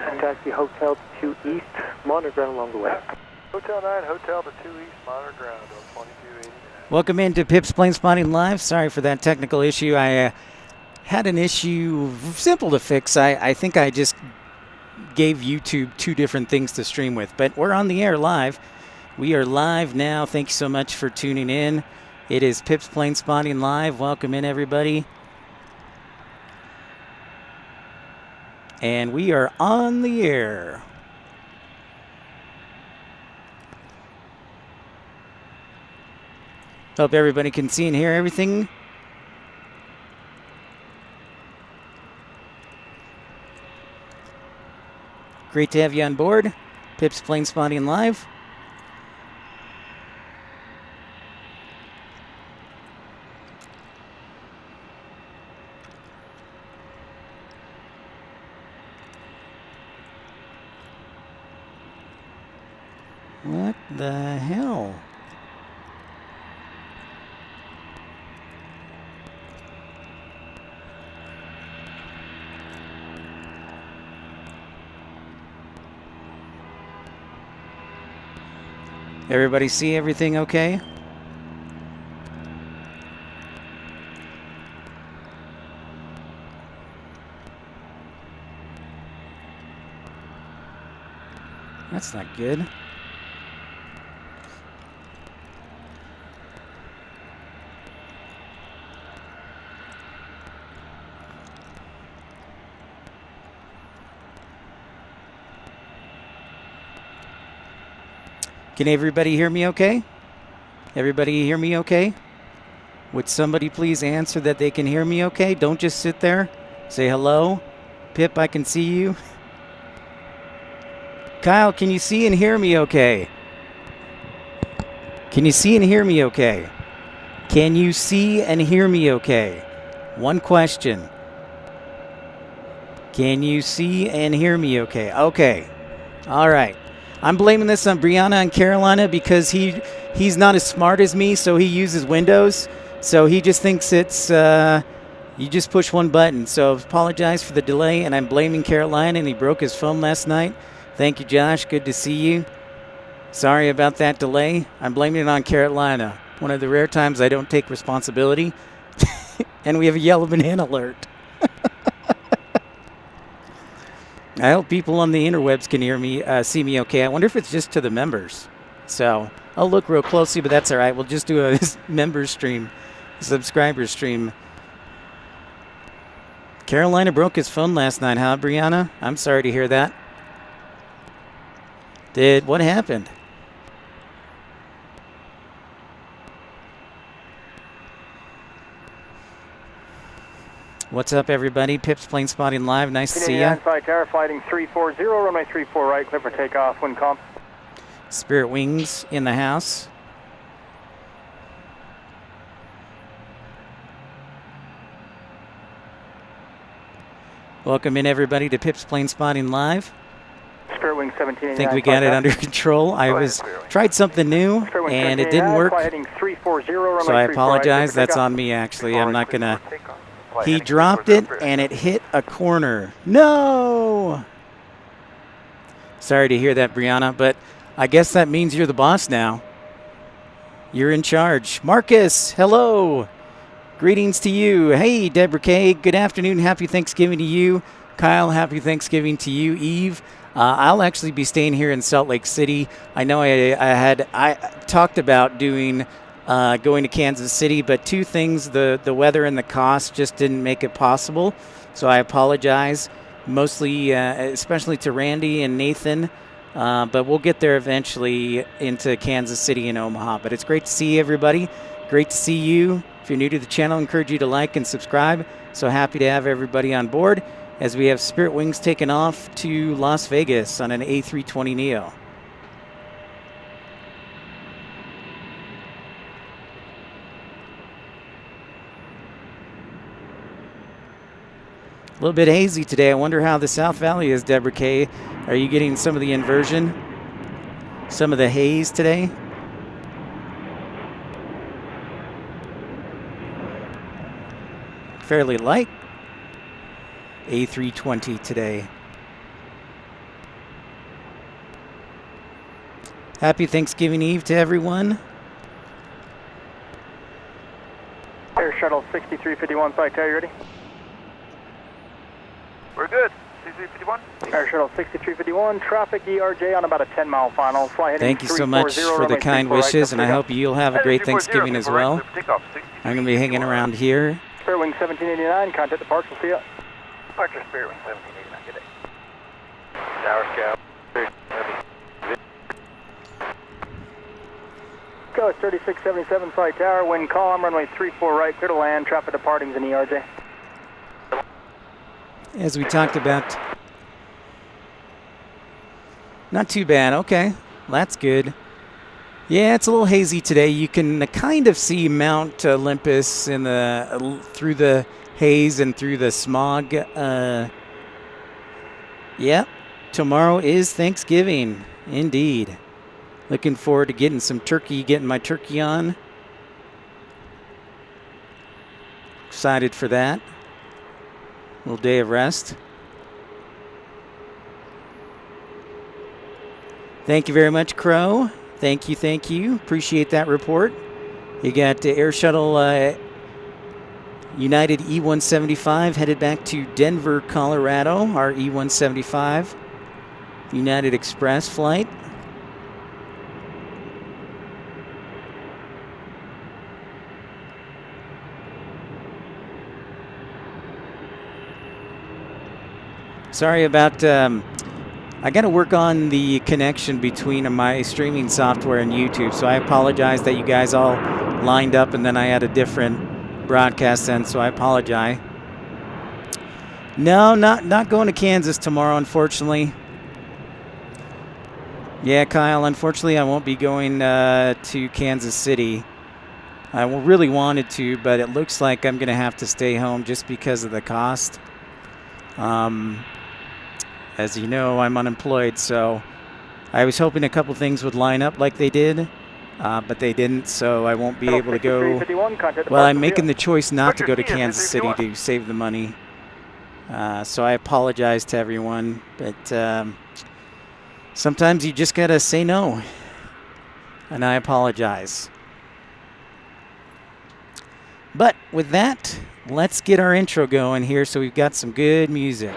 Taxi Hotel to 2 East, monitor ground along the way. Hotel 9, Hotel to 2 East, monitor ground on 2289. Welcome into Pip's Planespotting Live. Sorry for that technical issue. I had an issue, simple to fix. I think I just gave YouTube two different things to stream with, but we're on the air live. We are live now. Thank you so much for tuning in. It is Pip's Planespotting Live. Welcome in, everybody. And we are on the air. Hope everybody can see and hear everything. Great to have you on board. Pip's Planespotting Live. What the hell? Everybody see everything okay? That's not good. Can everybody hear me okay? Everybody hear me okay? Would somebody please answer that they can hear me okay? Don't just sit there. Say hello. Pip, I can see you. Kyle, can you see and hear me okay? Can you see and hear me okay? Can you see and hear me okay? One question. Can you see and hear me okay? Okay. All right. I'm blaming this on Brianna and Carolina because he's not as smart as me, so he uses Windows. So he just thinks it's you just push one button. So apologize for the delay, and I'm blaming Carolina, and he broke his phone last night. Thank you, Josh. Good to see you. Sorry about that delay. I'm blaming it on Carolina. One of the rare times I don't take responsibility. And we have a yellow banana alert. I hope people on the interwebs can hear me, see me okay. I wonder if it's just to the members. So I'll look real closely, but that's all right. We'll just do a member stream, subscriber stream. Carolina broke his phone last night, huh, Brianna? I'm sorry to hear that. What happened? What's up, everybody? Pip's Planespotting Live. Nice to see you. Tower fighting 340, runway 34 right, clear for takeoff, wind calm. Spirit Wings in the house. Welcome in, everybody, to Pip's Planespotting Live. Spirit Wing 1789. I think we got it under control. I tried something new, and it didn't work. So I apologize. That's on me, actually. I'm not going to... He dropped it, and it hit a corner. No! Sorry to hear that, Brianna, but I guess that means you're the boss now. You're in charge. Marcus, hello. Greetings to you. Hey, Deborah K. Good afternoon. Happy Thanksgiving to you. Kyle, happy Thanksgiving to you. Eve, I'll actually be staying here in Salt Lake City. I know I talked about doing... going to Kansas City, but two things, the weather and the cost just didn't make it possible. So I apologize, mostly, especially to Randy and Nathan, but we'll get there eventually into Kansas City and Omaha. But it's great to see everybody. Great to see you. If you're new to the channel, I encourage you to like and subscribe. So happy to have everybody on board as we have Spirit Wings taking off to Las Vegas on an A320neo. A little bit hazy today. I wonder how the South Valley is, Deborah K. Are you getting some of the inversion? Some of the haze today? Fairly light A320 today. Happy Thanksgiving Eve to everyone. Air Shuttle 6351, flight tower, you ready? We're good. CZ51. Air Shuttle 6351, traffic ERJ on about a 10-mile final. Fly heading Thank you so much for the kind wishes, and I hope you'll have a great Thanksgiving as well. I'm going to be hanging around here. Spirit Wing 1789, contact departure, see ya. Departure Spirit Wing 1789, good day. Tower Scout. Go 3677 flight tower, wind calm, runway 34 right, clear to land, traffic departing's in ERJ. As we talked about, not too bad. Okay, that's good. Yeah, it's a little hazy today. You can kind of see Mount Olympus in the through the haze and through the smog. Yeah, tomorrow is Thanksgiving, indeed. Looking forward to getting my turkey on. Excited for that. Little day of rest. Thank you very much, Crow. Thank you. Appreciate that report. You got Air Shuttle United E-175 headed back to Denver, Colorado. Our E-175 United Express flight. Sorry about, I got to work on the connection between my streaming software and YouTube, so I apologize that you guys all lined up and then I had a different broadcast then, so I apologize. No, not going to Kansas tomorrow, unfortunately. Yeah, Kyle, unfortunately I won't be going to Kansas City. I really wanted to, but it looks like I'm going to have to stay home just because of the cost. As you know, I'm unemployed, so I was hoping a couple things would line up like they did, but they didn't, so I won't be able to go. Well, I'm making the choice not to go to Kansas City to save the money, so I apologize to everyone, but sometimes you just got to say no, and I apologize. But with that, let's get our intro going here so we've got some good music.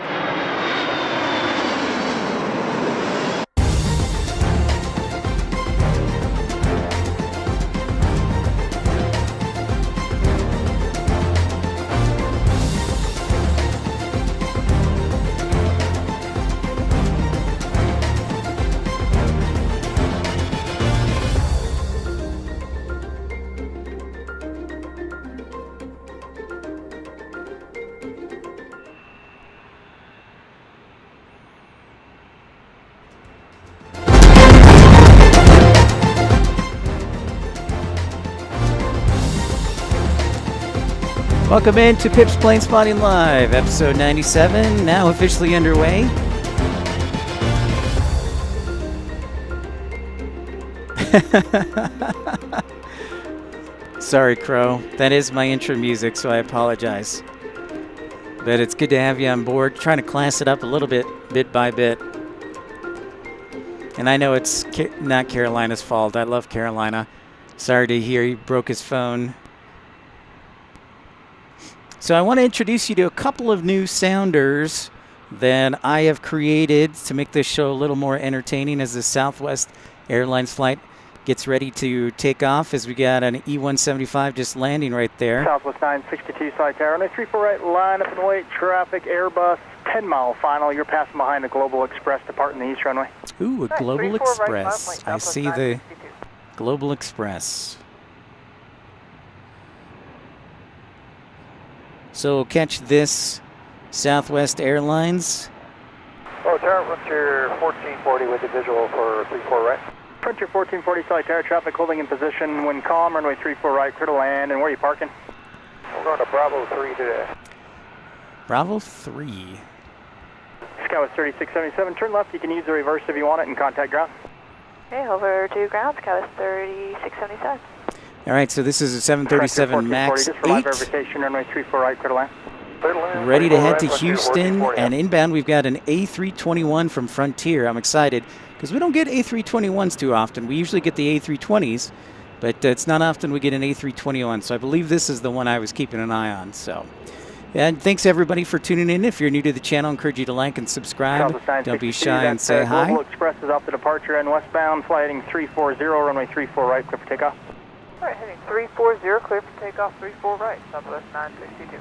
Welcome into Pip's Planespotting Live, episode 97, now officially underway. Sorry, Crow. That is my intro music, so I apologize. But it's good to have you on board, trying to class it up a little bit by bit. And I know it's not Carolina's fault. I love Carolina. Sorry to hear he broke his phone. So I want to introduce you to a couple of new sounders that I have created to make this show a little more entertaining as the Southwest Airlines flight gets ready to take off, as we got an E-175 just landing right there. Southwest 962 side tower, runway 34 right, line up and wait, traffic, Airbus, 10-mile final. You're passing behind the Global Express departing the east runway. Ooh, a Global Express. I see the Global Express. So catch this, Southwest Airlines. Oh, tower, Frontier 1440 with the visual for 34 right. Frontier 1440 side tower, traffic holding in position, wind calm, runway 34 right, clear to land, and where are you parking? We're going to Bravo 3 today. Bravo 3. Skywest 3677, turn left, you can use the reverse if you want it, and contact ground. Okay, over to ground, Skywest 3677. All right, so this is a 737 MAX 8. Just for live verification, runway 34 right, clear to land. ready to head to Houston. And inbound, we've got an A321 from Frontier. I'm excited because we don't get A321s too often. We usually get the A320s, but it's not often we get an A321. So I believe this is the one I was keeping an eye on. So, and thanks everybody for tuning in. If you're new to the channel, I encourage you to like and subscribe. Don't be shy and say hi. Global Express is off the departure end westbound, flight heading 340, runway 34 right, clear for takeoff. All right, heading 340, clear for takeoff, 34 right, Southwest 962.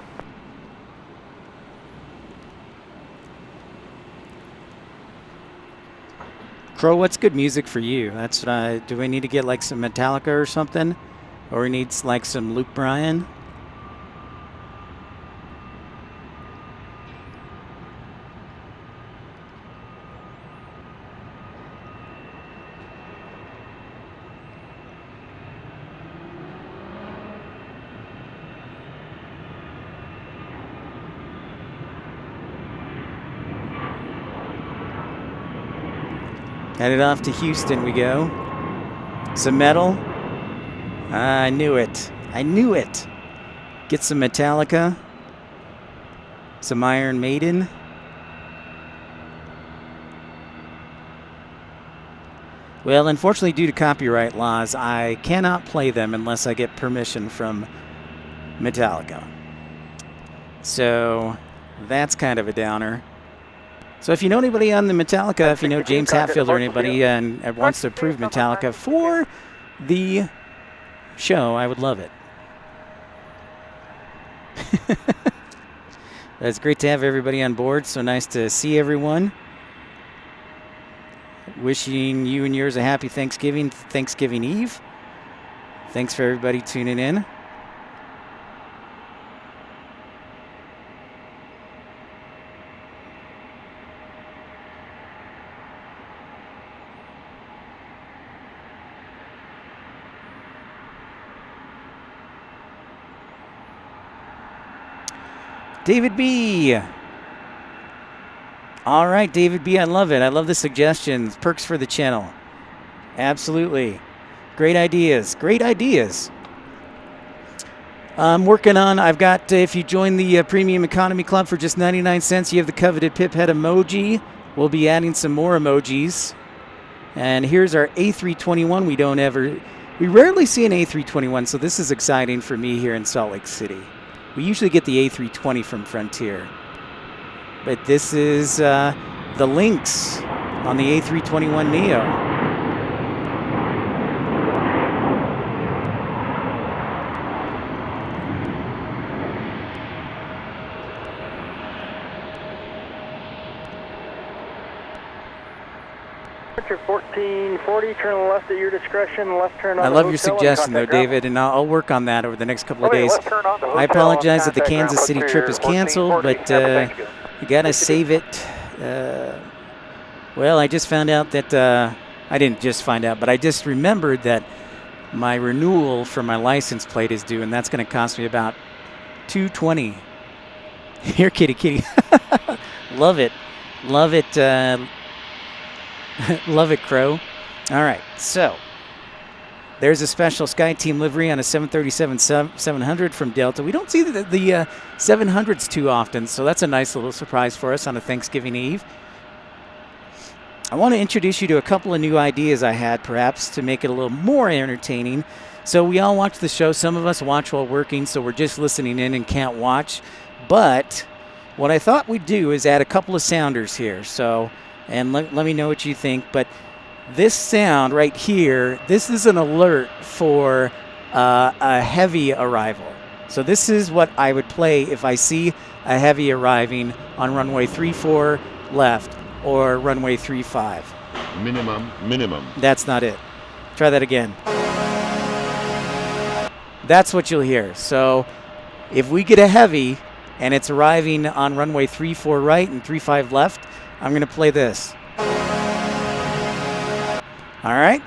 Crow, what's good music for you? That's what do we need to get like some Metallica or something? Or we need like some Luke Bryan? Headed off to Houston we go. Some metal. I knew it. I knew it. Get some Metallica. Some Iron Maiden. Well, unfortunately, due to copyright laws, I cannot play them unless I get permission from Metallica. So that's kind of a downer. So if you know anybody on the Metallica, if you know James Hatfield or anybody and wants to approve Metallica for the show, I would love it. It's great to have everybody on board. So nice to see everyone. Wishing you and yours a happy Thanksgiving, Thanksgiving Eve. Thanks for everybody tuning in. David B. All right, David B. I love it. I love the suggestions. Perks for the channel. Absolutely. Great ideas. Great ideas. I'm working on, I've got, if you join the Premium Economy Club for just 99 cents, you have the coveted pip head emoji. We'll be adding some more emojis. And here's our A321. We rarely see an A321, so this is exciting for me here in Salt Lake City. We usually get the A320 from Frontier. But this is the Lynx on the A321neo. Departure 1440, turn left at your discretion, left turn on I love your suggestion though, David, and I'll work on that over the next couple of days. I apologize that the Kansas City trip is canceled, but you gotta save it. Well, I just found out that, I didn't just find out, but I just remembered that my renewal for my license plate is due, and that's gonna cost me about $220. Here, kitty, kitty. Love it. Love it. Love it, Crow. All right, so there's a special Sky Team livery on a 737-700 from Delta. We don't see the 700s too often, so that's a nice little surprise for us on a Thanksgiving Eve. I want to introduce you to a couple of new ideas I had, perhaps, to make it a little more entertaining. So we all watch the show. Some of us watch while working, so we're just listening in and can't watch. But what I thought we'd do is add a couple of sounders here. So... and let me know what you think. But this sound right here, this is an alert for a heavy arrival. So this is what I would play if I see a heavy arriving on runway 34 left or runway 35. Minimum. That's not it. Try that again. That's what you'll hear. So if we get a heavy and it's arriving on runway 34 right and 35 left, I'm going to play this. All right.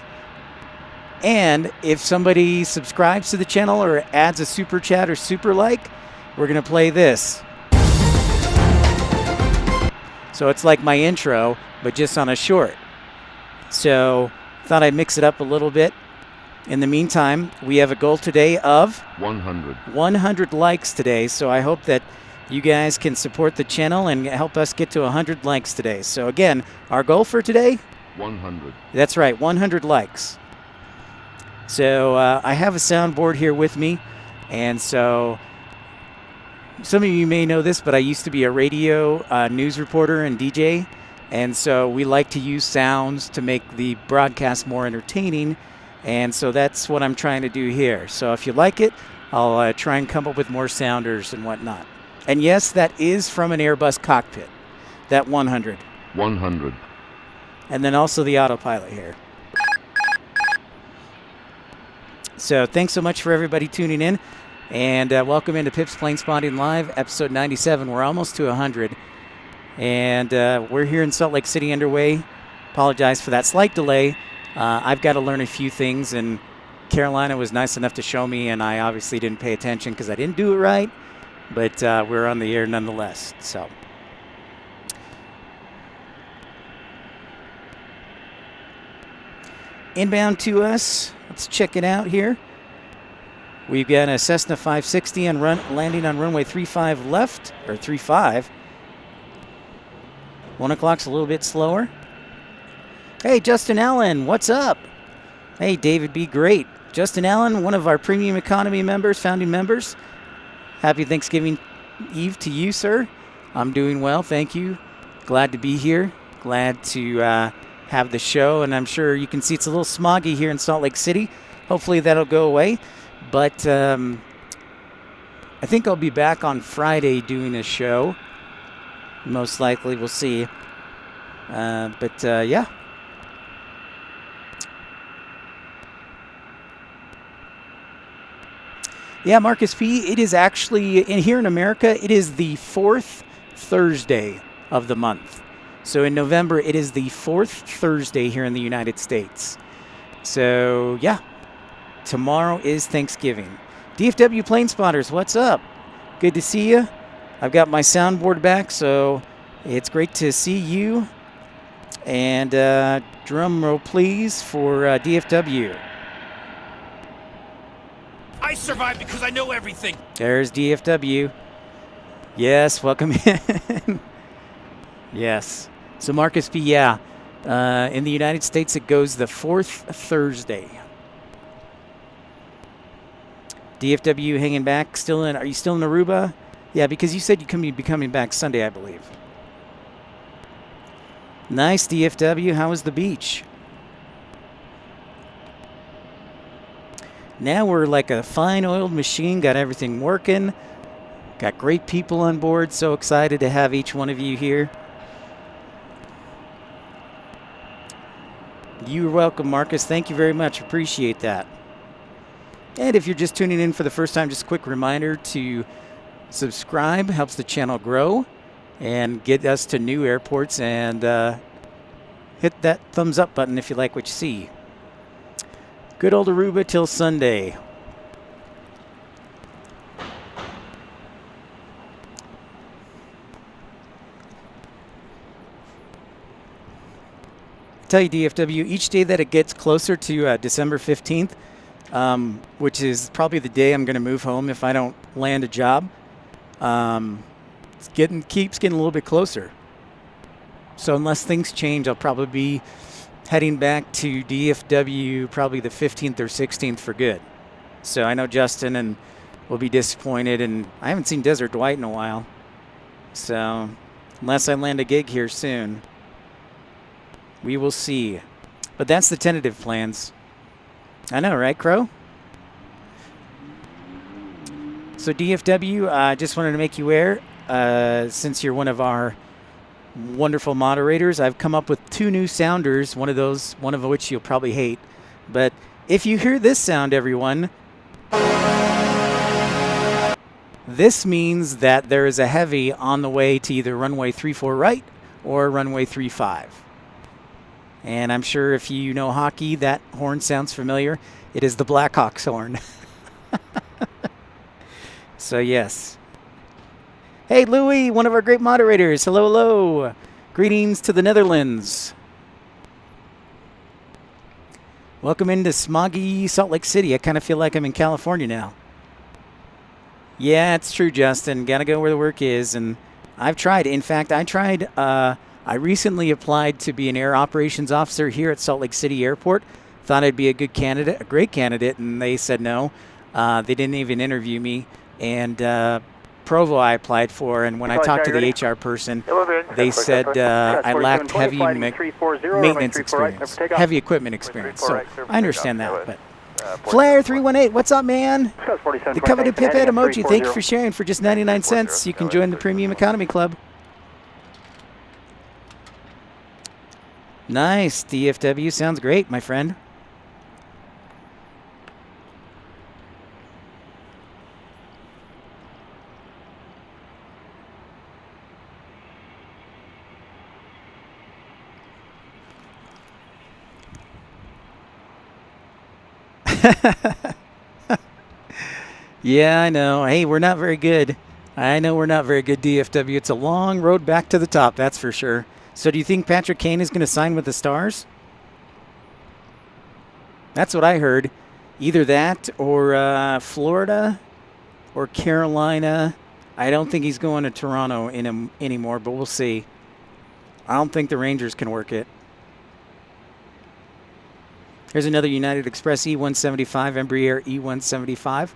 And if somebody subscribes to the channel or adds a super chat or super like, we're going to play this. So it's like my intro, but just on a short. So thought I'd mix it up a little bit. In the meantime, we have a goal today of 100. 100 likes today. So I hope that you guys can support the channel and help us get to 100 likes today. So again, our goal for today? 100. That's right, 100 likes. So I have a soundboard here with me, and so some of you may know this, but I used to be a radio news reporter and DJ, and so we like to use sounds to make the broadcast more entertaining, and so that's what I'm trying to do here. So if you like it, I'll try and come up with more sounders and whatnot. And yes, that is from an Airbus cockpit, that 100. 100. And then also the autopilot here. So thanks so much for everybody tuning in. And welcome into Pip's Planespotting Live, episode 97. We're almost to 100. And we're here in Salt Lake City underway. Apologize for that slight delay. I've got to learn a few things, and Carolina was nice enough to show me, and I obviously didn't pay attention because I didn't do it right. But we're on the air nonetheless. So inbound to us. Let's check it out here. We've got a Cessna 560 on landing on runway 35 left, or 35. 1 o'clock's a little bit slower. Hey, Justin Allen, what's up? Hey, David B. Great. Justin Allen, one of our premium economy members, founding members. Happy Thanksgiving Eve to you, sir. I'm doing well, thank you. Glad to be here. Glad to have the show, and I'm sure you can see it's a little smoggy here in Salt Lake City. Hopefully that'll go away. But I think I'll be back on Friday doing a show. Most likely, we'll see. Yeah. Yeah, Marcus P., it is actually, here in America, it is the 4th Thursday of the month. So in November, it is the 4th Thursday here in the United States. So, yeah, tomorrow is Thanksgiving. DFW Planespotters, what's up? Good to see you. I've got my soundboard back, so it's great to see you. And drum roll, please, for DFW. I survived because I know everything. There's DFW. Yes, welcome in. Yes. So Marcus P., yeah. In the United States, it goes the 4th Thursday. DFW hanging back. Are you still in Aruba? Yeah, because you said you could be coming back Sunday, I believe. Nice, DFW. How was the beach? Now we're like a fine oiled machine, got everything working, got great people on board, so excited to have each one of you here. You're welcome, Marcus. Thank you very much. Appreciate that. And if you're just tuning in for the first time, just a quick reminder to subscribe. Helps the channel grow and get us to new airports, and hit that thumbs up button if you like what you see. Good old Aruba till Sunday. Tell you, DFW, each day that it gets closer to December 15th, which is probably the day I'm going to move home if I don't land a job, keeps getting a little bit closer. So unless things change, I'll probably be heading back to DFW probably the 15th or 16th for good. So I know Justin and will be disappointed, and I haven't seen Desert Dwight in a while. So unless I land a gig here soon, we will see. But that's the tentative plans. I know, right, Crow? So DFW, I just wanted to make you aware, since you're one of our wonderful moderators, I've come up with 2 new sounders, one of which you'll probably hate. But if you hear this sound, everyone, this means that there is a heavy on the way to either runway 34 right or runway 35. And I'm sure if you know hockey, that horn sounds familiar. It is the Blackhawks horn. So yes. Hey, Louie, one of our great moderators. Hello, hello. Greetings to the Netherlands. Welcome into smoggy Salt Lake City. I kind of feel like I'm in California now. Yeah, it's true, Justin. Got to go where the work is. And I've tried. In fact, I recently applied to be an air operations officer here at Salt Lake City Airport. Thought I'd be a good candidate, a great candidate, and they said no. They didn't even interview me. And Provo I applied for, and when I talked to the HR person, they said I lacked heavy maintenance experience, heavy equipment experience. So I understand that. But Flair 318, what's up, man? The coveted Piphead emoji. Thank you for sharing for just 99 cents. You can join the Premium Economy Club. Nice. DFW sounds great, my friend. Yeah, I know. Hey, we're not very good. I know we're not very good, DFW. It's a long road back to the top, that's for sure. So do you think Patrick Kane is going to sign with the Stars? That's what I heard. Either that or Florida or Carolina. I don't think he's going to Toronto anymore, but we'll see. I don't think the Rangers can work it. Here's another United Express E175, Embraer E175.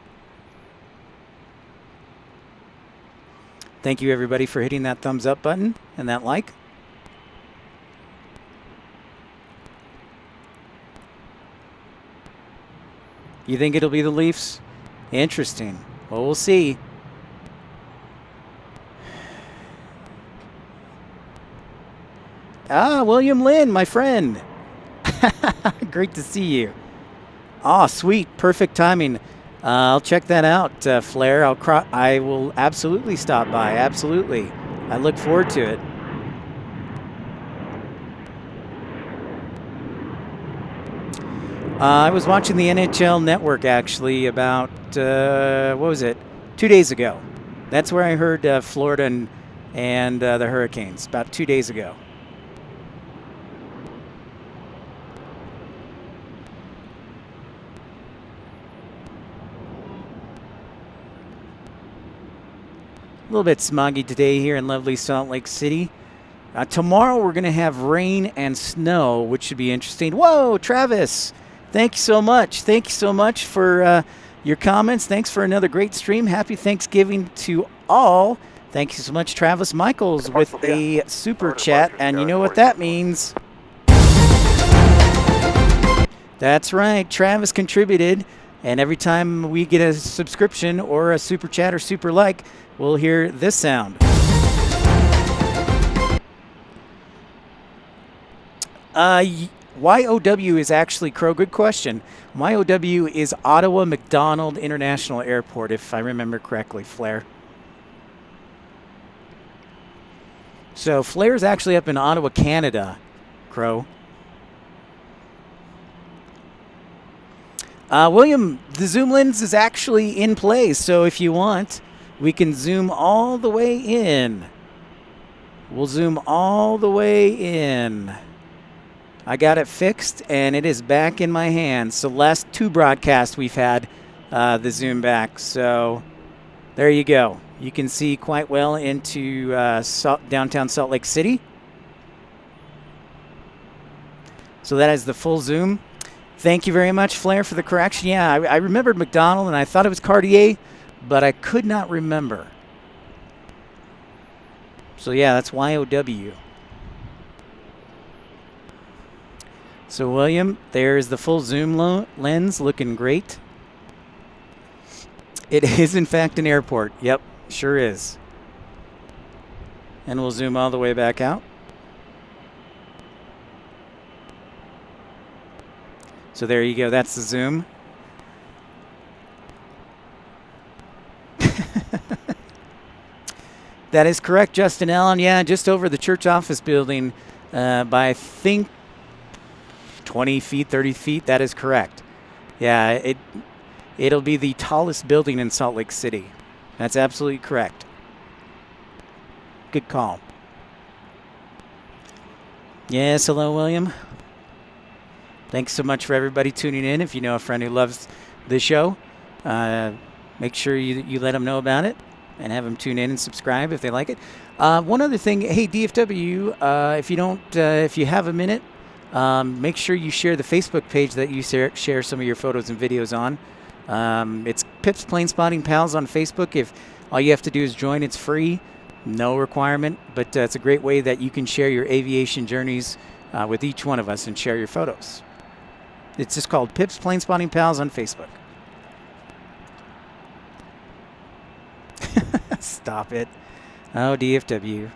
Thank you, everybody, for hitting that thumbs up button and that like. You think it'll be the Leafs? Interesting. Well, we'll see. William Lynn, my friend. Great to see you. Oh, sweet. Perfect timing. I'll check that out, Flair. I will absolutely stop by. Absolutely. I look forward to it. I was watching the NHL Network, actually, about, what was it? 2 days ago. That's where I heard Florida and the Hurricanes, about 2 days ago. A little bit smoggy today here in lovely Salt Lake City. Tomorrow we're going to have rain and snow, which should be interesting. Whoa, Travis! Thank you so much. Thank you so much for your comments. Thanks for another great stream. Happy Thanksgiving to all. Thank you so much, Travis Michaels, with a super chat. And you know what that means. That's right. Travis contributed. And every time we get a subscription or a super chat or super like, we'll hear this sound. YOW is actually, Crow, good question. YOW is Ottawa McDonald International Airport, if I remember correctly, Flair. So Flair's actually up in Ottawa, Canada, Crow. William, the zoom lens is actually in place, so if you want, we can zoom all the way in. We'll zoom all the way in. I got it fixed, and it is back in my hands. So last two broadcasts we've had the zoom back. So there you go. You can see quite well into downtown Salt Lake City. So that is the full zoom. Thank you very much, Flair, for the correction. Yeah, I remembered McDonald, and I thought it was Cartier, but I could not remember. So yeah, that's YOW. So William, there's the full zoom lens, looking great. It is in fact an airport. Yep, sure is. And we'll zoom all the way back out. So there you go, that's the zoom. That is correct, Justin Allen. Yeah, just over the church office building by, I think, 20 feet, 30 feet. That is correct. Yeah, it'll be the tallest building in Salt Lake City. That's absolutely correct. Good call. Yes, hello, William. Thanks so much for everybody tuning in. If you know a friend who loves the show, make sure you let them know about it and have them tune in and subscribe if they like it. One other thing, hey DFW, if you have a minute, make sure you share the Facebook page that you share some of your photos and videos on. It's Pip's Planespotting Pals on Facebook. If all you have to do is join, it's free, no requirement, but it's a great way that you can share your aviation journeys with each one of us and share your photos. It's just called Pip's Planespotting Pals on Facebook. Stop it. Oh, DFW.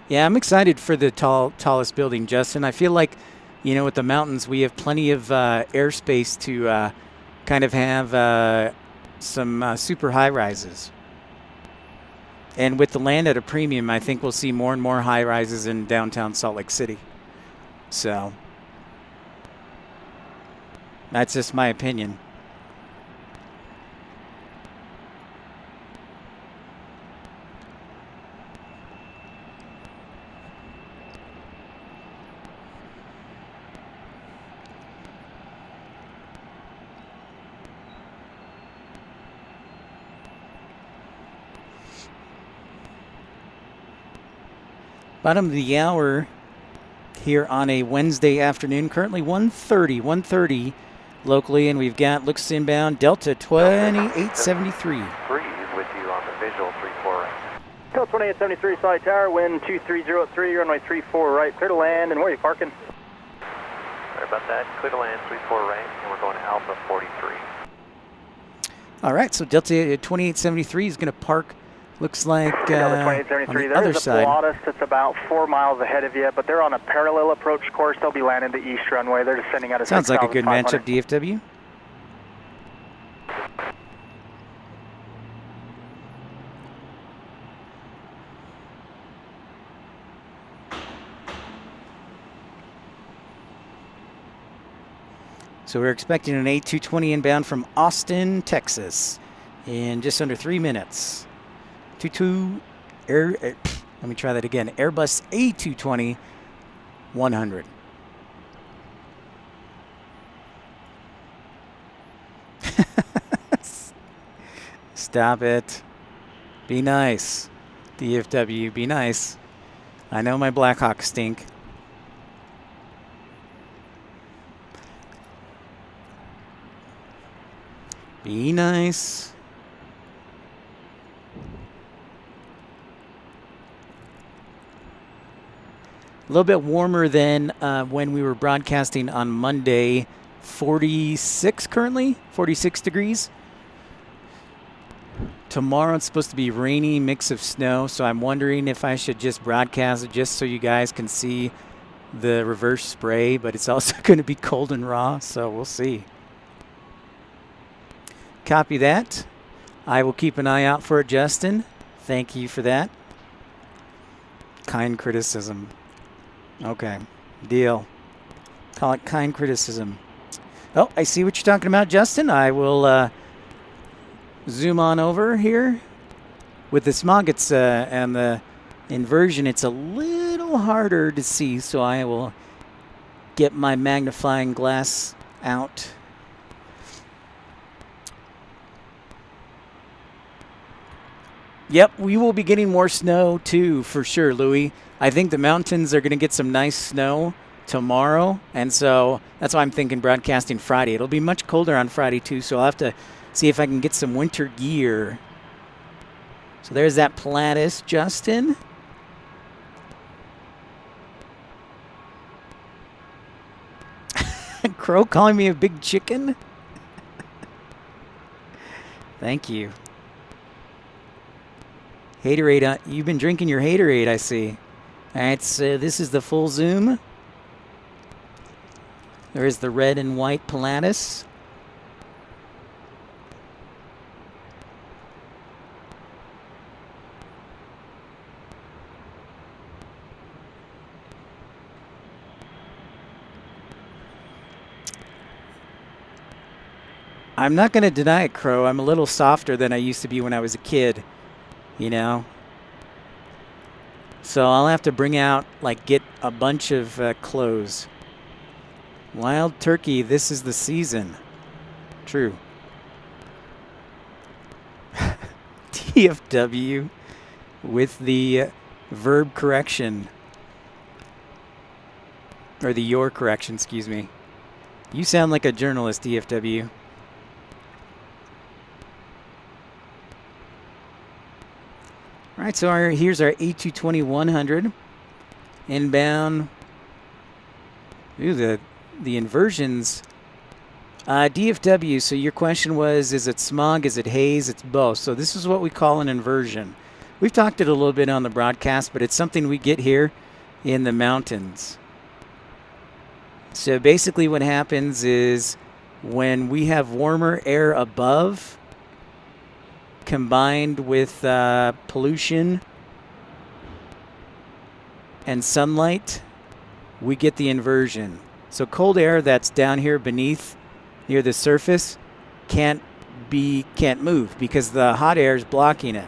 Yeah, I'm excited for the tallest building, Justin. I feel like, with the mountains, we have plenty of airspace to kind of have some super high rises. And with the land at a premium, I think we'll see more and more high rises in downtown Salt Lake City. So that's just my opinion. Bottom of the hour here on a Wednesday afternoon. Currently 1:30 locally, and we've got looks inbound Delta 2873. Breeze with you on the visual 3-4 right. Delta 2873 Side Tower, wind 2303, runway 34 right, clear to land, and where are you parking? Sorry about that, clear to land 34 right, and we're going to Alpha 43. All right, so Delta 2873 is going to park. Looks like on the other side. There's a that's about 4 miles ahead of you, but they're on a parallel approach course. They'll be landing the east runway. They're just sending out a sounds like a good matchup, DFW. So we're expecting an A220 inbound from Austin, Texas, in just under 3 minutes. Let me try that again. Airbus A220 100. Stop it. Be nice. DFW, be nice. I know my Blackhawks stink. Be nice. A little bit warmer than when we were broadcasting on Monday. 46 currently, 46 degrees. Tomorrow it's supposed to be rainy, mix of snow, so I'm wondering if I should just broadcast it just so you guys can see the reverse spray, but it's also going to be cold and raw, so we'll see. Copy that. I will keep an eye out for it, Justin. Thank you for that. Kind criticism. Okay, deal. Call it kind criticism. Oh, I see what you're talking about, Justin. I will zoom on over here. With the smog and the inversion, it's a little harder to see, so I will get my magnifying glass out. Yep, we will be getting more snow too, for sure, Louis. I think the mountains are going to get some nice snow tomorrow, and so that's why I'm thinking broadcasting Friday. It'll be much colder on Friday too, so I'll have to see if I can get some winter gear. So there's that Platis, Justin. Crow calling me a big chicken? Thank you. Haterade, you've been drinking your Haterade, I see. All right, so this is the full zoom. There is the red and white Pilatus. I'm not going to deny it, Crow. I'm a little softer than I used to be when I was a kid, you know. So I'll have to bring out, like, get a bunch of clothes. Wild turkey, this is the season. True. DFW with the verb correction. Or the your correction, excuse me. You sound like a journalist, DFW. All right, so here's our A220-100 inbound. Ooh, the inversions. DFW, so your question was, is it smog, is it haze? It's both. So this is what we call an inversion. We've talked it a little bit on the broadcast, but it's something we get here in the mountains. So basically what happens is when we have warmer air above combined with pollution and sunlight, we get the inversion. So cold air that's down here beneath near the surface can't move because the hot air is blocking it.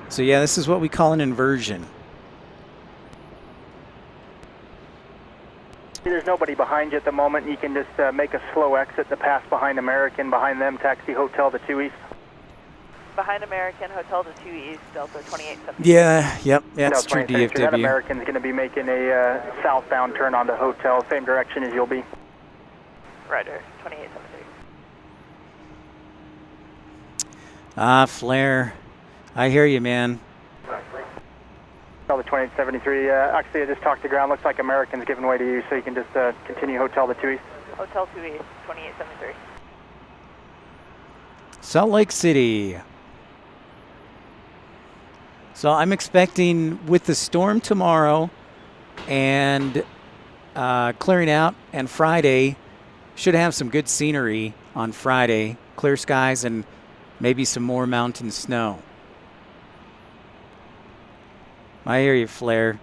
So yeah, this is what we call an inversion. There's nobody behind you at the moment. You can just make a slow exit to pass behind American. Behind them, taxi hotel to 2 East. Behind American, hotel to 2 East, Delta 2873. Yeah, yep, that's true, DFW. That American's going to be making a southbound turn onto hotel, same direction as you'll be. Roger, 2873. Flare. I hear you, man. Delta 2873. Actually, I just talked to ground. Looks like American's giving way to you, so you can just continue hotel to 2 East. Hotel 2 East, 2873. Salt Lake City. So I'm expecting with the storm tomorrow and clearing out, and Friday, should have some good scenery on Friday. Clear skies and maybe some more mountain snow. I hear you, Flare.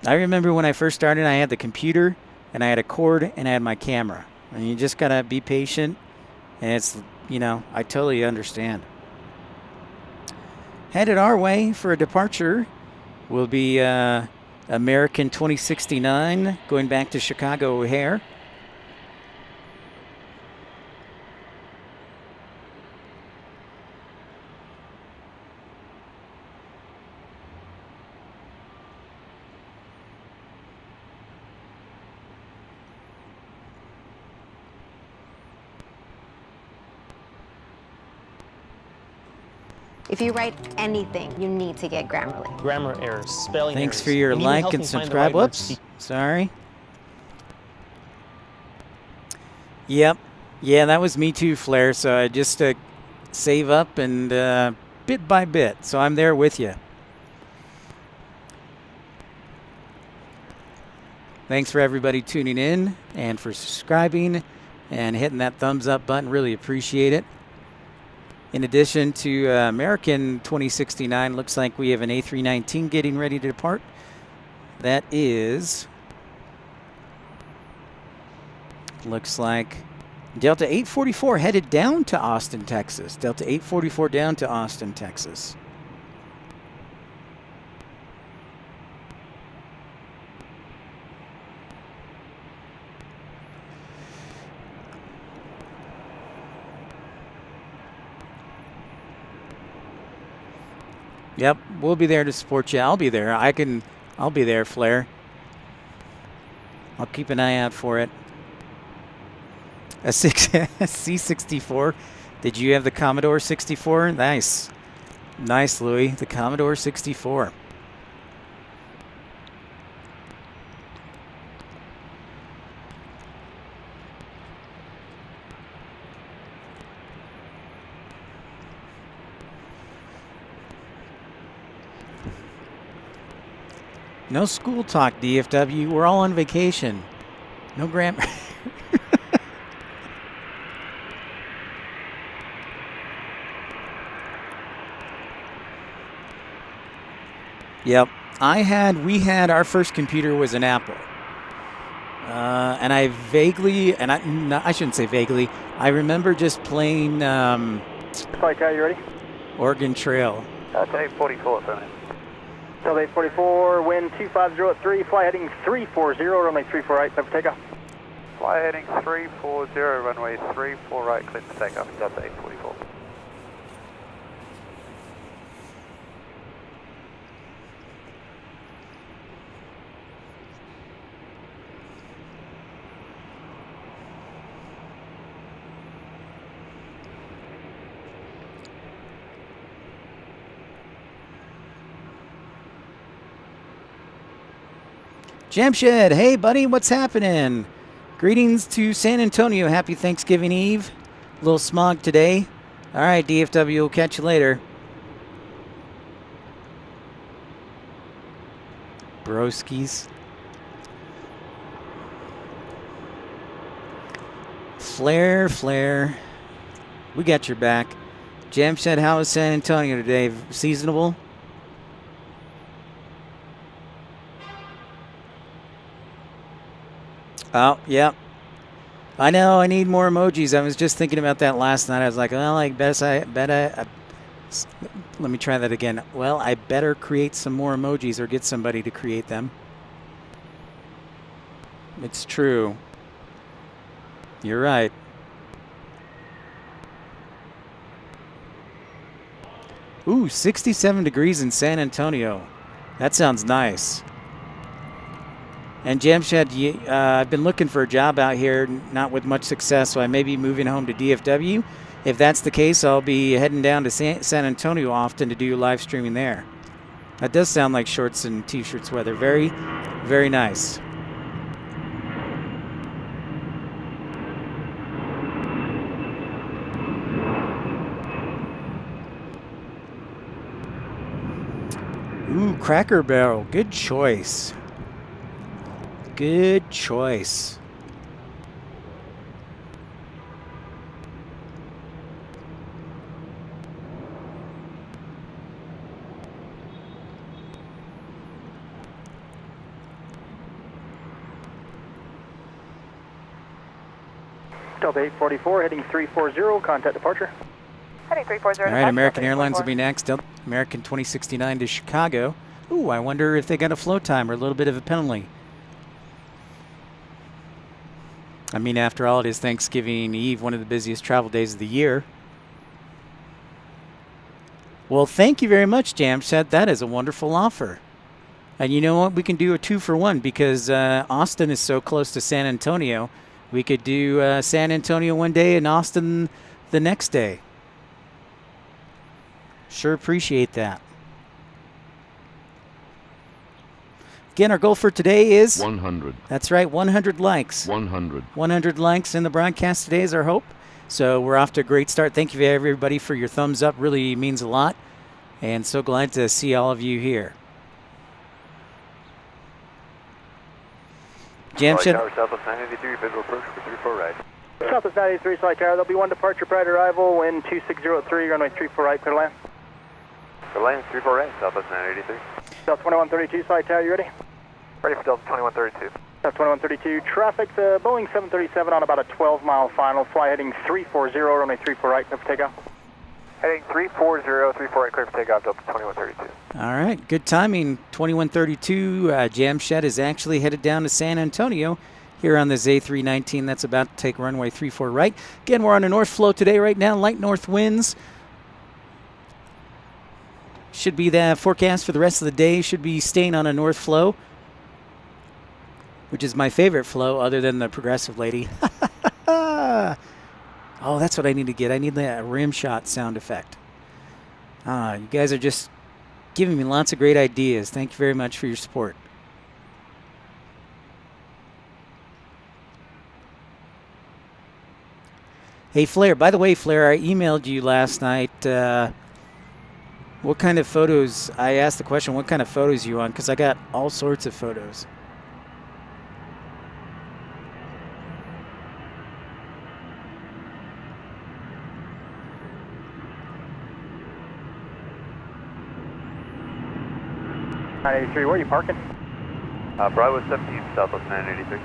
I remember when I first started, I had the computer, and I had a cord, and I had my camera. And you just got to be patient, and it's, you know, I totally understand. Headed our way for a departure will be American 2069, going back to Chicago O'Hare. If you write anything, you need to get Grammarly. Grammar errors, spelling Thanks errors. for your It even like helps and me find the subscribe. right words Whoops, sorry. Yep, yeah, that was me too, Flare. So I just save up and bit by bit. So I'm there with you. Thanks for everybody tuning in and for subscribing and hitting that thumbs up button. Really appreciate it. In addition to American 2069, looks like we have an A319 getting ready to depart. That is, looks like Delta 844 headed down to Austin, Texas. Delta 844 down to Austin, Texas. Yep, we'll be there to support you. I'll be there. I'll be there, Flare. I'll keep an eye out for it. A C64. Did you have the Commodore 64? Nice. Nice, Louis. The Commodore 64. No school talk, DFW. We're all on vacation. No grammar. Yep. We had our first computer was an Apple. And I vaguely, and I shouldn't say vaguely, I remember just playing Flight tower, you ready? Oregon Trail. That's 844 for me. Delta 844, wind 250 at 3, fly heading 340, runway 34 right, clear for takeoff. Fly heading 340, runway 34 right, clear for takeoff, Delta 844. Jamshed, hey buddy, what's happening? Greetings to San Antonio. Happy Thanksgiving Eve. A little smog today. All right, DFW, we'll catch you later. Broskies. Flare. We got your back. Jamshed, how is San Antonio today? Seasonable? Oh, yeah. I know, I need more emojis. I was just thinking about that last night. I was like, well, let me try that again. Well, I better create some more emojis or get somebody to create them. It's true. You're right. Ooh, 67 degrees in San Antonio. That sounds nice. And Jamshed, I've been looking for a job out here, not with much success, so I may be moving home to DFW. If that's the case, I'll be heading down to San Antonio often to do live streaming there. That does sound like shorts and t-shirts weather. Very, very nice. Ooh, Cracker Barrel. Good choice. Good choice. Delta 844, heading 340, contact departure. Heading 340. All right, American Airlines will be next. American 2069 to Chicago. Ooh, I wonder if they got a flow time or a little bit of a penalty. I mean, after all, it is Thanksgiving Eve, one of the busiest travel days of the year. Well, thank you very much, Jamshed. That is a wonderful offer. And you know what? We can do a 2-for-1 because Austin is so close to San Antonio. We could do San Antonio one day and Austin the next day. Sure appreciate that. Again, our goal for today is 100. That's right, 100 likes. 100. 100 likes in the broadcast today is our hope. So we're off to a great start. Thank you everybody for your thumbs up. Really means a lot. And so glad to see all of you here. Jamshed. Southwest 983, visual approach for 34 right. Southwest 983, Flight Tower. There'll be one departure prior to arrival, wind 2603, runway 34 right, clear to land. Clear land, 34 right, Southwest 983. Delta 2132, Flight Tower, you ready? Ready for Delta 2132. Delta 2132, traffic, the Boeing 737 on about a 12-mile final, fly heading 340, runway 34 right, clear for takeoff. Heading 340, 34 right, clear for takeoff, Delta 2132. All right, good timing. 2132, Jamshed is actually headed down to San Antonio here on this A319 that's about to take runway 34 right. Again, we're on a north flow today right now, light north winds. Should be the forecast for the rest of the day, should be staying on a north flow, which is my favorite flow other than the progressive lady. Oh, that's what I need to get. I need that rim shot sound effect. You guys are just giving me lots of great ideas. Thank you very much for your support. Hey, Flair. By the way, Flair, I emailed you last night. What kind of photos? I asked the question, what kind of photos you on? Because I got all sorts of photos. Where are you parking? Bravo 17, Southwest 983.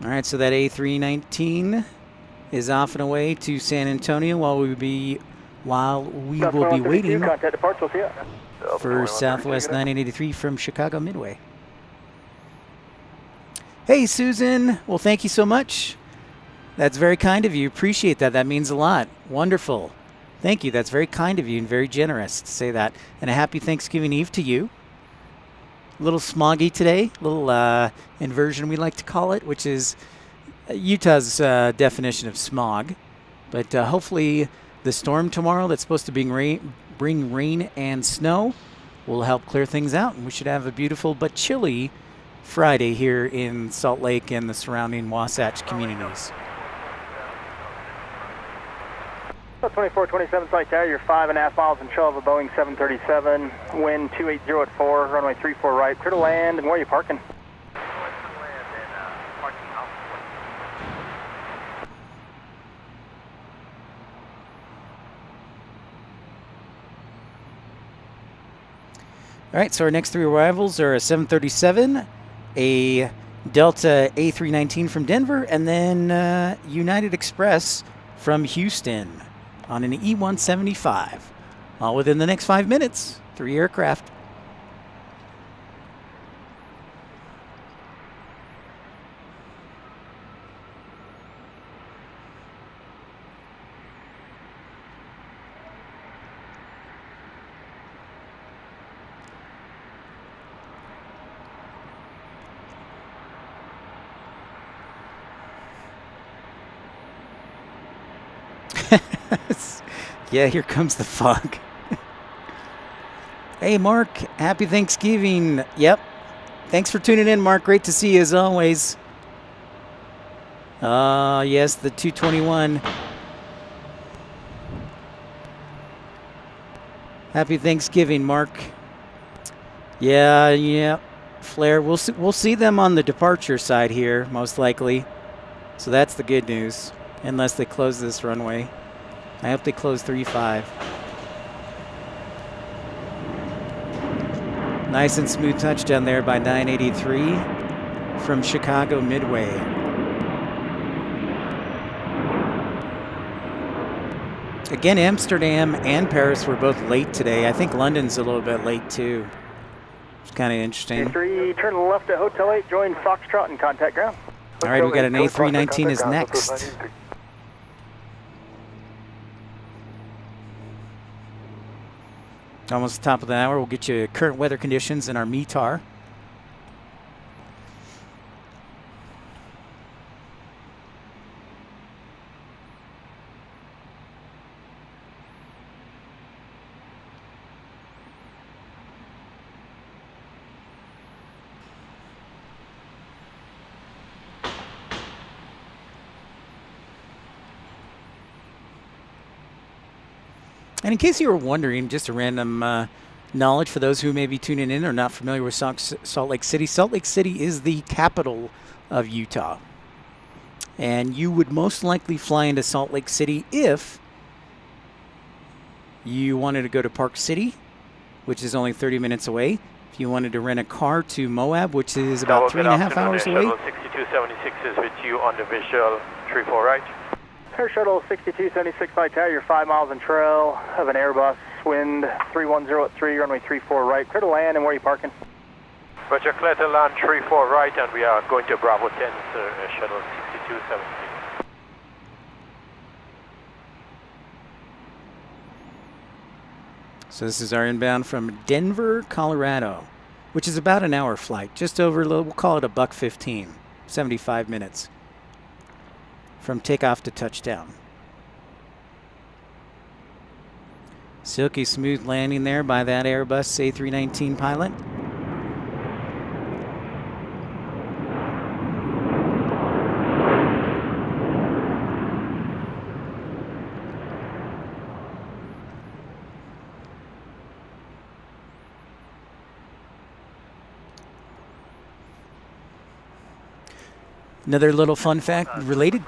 All right, so that A319 is off and away to San Antonio while we will be waiting Contact departure, we'll see ya. for Southwest 983 from Chicago Midway. Hey, Susan. Well, thank you so much. That's very kind of you. Appreciate that. That means a lot. Wonderful. Thank you. That's very kind of you and very generous to say that. And a happy Thanksgiving Eve to you. A little smoggy today, a little inversion we like to call it, which is Utah's definition of smog. But hopefully the storm tomorrow that's supposed to bring rain and snow will help clear things out. And we should have a beautiful but chilly Friday here in Salt Lake and the surrounding Wasatch communities. 2427 Flight Tower, you're 5.5 miles in trail of a Boeing 737, wind 280 at 4, runway 34 right, clear to land, and where are you parking? All right, so our next three arrivals are a 737, a Delta A319 from Denver, and then United Express from Houston on an E175. All within the next 5 minutes, 3 aircraft. Yeah, here comes the fog. Hey, Mark. Happy Thanksgiving. Yep. Thanks for tuning in, Mark. Great to see you as always. Yes, the 221. Happy Thanksgiving, Mark. Yeah. Flare. We'll see them on the departure side here, most likely. So that's the good news. Unless they close this runway. I hope they close 3-5. Nice and smooth touchdown there by 983 from Chicago Midway. Again, Amsterdam and Paris were both late today. I think London's a little bit late too. It's kind of interesting. 3, turn left at Hotel 8, join Foxtrot and contact ground. All right, we got an A319 is next. Almost the top of the hour. We'll get you current weather conditions in our METAR. And in case you were wondering, just a random knowledge for those who may be tuning in or not familiar with Salt Lake City. Salt Lake City is the capital of Utah. And you would most likely fly into Salt Lake City if you wanted to go to Park City, which is only 30 minutes away. If you wanted to rent a car to Moab, which is about 3.5 hours away. 6276 is with you on the visual 34 right. Air Shuttle 6276 Flight Tower, you're 5 miles in trail of an Airbus, wind 310 at 3, runway 34 right, clear to land, and where are you parking? Roger, clear to land 34 right, and we are going to Bravo 10, Air Shuttle 6276. So this is our inbound from Denver, Colorado, which is about an hour flight, just over, we'll call it a $1.15, 75 minutes. From takeoff to touchdown. Silky smooth landing there by that Airbus A319 pilot. Another little fun fact related.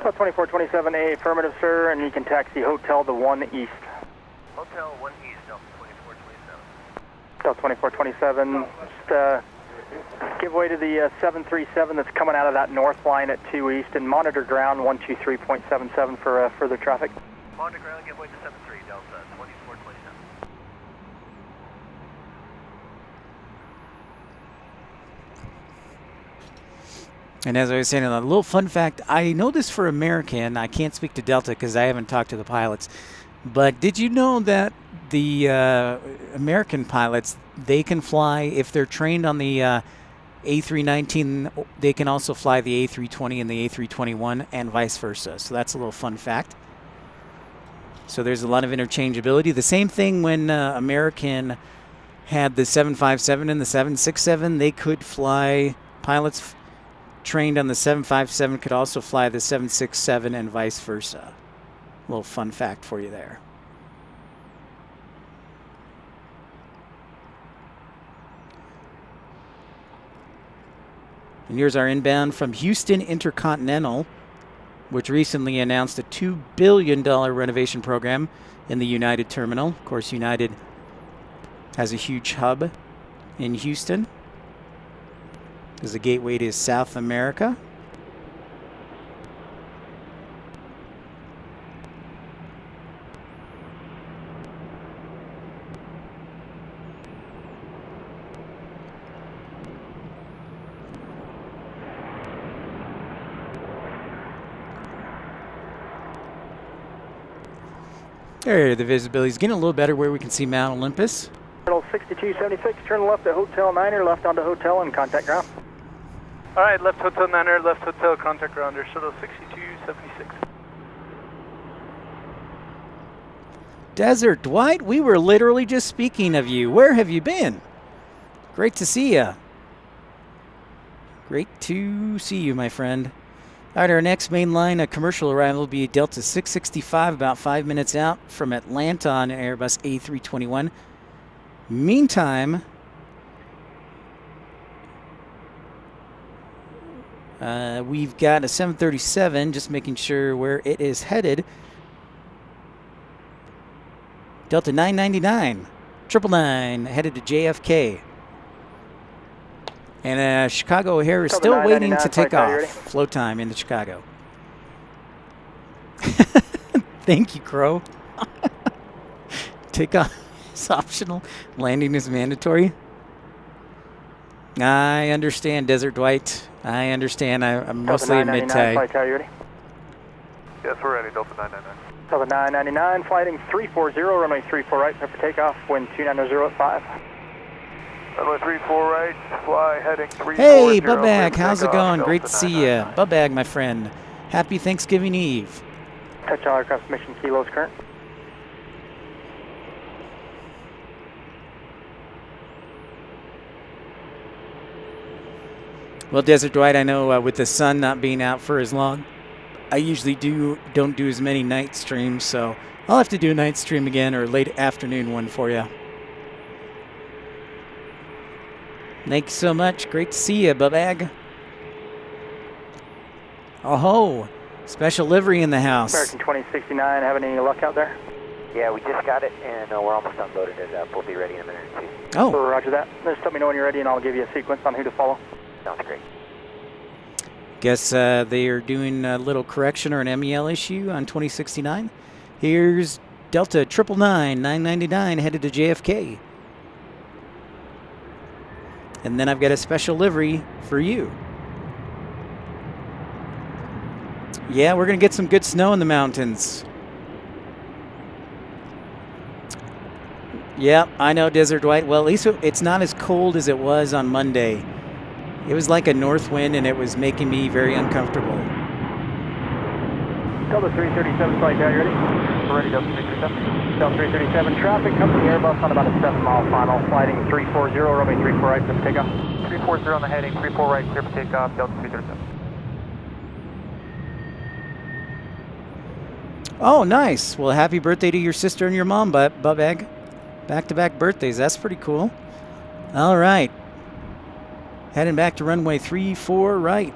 2427A, affirmative, sir, and you can taxi Hotel the 1 East. Hotel 1 East, Delta 2427. Delta 2427, just Give way to the 737 that's coming out of that north line at 2 east and monitor ground 123.77 for further traffic. Monitor ground, give way to 73 Delta 2427. And as I was saying, a little fun fact, I know this for American. I can't speak to Delta because I haven't talked to the pilots. But did you know that the American pilots, they can fly, if they're trained on the A319, they can also fly the A320 and the A321 and vice versa. So that's a little fun fact. So there's a lot of interchangeability. The same thing when American had the 757 and the 767, they could fly, pilots trained on the 757 could also fly the 767 and vice versa. A little fun fact for you there. And here's our inbound from Houston Intercontinental, which recently announced a $2 billion renovation program in the United Terminal. Of course, United has a huge hub in Houston as a gateway to South America. There, the visibility is getting a little better where we can see Mount Olympus. 6276, turn left at Hotel Niner, left onto Hotel and contact ground. All right, left Hotel Niner, left Hotel, contact ground, shuttle 6276. Desert Dwight, we were literally just speaking of you. Where have you been? Great to see you. Great to see you, my friend. All right, our next main line, a commercial arrival will be Delta 665, about 5 minutes out from Atlanta on an Airbus A321. Meantime, we've got a 737, just making sure where it is headed. Delta 999, 999, headed to JFK. And Chicago O'Hare is still waiting to take off. Flow time into Chicago. Thank you, Crow. Takeoff is optional. Landing is mandatory. I understand, Desert Dwight. I understand. I'm mostly a mid-tie. Yes, we're ready, Delta 999. Delta 999, flighting 340, runway 34 right, prep for takeoff, wind 290 at 5. Runway 34 right, fly heading 340. Hey, Bubag, how's it going? Great to see you. Bubag, my friend. Happy Thanksgiving Eve. Touch all aircraft mission kilos current. Well, Desert Dwight, I know with the sun not being out for as long, I usually don't do as many night streams, so I'll have to do a night stream again or a late afternoon one for you. Thank you so much. Great to see you, Bubag. Oh, special livery in the house. American 2069, have any luck out there? Yeah, we just got it, and we're almost unloaded it up. We'll be ready in a minute or two. Oh. Roger that. Just let me know when you're ready, and I'll give you a sequence on who to follow. Sounds great. Guess they are doing a little correction or an MEL issue on 2069. Here's Delta 999, 999 headed to JFK. And then I've got a special livery for you. Yeah, we're going to get some good snow in the mountains. Yeah, I know, Desert Dwight. Well, at least it's not as cold as it was on Monday. It was like a north wind, and it was making me very uncomfortable. Delta 337, flight down, you ready? We're ready, Delta 337. Delta 337, traffic, company Airbus on about a 7-mile final, flighting 340, runway 34 right, clear for takeoff. 340 on the heading, 34 right, clear for takeoff, Delta 337. Oh, nice. Well, happy birthday to your sister and your mom, Bubag. Back-to-back birthdays. That's pretty cool. All right. Heading back to runway 34 right.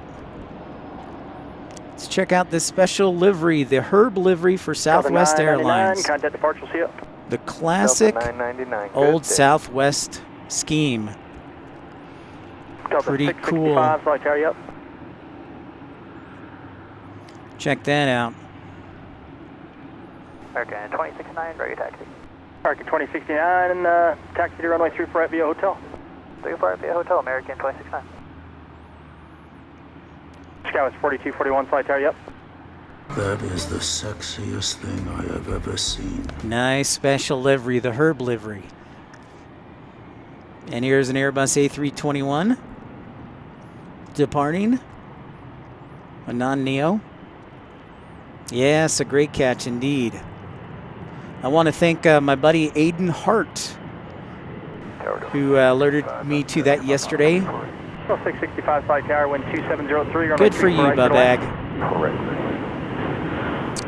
Let's check out this special livery, the Herb livery for Southwest Airlines. Contact departure seal. The classic 999. old Southwest scheme. Pretty cool. Flight tower, yep. Check that out. American 2069, ready taxi. American 2069 and taxi to runway 34 right via hotel. 34 right via hotel, American 2069. Sky was 4241 flight tower, yep. That is the sexiest thing I have ever seen. Nice special livery, the Herb livery. And here's an Airbus A321 departing. A non-neo. Yes, a great catch indeed. I want to thank my buddy Aiden Hart, who alerted me to that yesterday. 665 flight tower, wind 2703. Good for you, Bubag.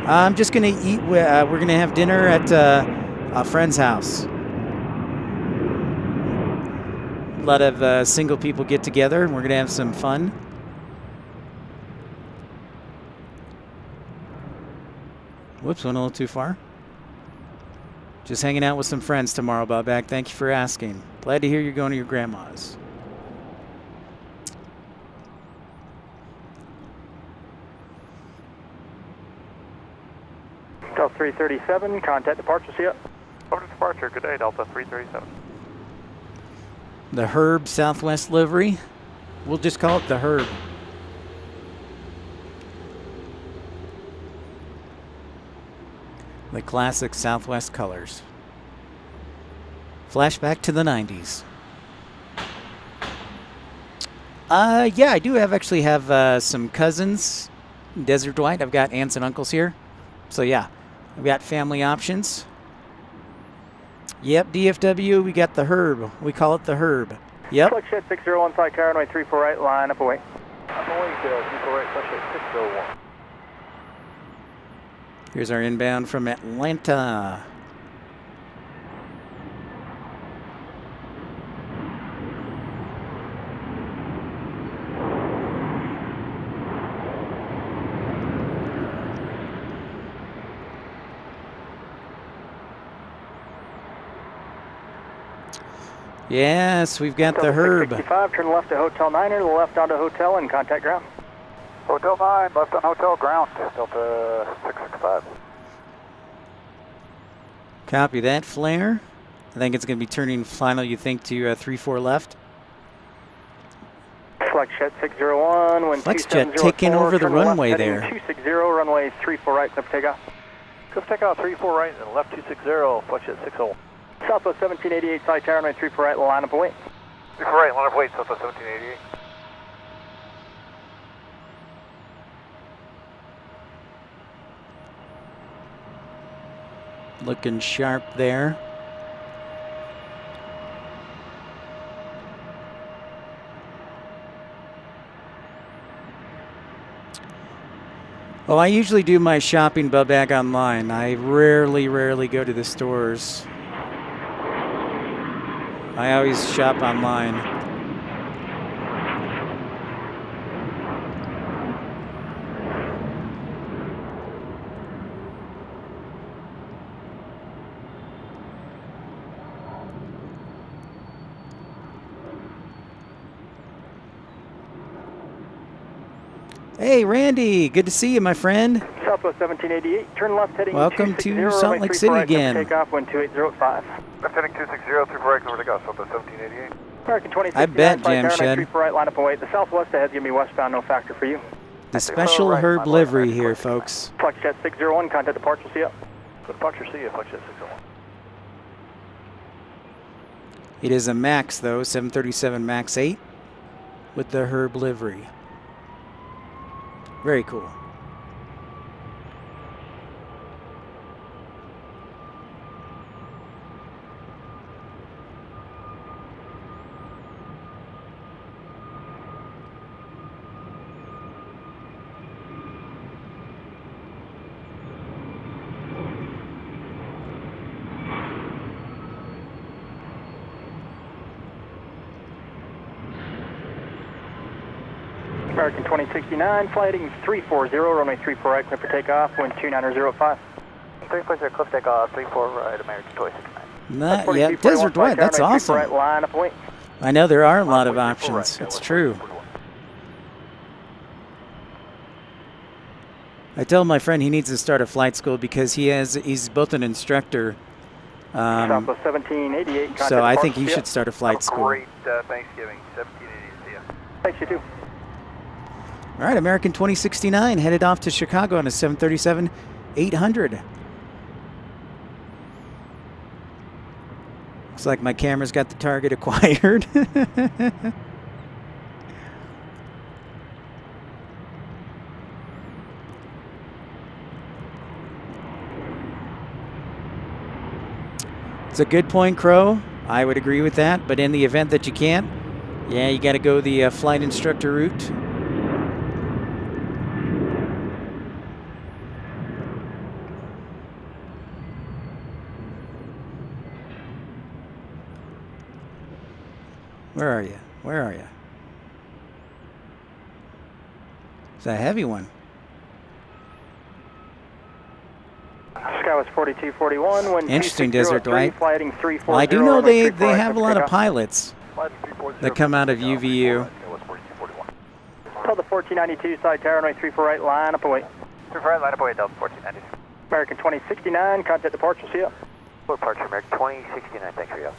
I'm just going to eat. We're going to have dinner at a friend's house. A lot of single people get together, and we're going to have some fun. Whoops, went a little too far. Just hanging out with some friends tomorrow, Bubback. Thank you for asking. Glad to hear you're going to your grandma's. Delta 337, contact departure, see ya. Over to departure, good day, Delta 337. The Herb Southwest livery. We'll just call it the Herb. The classic Southwest colors. Flashback to the 90s. Yeah, I do actually have some cousins in Desert Dwight. I've got aunts and uncles here. So yeah, I've got family options. Yep, DFW, we got the Herb. We call it the Herb. Yep. Flight shed 601 flight tower, runway 34 right, line up away. I'm away, 34 right, flight shed 601. Here's our inbound from Atlanta. Yes, we've got the Herb. 65, turn left to Hotel 9er, the left onto Hotel and contact ground. Hotel 9, left on Hotel, ground, Delta 665. Copy that, flare. I think it's going to be turning final, you think, to 3-4 left. Flexjet 601, wind Flexjet taking over the runway there. 260, runway 34 right, clip takeoff. Clip takeoff 34 right and left 260, Flexjet 60. Southwest 1788 flight tower, runway 34 right, line up away. 34 right, line up away, Southwest 1788. Looking sharp there. Well, I usually do my shopping, Bubback, online. I rarely go to the stores. I always shop online. Hey, Randy, good to see you, my friend. Southwest 1788, turn left heading Welcome to Salt Lake City again. Takeoff, wind 2805. Left heading 260, 34 right, over to go, Southwest 1788. American 2069, I bet, Jam Shed. 34 right, line up away. The Southwest ahead's going to be westbound, no factor for you. The special Herb livery here, folks. Flexjet 601, contact departure, see ya. Departure, see ya, Flexjet 601. It is a MAX, though, 737 MAX 8 with the Herb livery. Very cool. American 2069, flighting 340, runway 34 right, clear for takeoff, wind 29005. 340, cliff takeoff, 34 right, American 2069. Not yet. Desert Dwight, that's awesome. Right, line up away. I know there are a lot of options. It's true. I told my friend he needs to start a flight school because he's both an instructor. Southwest 1788. So I think he should start a flight school. Great Thanksgiving. 1780. See ya. Thanks, you too. All right, American 2069 headed off to Chicago on a 737-800. Looks like my camera's got the target acquired. It's a good point, Crow. I would agree with that. But in the event that you can't, yeah, you got to go the flight instructor route. Where are you? Where are you? It's a heavy one. Skywest 4241. When interesting, Desert Dwight. Flighting 340. Well, I do know they have a lot of pilots that come out of UVU. Tell the 1492 side tower, runway 34 right, line up away. 34 right, line up away, Delta 1492. American 2069, contact departure, see ya. Departure, American 2069, thanks for you.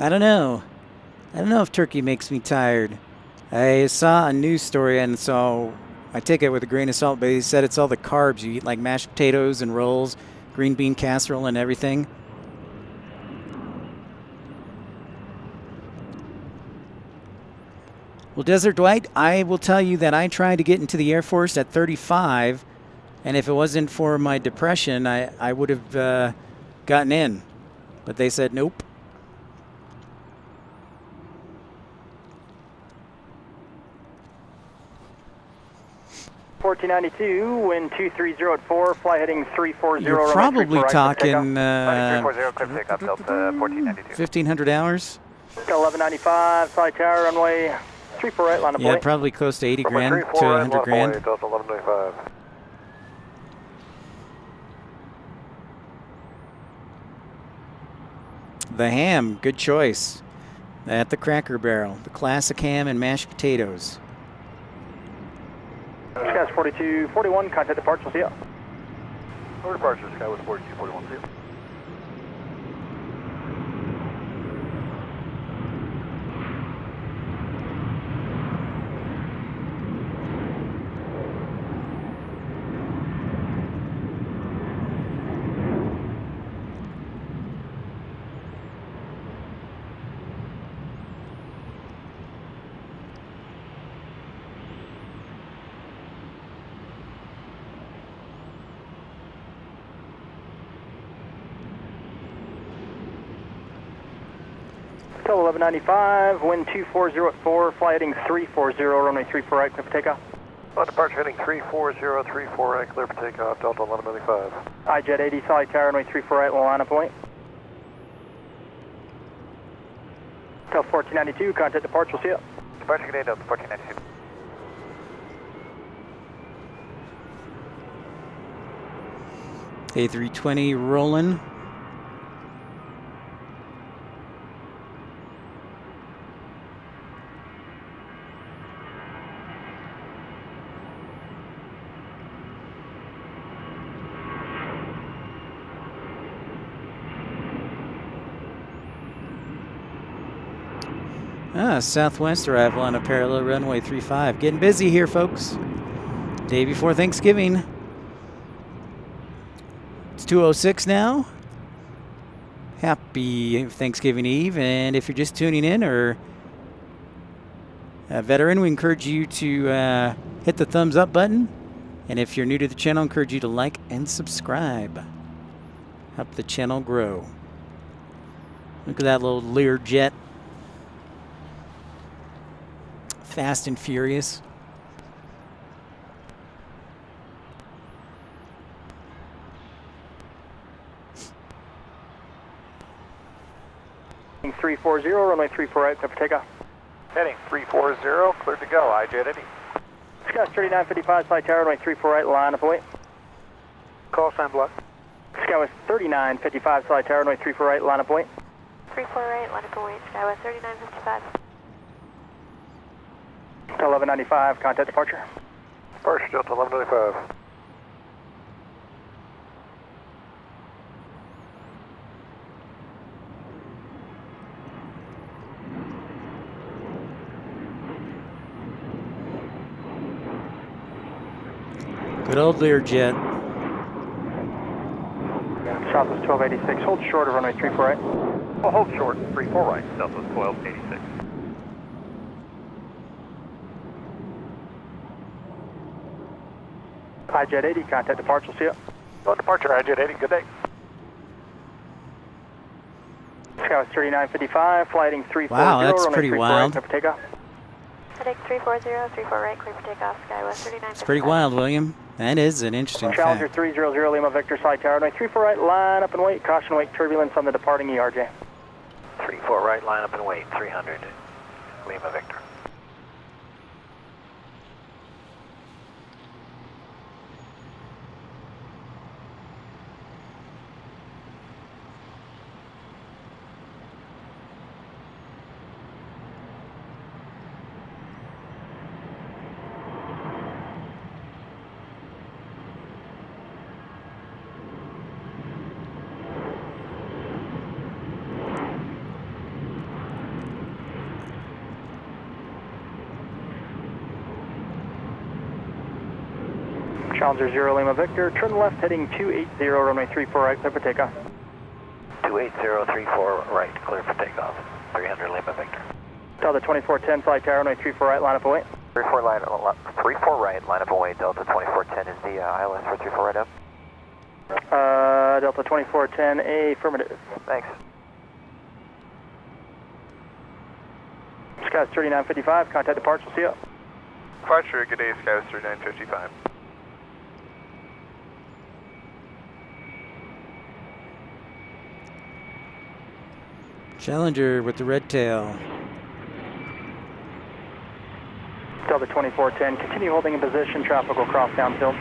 I don't know. I don't know if turkey makes me tired. I saw a news story, and so I take it with a grain of salt, but he said it's all the carbs you eat, like mashed potatoes and rolls, green bean casserole and everything. Well, Desert Dwight, I will tell you that I tried to get into the Air Force at 35, and if it wasn't for my depression, I would have gotten in. But they said nope. $1492, wind 230 at 4, fly heading 340. You're probably talking 1,500 hours. 1195, side tower, runway 34 right, line of Yeah, probably close to 80 grand to 100 grand. 1195. The ham, good choice. At the Cracker Barrel, the classic ham and mashed potatoes. Skywest 4241, contact departure, see ya. Departure, Skywest 4241, see ya. Hotel 1195, wind 240 at 4, fly heading 340, runway 34 right, clear for takeoff. Departure heading 340, 34 right, clear for takeoff, Delta 1195. iJet 80, side tower, runway 34 right, line up point. Hotel 1492, contact departure, see ya. Departure today, Delta 1492. A320 rolling. Southwest arrival on a parallel runway 35. Getting busy here, folks. Day before Thanksgiving. It's 2:06 now. Happy Thanksgiving Eve. And if you're just tuning in or a veteran, we encourage you to hit the thumbs up button. And if you're new to the channel, I encourage you to like and subscribe. Help the channel grow. Look at that little Learjet. Fast and Furious. 340, runway 34 right, clear for takeoff. Heading 340, cleared to go, IJ 80. Sky 3955, flight tower, runway 34 right, line up and wait. Call sign block. Skywest 3955, flight tower, runway 34 right, line up and wait. 34 right, line up and wait. Skywest 3955. 1195, contact departure. Departure Delta 1195. Good old Learjet. Southwest 1286, hold short of runway 34 right. Oh, hold short, 34 right, Southwest 1286. IJet 80, contact departure, see ya. No departure, IJet 80, good day. Skywest 3955, flighting 340, Wow, that's runway pretty 34 wild. right, clear for takeoff. Heading 340, 34 right, clear for takeoff. Skywest 3955. It's pretty wild, William. That is an interesting Challenger fact. 300 Lima Victor, side tower, runway 34 right, line up and wait. Caution wake turbulence on the departing ERJ. 34 right, line up and wait, 300, Lima Victor. Challenger 0 Lima Victor, turn left heading 280, runway 34 right, clear for takeoff. 28034 right, clear for takeoff. 300 Lima Victor. Delta 2410, flight tower, runway 34 right, line up and wait. 34 right, line up and wait. Delta 2410 is the ILS for 34 right up. Delta 2410, affirmative. Thanks. Skies 3955, contact departure, see ya. Departure, good day, Skies 3955. Challenger with the red tail. Delta 2410, continue holding in position, traffic will cross downfield.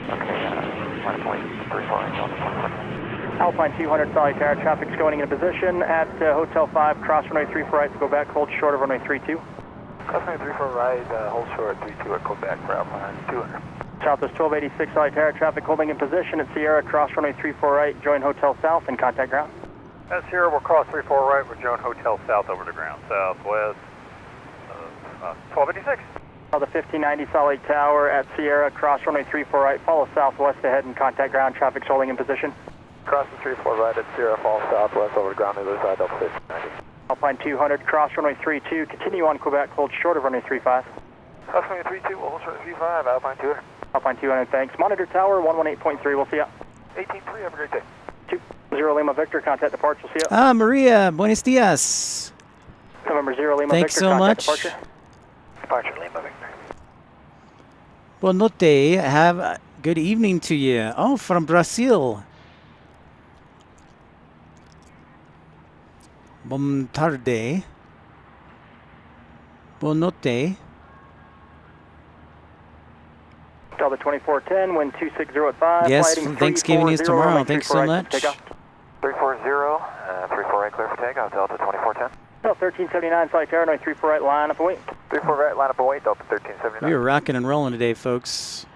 Okay, line up and wait, 34 right, Delta 2410. Alpine 200, solid tower, traffic's going into position at Hotel 5, cross runway 34 right to go back, hold short of runway 32. Cross runway 34 right, hold short, 32 at Quebec for Alpine 200. Southwest 1286, solid tower, traffic holding in position at Sierra, cross runway 34 right, join Hotel South and contact ground. That's here, we'll cross 34 right, we're join Hotel South over to ground, southwest 1286. The 1590 solid tower at Sierra, cross runway 34 right, follow southwest ahead and contact ground, traffic's holding in position. Cross the 34 right at Sierra, follow southwest over to ground, the other side, Delta 1590. Alpine 200, cross runway 32, continue on Quebec, hold short of runway 35. Cross runway 32, we'll hold short of 35, Alpine 200. Alpine 200, thanks. Monitor tower 118.3, we'll see ya. 18.3, have a great day. 0 Lima Victor, contact departure, see ya. Ah, Maria, buenos dias. November 0 Lima Thanks Victor, so contact much. departure. Departure, Lima Victor. Boa noite. Have a good evening to you. Oh, from Brazil. Bom tarde. Boa noite. Delta 2410, wind 260 at 5. Yes, flighting Thanksgiving is 340, tomorrow. runway Thanks 34 so right, much. takeoff. 340, 34 right, clear for takeoff, Delta 2410. Delta 1379, solid tower, runway 34 right, line up and wait. 34 right, line up and wait, Delta 1379. We are rocking and rolling today, folks.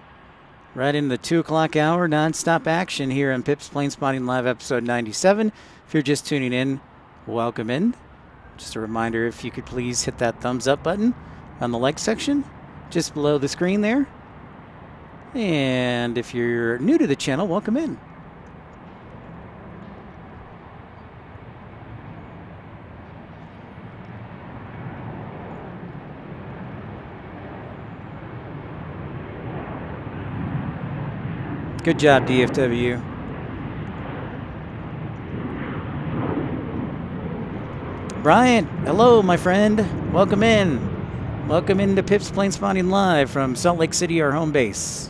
Right into the 2 o'clock hour, non-stop action here on Pips Planespotting Live, episode 97. If you're just tuning in, welcome in. Just a reminder, if you could please hit that thumbs up button on the like section, just below the screen there. And if you're new to the channel, welcome in. Good job, DFW. Brian, hello, my friend. Welcome in. Welcome into Pips Planespotting Live from Salt Lake City, our home base.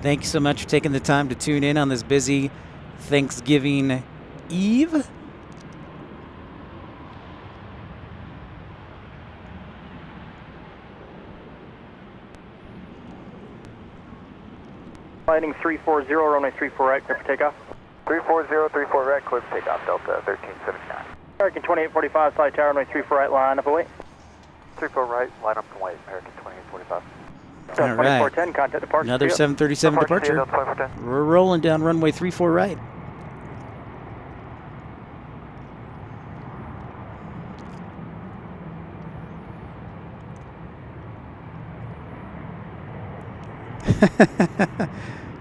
Thank you so much for taking the time to tune in on this busy Thanksgiving Eve. flighting 340, runway 34 right, clear for takeoff. 340, 34 right, clear for takeoff, Delta 1379. American 2845, flight tower, runway 34 right, line up and wait. 34 right, line up and wait, American 2845. All right. 2410, contact departure. Another 737 departure. We're rolling down runway 34 right.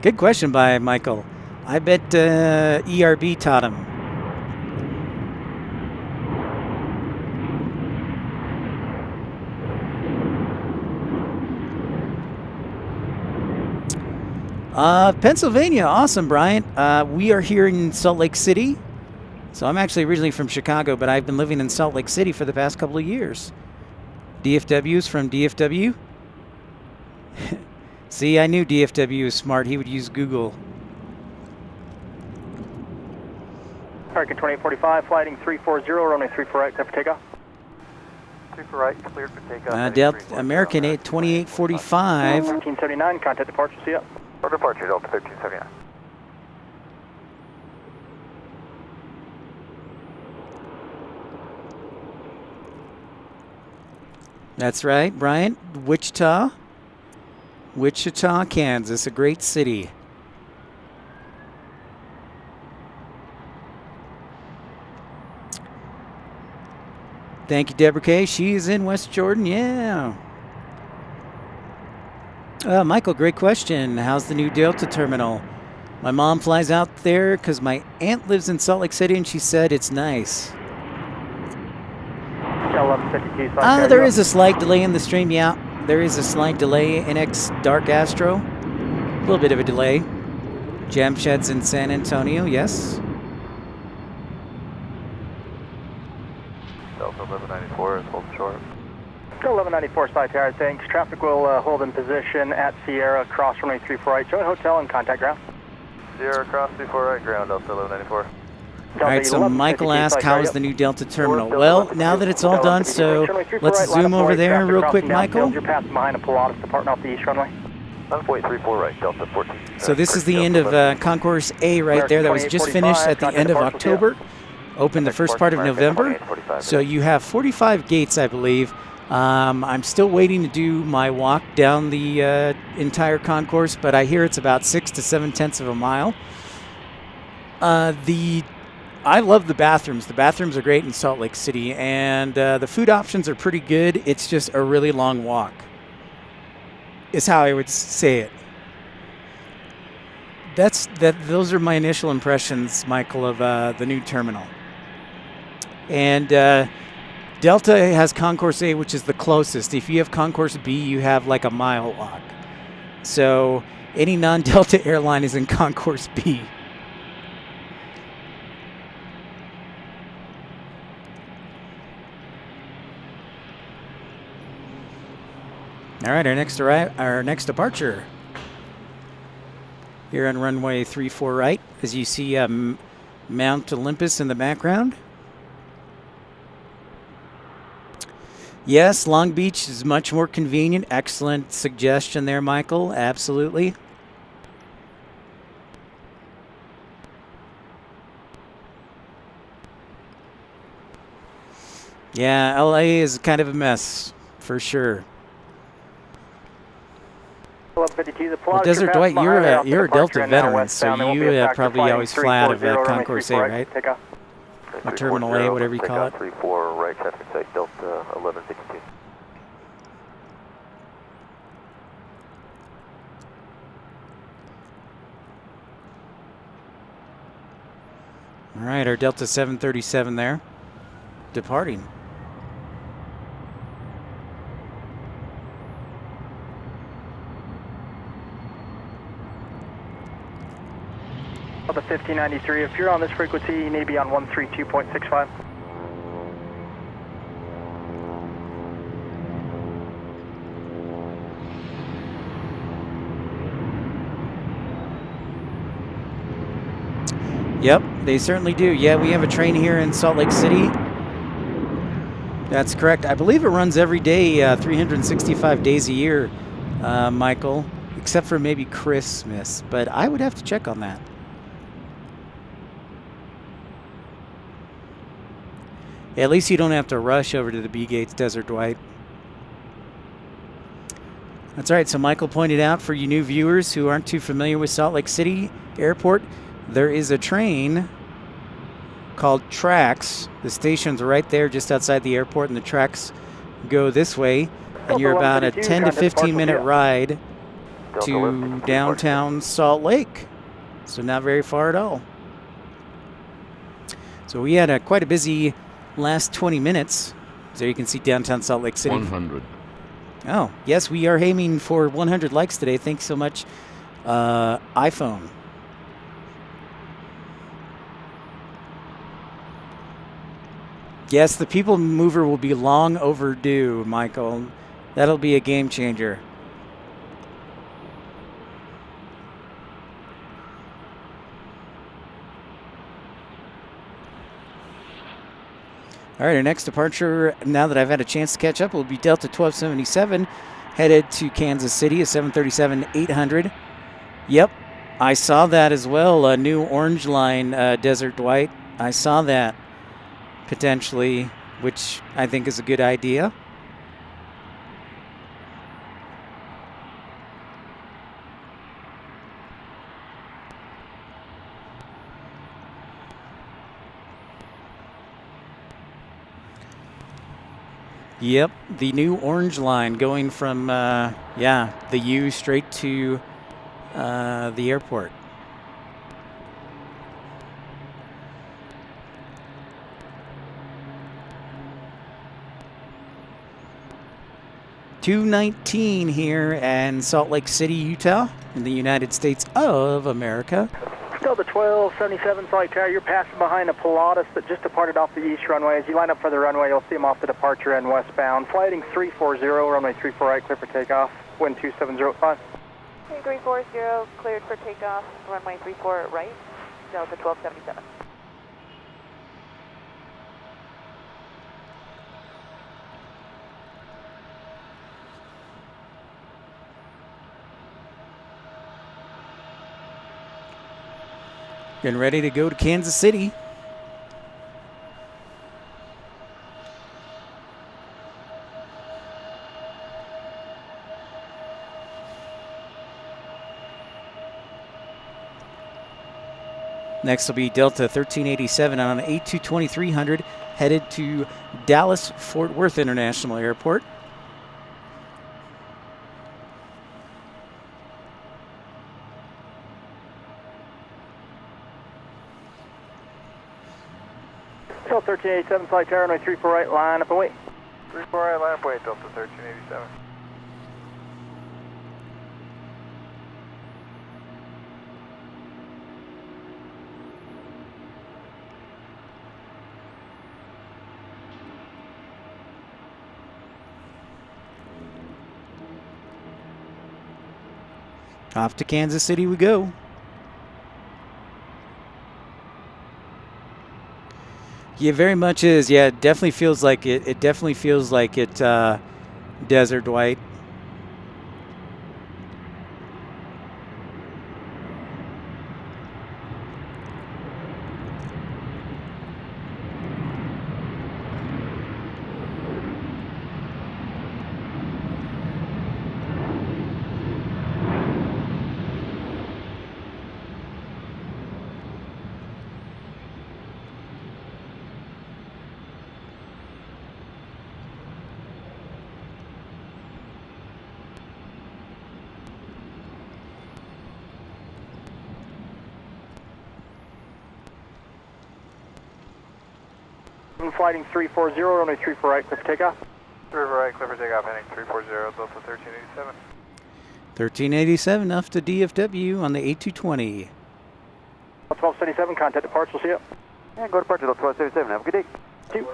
Good question by Michael. I bet ERB taught him. Pennsylvania, awesome, Brian. We are here in Salt Lake City. So I'm actually originally from Chicago, but I've been living in Salt Lake City for the past couple of years. DFW's from DFW. See, I knew DFW was smart. He would use Google. American 2845, flighting 340, runway 34 right, clear for takeoff. 34 right, cleared for takeoff. American 2845. 1379, contact departure, see ya. For departure, Delta 1379. That's right, Brian. Wichita, Kansas, a great city. Thank you, Deborah K. She's in West Jordan, yeah. Michael, great question. How's the new Delta terminal? My mom flies out there because my aunt lives in Salt Lake City, and she said it's nice. There is a slight delay in the stream, yeah. There is a slight delay. NX Dark Astro. A little bit of a delay. Jam sheds in San Antonio, yes. Delta 1194 is holding short. Delta 1194, side tower, thanks. Traffic will hold in position at Sierra, cross runway 34 right, join hotel and contact ground. Sierra, cross 34 right, ground, Delta 1194. All right, so Michael asked, how is the new Delta terminal? Well, now that it's all done, so let's zoom over there real quick, Michael. You're passing behind a Pilatus departing off the east runway. 9.34 right, Delta 14. So this is the end of Concourse A right there. That was just finished at the end of October. Opened the first part of November. So you have 45 gates, I believe. I'm still waiting to do my walk down the entire concourse, but I hear it's about 6 to 7/10 of a mile. I love the bathrooms. The bathrooms are great in Salt Lake City, and the food options are pretty good. It's just a really long walk, is how I would say it. Those are my initial impressions, Michael, of the new terminal. And Delta has Concourse A, which is the closest. If you have Concourse B, you have like a mile walk. So any non-Delta airline is in Concourse B. All right, our next departure here on runway 34 right, as you see Mount Olympus in the background. Yes, Long Beach is much more convenient. Excellent suggestion there, Michael. Absolutely. Yeah, LA is kind of a mess, for sure. Well, Desert Dwight, you're a Delta veteran, so you probably always fly out of Concourse A, right? Or Terminal A, whatever you call it. 34 right, traffic site, Delta 1162. All right, our Delta 737 there, departing. Delta 1593, if you're on this frequency, you need to be on 132.65. Yep, they certainly do. Yeah, we have a train here in Salt Lake City. That's correct. I believe it runs every day, 365 days a year, Michael. except for maybe Christmas, but I would have to check on that. At least you don't have to rush over to the B gates, Desert Dwight. That's right. So Michael pointed out, for you new viewers who aren't too familiar with Salt Lake City Airport, there is a train called Tracks. The station's right there just outside the airport, and the tracks go this way. And you're about a 10 to 15 minute ride to downtown Salt Lake. So not very far at all. So we had quite a busy last 20 minutes. So you can see downtown Salt Lake City. 100. Oh, yes, we are aiming for 100 likes today. Thanks so much, iPhone. Yes, the People Mover will be long overdue, Michael. That'll be a game changer. All right, our next departure, now that I've had a chance to catch up, will be Delta 1277, headed to Kansas City, a 737-800. Yep, I saw that as well, a new orange line, Desert Dwight. I saw that, potentially, which I think is a good idea. Yep, the new orange line going from, the U straight to the airport. $219 here in Salt Lake City, Utah, in the United States of America. Still the 1277 Salt Tower. You're passing behind a Pilatus that just departed off the east runway. As you line up for the runway, you'll see them off the departure end westbound. Flighting 340, runway 34 right, clear for takeoff. Wind 27085. 340, cleared for takeoff. Runway 34 right, Delta 1277. Getting ready to go to Kansas City. Next will be Delta 1387 on an A220-300 headed to Dallas-Fort Worth International Airport. Delta 1387 Flight Tower, runway 34 right, line up and wait. 34 right, line up, wait, Delta 1387. Off to Kansas City we go. Yeah, very much is. Yeah, it definitely feels like it. It definitely feels like it, Desert Dwight. Flighting 340, runway 34 right, clear for takeoff. 34 right, clear for takeoff, heading 340, Delta 1387. 1387 off to DFW on the A220. 1277, contact departure, we'll see you. And go to departure, Delta 1277, have a good day. Thank you.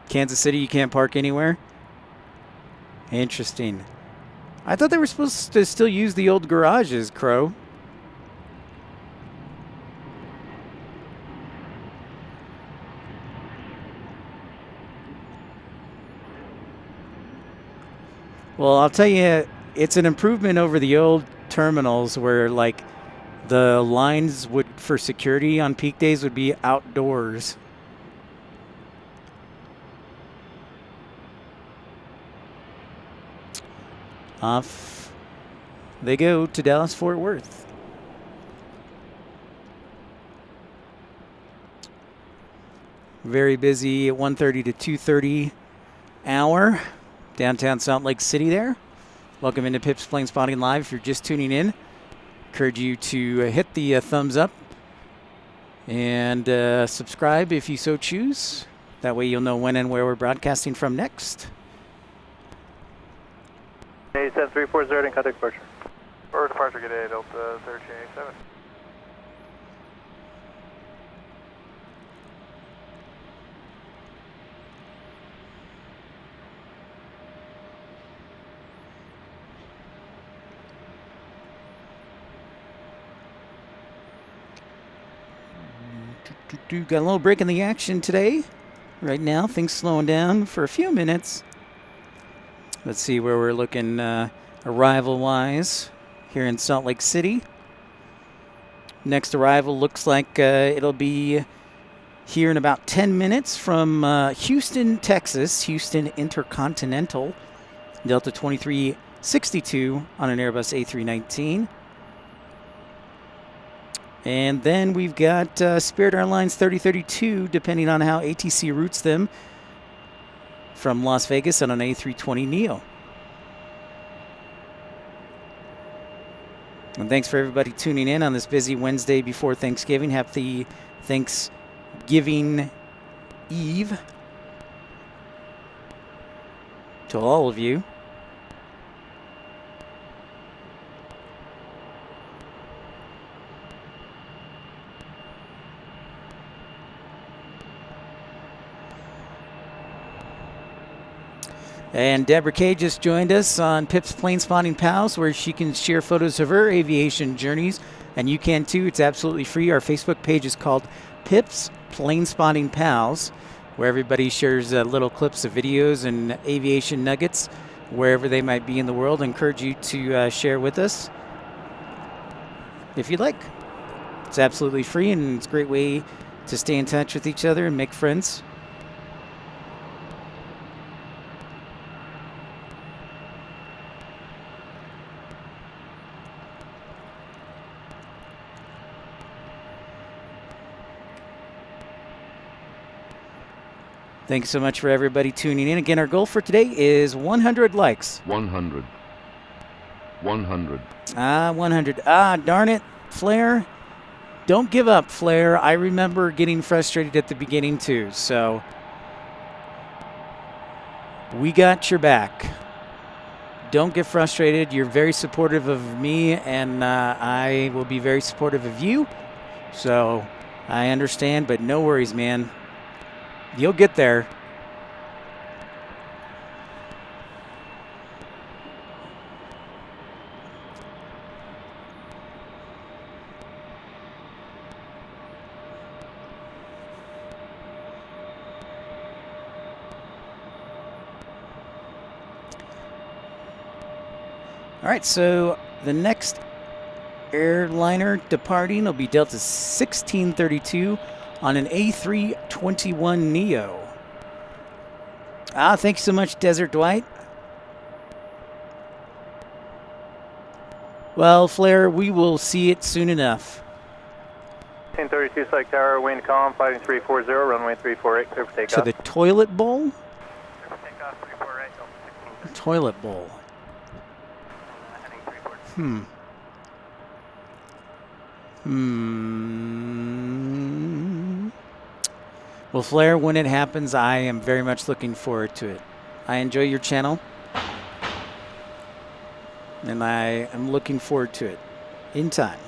Kansas City, you can't park anywhere? Interesting. I thought they were supposed to still use the old garages, Crow. Well, I'll tell you, it's an improvement over the old terminals where, like, the lines would for security on peak days would be outdoors. Off they go to Dallas-Fort Worth. Very busy at 1:30 to 2:30 hour. Downtown Salt Lake City there. Welcome into Pips Planespotting Live. If you're just tuning in, encourage you to hit the thumbs up and subscribe if you so choose. That way you'll know when and where we're broadcasting from next. 87340 in contact departure. Or departure, get a Delta 1387. Got a little break in the action today. Right now, things slowing down for a few minutes. Let's see where we're looking arrival-wise here in Salt Lake City. Next arrival looks like it'll be here in about 10 minutes from Houston, Texas, Houston Intercontinental, Delta 2362 on an Airbus A319. And then we've got Spirit Airlines 3032, depending on how ATC routes them, from Las Vegas on an A320neo. And thanks for everybody tuning in on this busy Wednesday before Thanksgiving. Happy Thanksgiving Eve to all of you. And Deborah Kay just joined us on Pip's Planespotting Pals, where she can share photos of her aviation journeys, and you can too. It's absolutely free. Our Facebook page is called Pip's Planespotting Pals, where everybody shares little clips of videos and aviation nuggets wherever they might be in the world. I encourage you to share with us if you'd like. It's absolutely free, and it's a great way to stay in touch with each other and make friends. Thanks so much for everybody tuning in. Again, our goal for today is 100 likes. 100. 100. 100. Darn it, Flair. Don't give up, Flair. I remember getting frustrated at the beginning, too. So we got your back. Don't get frustrated. You're very supportive of me, and I will be very supportive of you. So I understand, but no worries, man. You'll get there. All right, so the next airliner departing will be Delta 1632 on an A321neo. Thanks so much, Desert Dwight. Well, Flair, we will see it soon enough. 1032 Psych Tower, wind calm, fighting 340, runway 348, clear for takeoff. To the toilet bowl? Clear for takeoff, 348, Delta 16. Toilet bowl. Heading 340. Well, Flair, when it happens, I am very much looking forward to it. I enjoy your channel, and I am looking forward to it in time.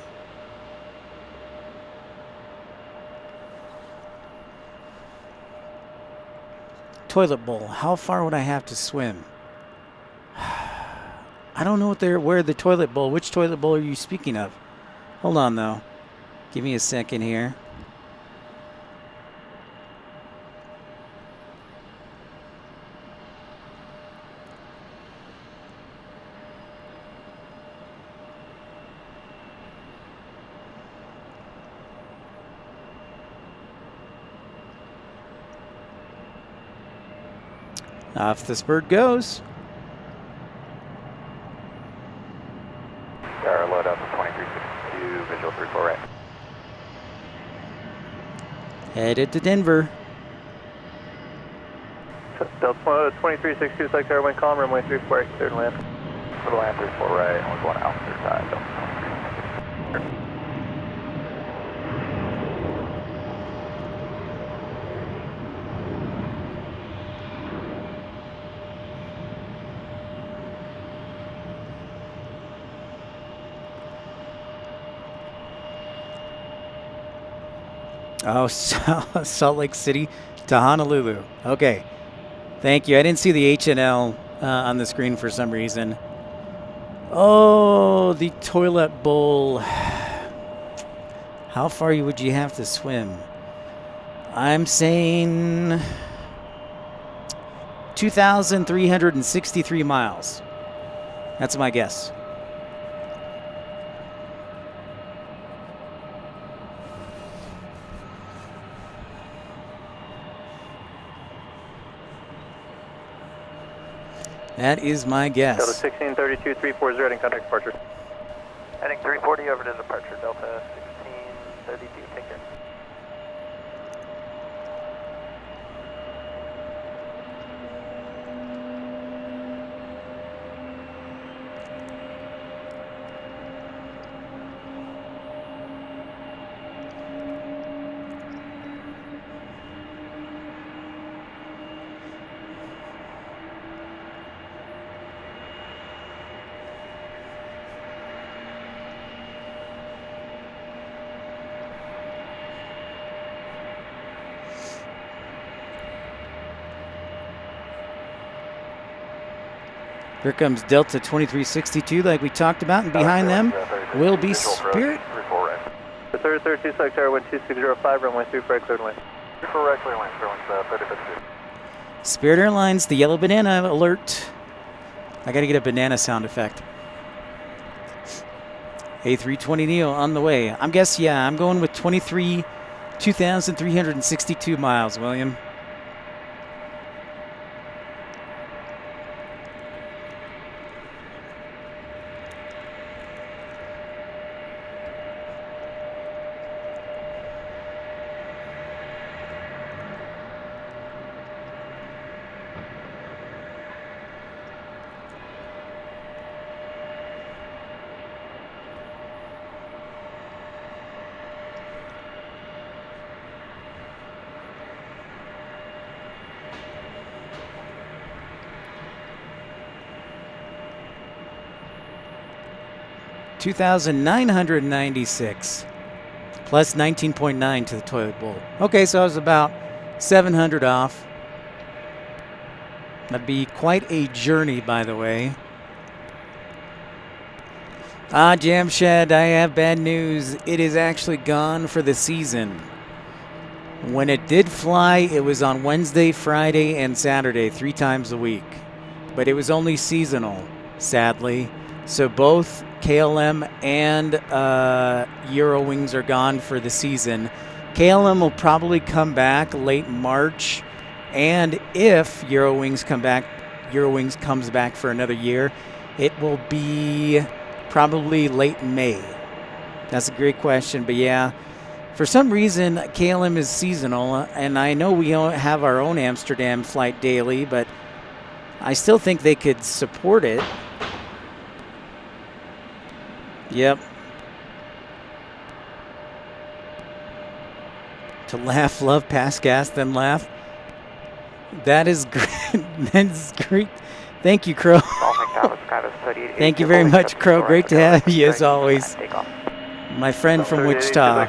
Toilet bowl. How far would I have to swim? I don't know where the toilet bowl. Which toilet bowl are you speaking of? Hold on, though. Give me a second here. Off the spurt goes. Our load up 2362, visual 34 right. Headed to Denver. Delta 2362, select tower, wind calm, runway 34 right, clear to land. Little land 34 right, and we're going out third side, Delta 2362. Oh, Salt Lake City to Honolulu. Okay. Thank you. I didn't see the HNL on the screen for some reason. Oh, the toilet bowl. How far would you have to swim? I'm saying 2,363 miles. That's my guess. That is my guess. Delta 1632, 340, heading contact departure. Heading 340 over to departure, Delta 1632, take care. Here comes Delta 2362 like we talked about, and behind them will be Spirit. The 32, select tower, wind 2605, runway 34 right, clear to land. 34 right, clear to land, 3052. Spirit Airlines, the yellow banana alert. I gotta get a banana sound effect. A320neo on the way. I'm going with 2,362 miles, William. $2,996 plus 19.9 to the toilet bowl. Okay, so I was about 700 off. That'd be quite a journey, by the way. Jam Shed, I have bad news. It is actually gone for the season. When it did fly, it was on Wednesday, Friday, and Saturday, 3 times a week. But it was only seasonal, sadly. So both KLM and Eurowings are gone for the season. KLM will probably come back late March, and if Eurowings comes back for another year, it will be probably late May. That's a great question, but yeah, for some reason KLM is seasonal, and I know we have our own Amsterdam flight daily, but I still think they could support it. Yep. To laugh, love, pass gas, then laugh. That is great. That's great. Thank you, Crow. Thank you very much, Crow. Great to have you as always. My friend from Wichita.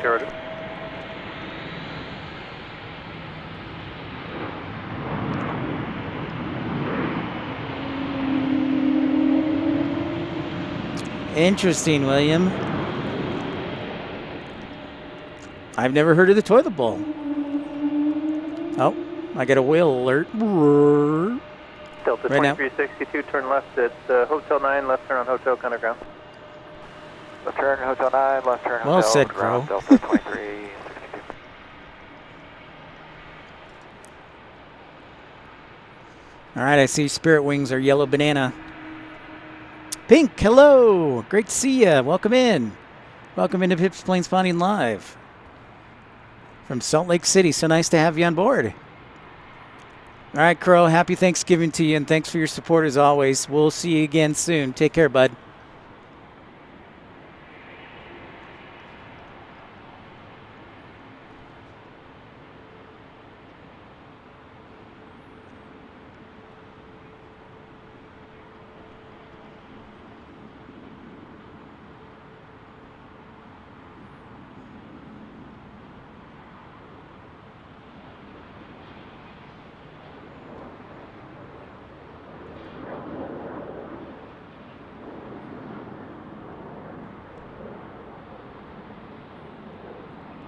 Interesting, William. I've never heard of the toilet bowl. Oh, I got a whale alert. Delta 2362, turn left at Hotel 9, left turn on Hotel Underground. Left turn, Hotel 9, left turn, Hotel Well said, Ground, Crow. Delta 2362. All right, I see Spirit Wings are yellow banana. Pink, hello. Great to see you. Welcome in. Welcome into Pip's Planespotting Live from Salt Lake City. So nice to have you on board. All right, Crow, happy Thanksgiving to you, and thanks for your support as always. We'll see you again soon. Take care, bud.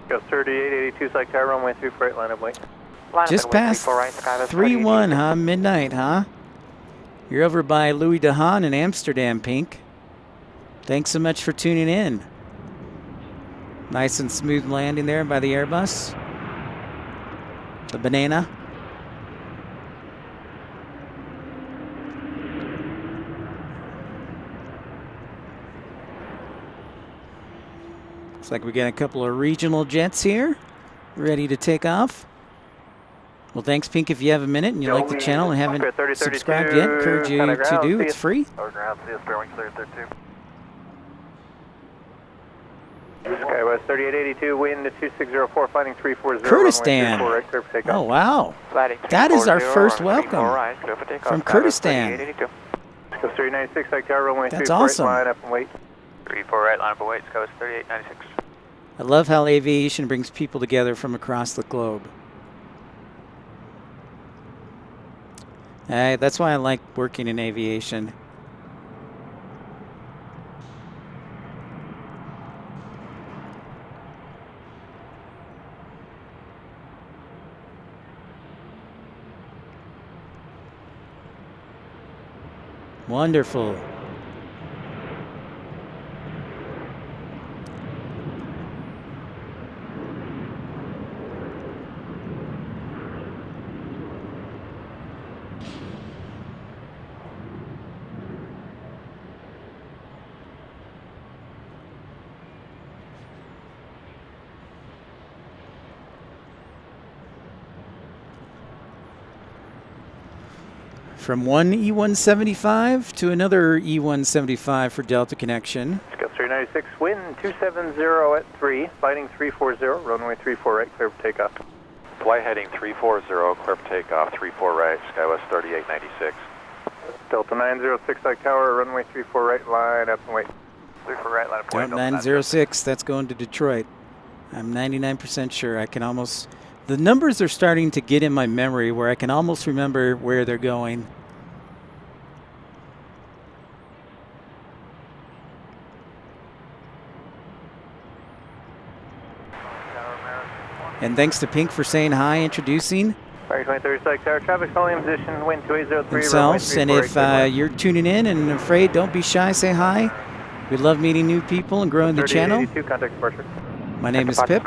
Go 3882 Psych Tower, runway 34 right, line of weight. Just past 3-1, huh? Midnight, huh? You're over by Louis de Haan in Amsterdam, Pink. Thanks so much for tuning in. Nice and smooth landing there by the Airbus. The banana. Looks like we got a couple of regional jets here, ready to take off. Well, thanks, Pink. If you have a minute and you like the channel and haven't subscribed yet, encourage you to do. It's free. Skywest 3882, wind to 2604, flighting 340. Kurdistan. Oh, wow. That is our first welcome from Kurdistan. 396, Psych Tower, runway 34 awesome. right, line up and wait. 34 right, line up and wait, Skywest 3896. I love how aviation brings people together from across the globe. That's why I like working in aviation. Wonderful. From one E175 to another E175 for Delta connection. Scout 396, wind 270 at 3, fighting 340, runway 34 right, clear for takeoff. Flight heading 340, clear for takeoff, 34 right, Skywest 3896. Delta 906, Psych Tower, runway 34 right, line up and wait. 34 right, line up and wait. Delta 906, that's going to Detroit. I'm 99% sure. I can almost... The numbers are starting to get in my memory where I can almost remember where they're going. And thanks to Pink for saying hi, introducing themselves. And if you're tuning in and afraid, don't be shy, say hi. We love meeting new people and growing the channel. My name is Pip.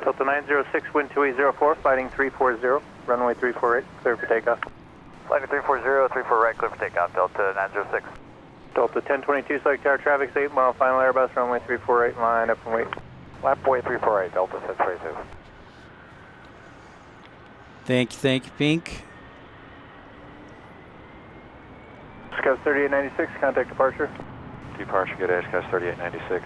Delta 906, wind 2804, fighting 340, runway 348, clear for takeoff. Flight 340, 34 right, clear for takeoff, Delta 906. Delta 1022, Psych Tower, traffic's 8 mile, final Airbus, runway 348, line up and wait. Lap way 348, Delta 1022. Thank you, Pink. Scout 3896, contact departure. Departure, good day, Skywest 3896.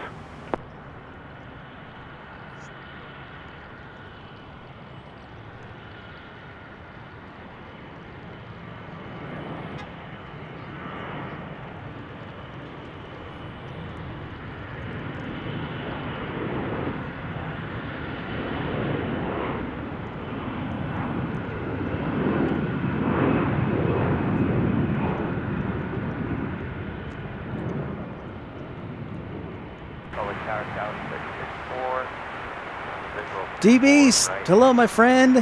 D-Beast, hello, my friend.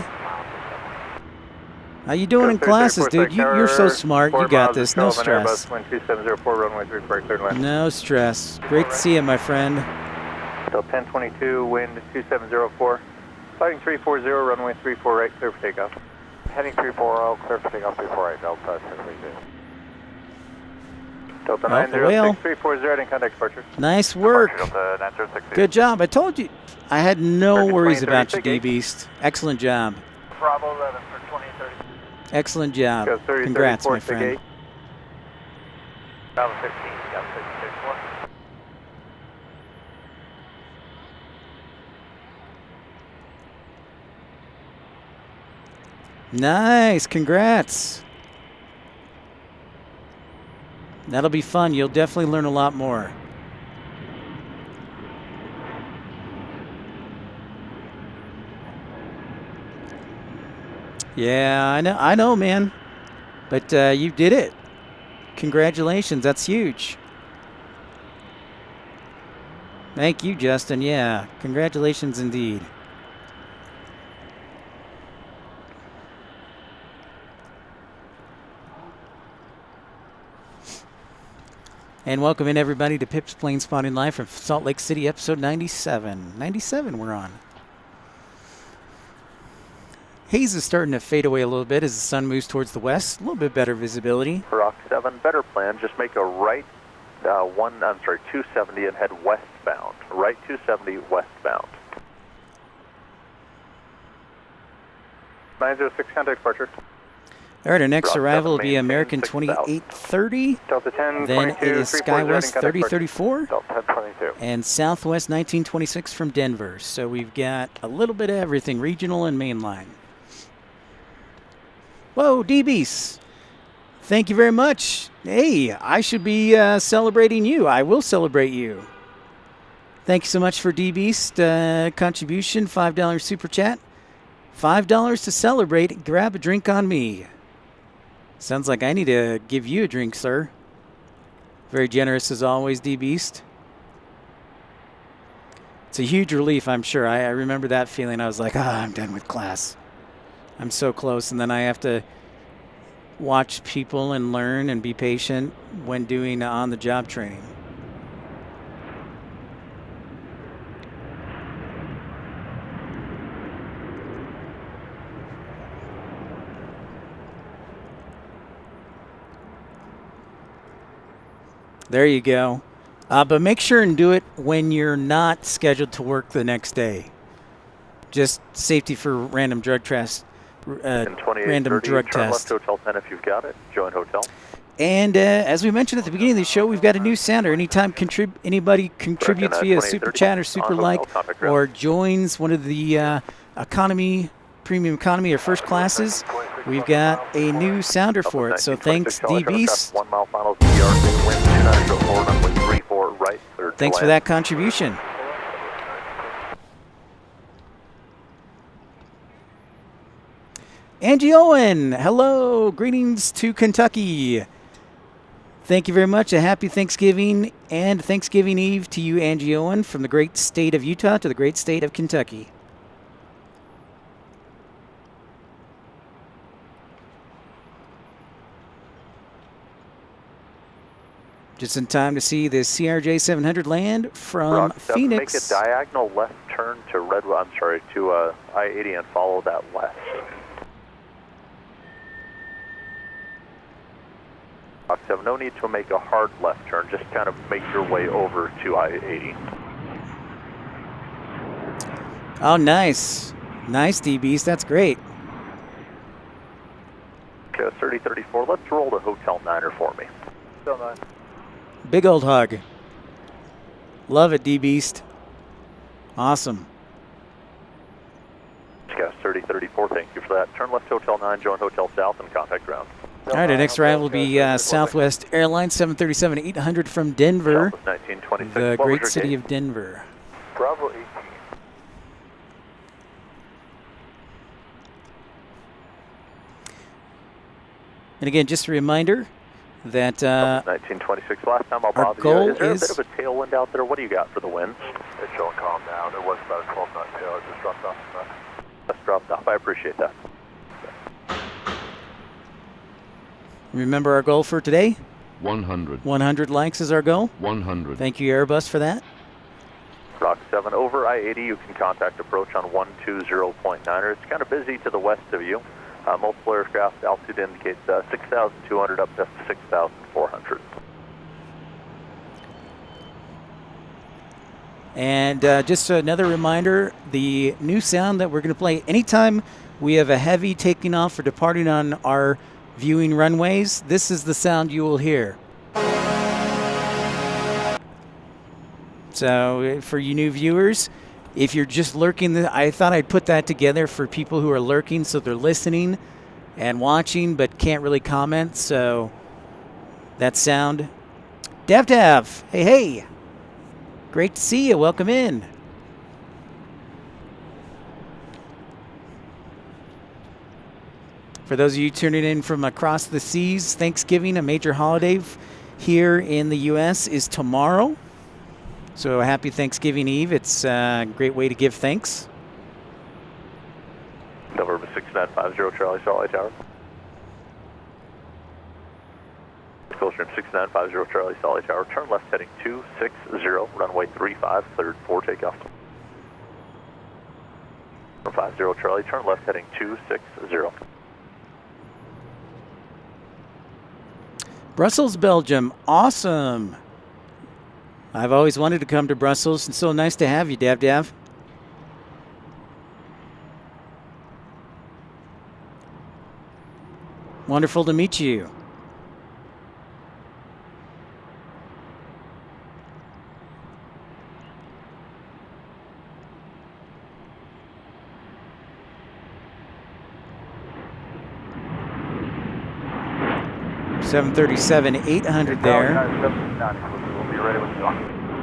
How you doing in classes, dude? You're so smart. You got this. No stress. Wind 2704, runway 34, cleared land. No stress. Great to see you, my friend. Delta 1022, wind 2704. Fighting 340, runway 34 right, clear for takeoff. Heading 340, clear for takeoff 34 right, Delta 1022. Delta Oh, the whale. 906, 340, heading contact departure. Nice work. Delta 906. Good job. I told you. I had no American worries 20, about you, 30, D-Beast. Excellent job. Bravo 11 for 2030. Excellent job. Go 30, Congrats, 34, my friend. Bravo 15, Delta 664. Nice. Congrats. That'll be fun. You'll definitely learn a lot more. Yeah, I know, man. But you did it. Congratulations. That's huge. Thank you, Justin. Yeah, congratulations indeed. And welcome in, everybody, to Pip's Planespotting Live from Salt Lake City, episode 97. 97 we're on. Haze is starting to fade away a little bit as the sun moves towards the west. A little bit better visibility. Rock 7, better plan. Just make a right 270 and head westbound. Right 270 westbound. 906, contact departure. All right, our next Rock arrival will 7, be American maintain 2830. Delta 10, Then 22, it is 340, SkyWest heading contact 3034. Delta 1022. And Southwest 1926 from Denver. So we've got a little bit of everything, regional and mainline. Whoa, D-Beast. Thank you very much. Hey, I should be celebrating you. I will celebrate you. Thank you so much for D-Beast contribution, $5 super chat. $5 to celebrate. Grab a drink on me. Sounds like I need to give you a drink, sir. Very generous as always, D-Beast. It's a huge relief, I'm sure. I remember that feeling. I was like, I'm done with class. I'm so close, and then I have to watch people and learn and be patient when doing on-the-job training. There you go. But make sure and do it when you're not scheduled to work the next day. Just safety for random drug test. Random drug test. Left Hotel 10 if you've got it. Join hotel. And as we mentioned at the beginning of the show, we've got a new sounder. Anytime anybody contributes via super chat or super like, or joins one of the economy, premium economy, or first classes, we've got a new sounder for it. So thanks, D-Beast. 1 mile finals, wind 2904, runway 34 right. Thanks for that contribution. Angie Owen, hello, greetings to Kentucky. Thank you very much. A happy Thanksgiving and Thanksgiving Eve to you, Angie Owen, from the great state of Utah to the great state of Kentucky. Just in time to see the CRJ 700 land from Rock 7, Phoenix. make a diagonal left turn to to I-80 and follow that west. Rock 7, no need to make a hard left turn, just kind of make your way over to I-80. Oh, nice. Nice, D-Beast. That's great. Okay, 3034, let's roll to Hotel 9er for me. Still 9. Big old hug. Love it, D-Beast. Awesome. Scouts 3034, thank you for that. Turn left Hotel 9, join Hotel South and contact ground. All right, our next arrival will be Southwest Airlines 737-800 from Denver, Southwest 1926. the What was great your city gate? of Denver. Bravo 18. And again, just a reminder, that 1926. Last time I'll our bother goal you. Is there is... a bit of a tailwind out there? What do you got for the winds? It's all calmed down. There was about a 12 knot tail. It just dropped off. Just dropped off. I appreciate that. Remember our goal for today? 100. 100 likes is our goal. 100. Thank you, Airbus, for that. Rock 7 over I-80. You can contact approach on 120.9. It's kind of busy to the west of you. Multiple aircraft. Altitude indicates 6,200 up to 6,400. And just another reminder, the new sound that we're going to play anytime we have a heavy taking off or departing on our viewing runways, this is the sound you will hear. So for you new viewers, if you're just lurking, I thought I'd put that together for people who are lurking so they're listening and watching but can't really comment. So that sound. Dav, hey. Great to see you. Welcome in. For those of you tuning in from across the seas, Thanksgiving, a major holiday here in the U.S., is tomorrow. So happy Thanksgiving Eve. It's a great way to give thanks. November 6950 Charlie Salt Lake Tower. Coastrim 6950 Charlie Salt Lake Tower. Turn left heading 260, runway 35, cleared for takeoff. 50 Charlie, turn left heading 260. Brussels, Belgium. Awesome. I've always wanted to come to Brussels. It's so nice to have you, Dav. Wonderful to meet you. $737-800 there. We'll be ready with you.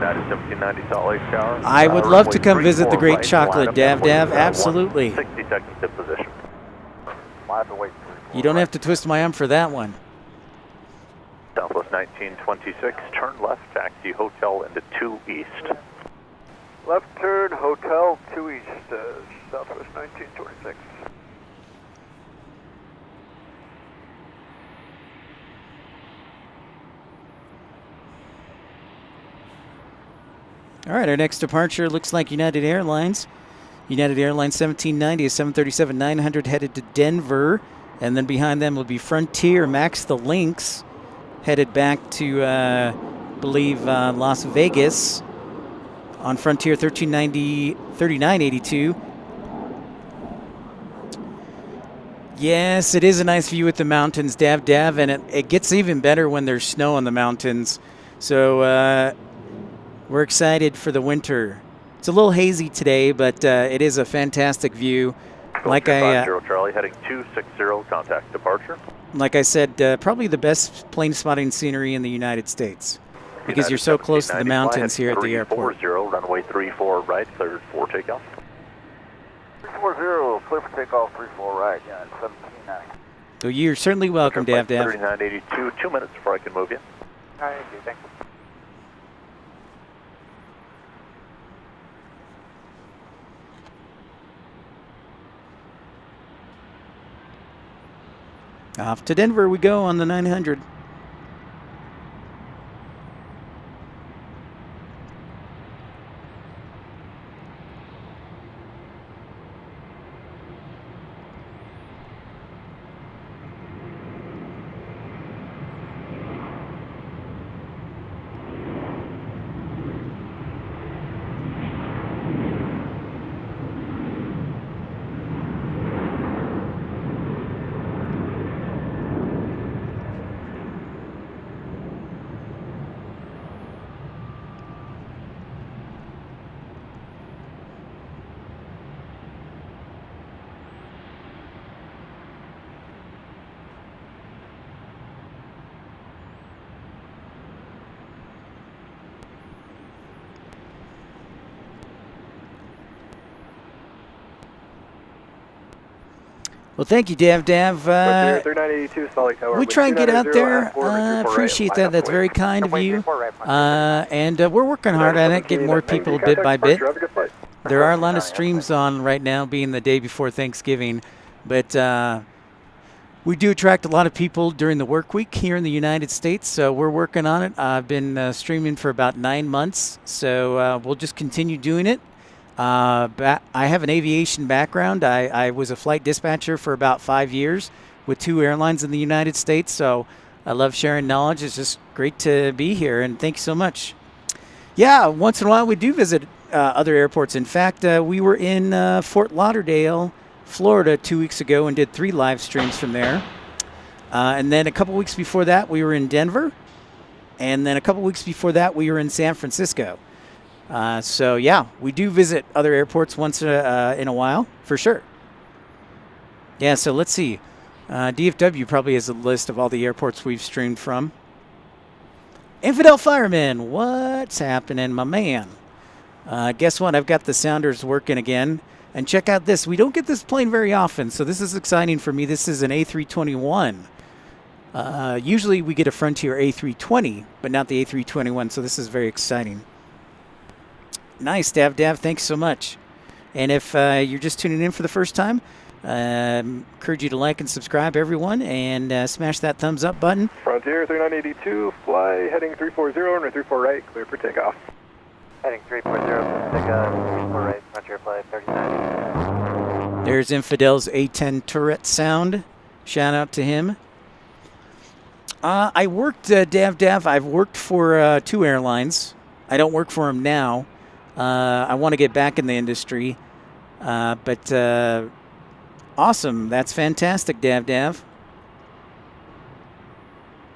That is 1790 Salt Lake Tower. I would love to come visit the Great Chocolate, Dav. Absolutely. 60 seconds to position. I'll have to wait. You don't have to twist my arm for that one. Southwest 1926, turn left, taxi hotel into 2 east. Left turn, hotel 2 east, Southwest 1926. All right, our next departure looks like United Airlines. United Airlines 1790 is 737-900 headed to Denver. And then behind them will be Frontier Max the Lynx headed back to, believe, Las Vegas on Frontier 3982. Yes, it is a nice view with the mountains, Dav, and it gets even better when there's snow on the mountains. So we're excited for the winter. It's a little hazy today, but it is a fantastic view. Like Charlie heading 260, contact departure. Like I said, probably the best plane spotting scenery in the United States because you're so close to the mountains here at the airport. 340, runway 34 right, cleared for takeoff. 340, clear for takeoff, 34 right, yeah, 1790. So you're certainly welcome, Dav. 3982, 2 minutes before I can move you. All right, okay, thanks. Off to Denver we go on the 900. Well, thank you, Dav. 3982 Salt Lake Tower. We try and get out there. Appreciate that. That's very kind of you. And we're working hard on it, getting more people bit by bit. There are a lot of streams on right now, being the day before Thanksgiving. But we do attract a lot of people during the work week here in the United States, so we're working on it. I've been streaming for about 9 months, so we'll just continue doing it. I have an aviation background. I was a flight dispatcher for about 5 years with 2 airlines in the United States, so I love sharing knowledge. It's just great to be here, and thank you so much. Yeah, once in a while we do visit other airports. In fact, we were in Fort Lauderdale, Florida 2 weeks ago and did 3 live streams from there. And then a couple weeks before that, we were in Denver. And then a couple weeks before that, we were in San Francisco. So, yeah, we do visit other airports once in a while, for sure. Yeah, so let's see. DFW probably has a list of all the airports we've streamed from. Infidel Fireman, what's happening, my man? Guess what? I've got the sounders working again. And check out this. We don't get this plane very often, so this is exciting for me. This is an A321. Usually we get a Frontier A320, but not the A321, so this is very exciting. Nice, Dav. Thanks so much. And if you're just tuning in for the first time, encourage you to like and subscribe, everyone, and smash that thumbs up button. Frontier 3982, fly heading 340, runway 34 right, clear for takeoff. Heading 340, take a 34 right, Frontier flight 39. There's Infidel's A10 turret sound. Shout out to him. I worked, Dav, I've worked for 2 airlines. I don't work for them now. I want to get back in the industry. But awesome. That's fantastic, Dav.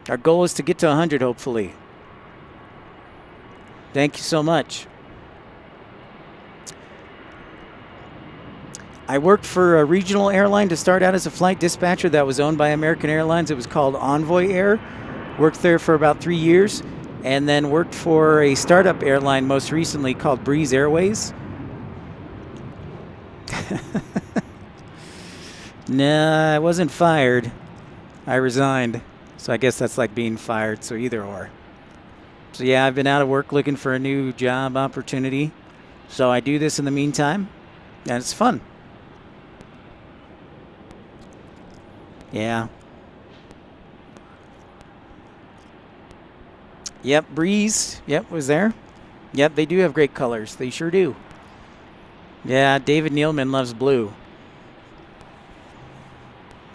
Our goal is to get to 100, hopefully. Thank you so much. I worked for a regional airline to start out as a flight dispatcher that was owned by American Airlines. It was called Envoy Air. Worked there for about 3 years, and then worked for a startup airline most recently called Breeze Airways. Nah, I wasn't fired. I resigned. So I guess that's like being fired, so either or. So yeah, I've been out of work looking for a new job opportunity. So I do this in the meantime, and it's fun. Yeah. Yep, Breeze. Yep, was there. Yep, they do have great colors. They sure do. Yeah, David Nealman loves blue.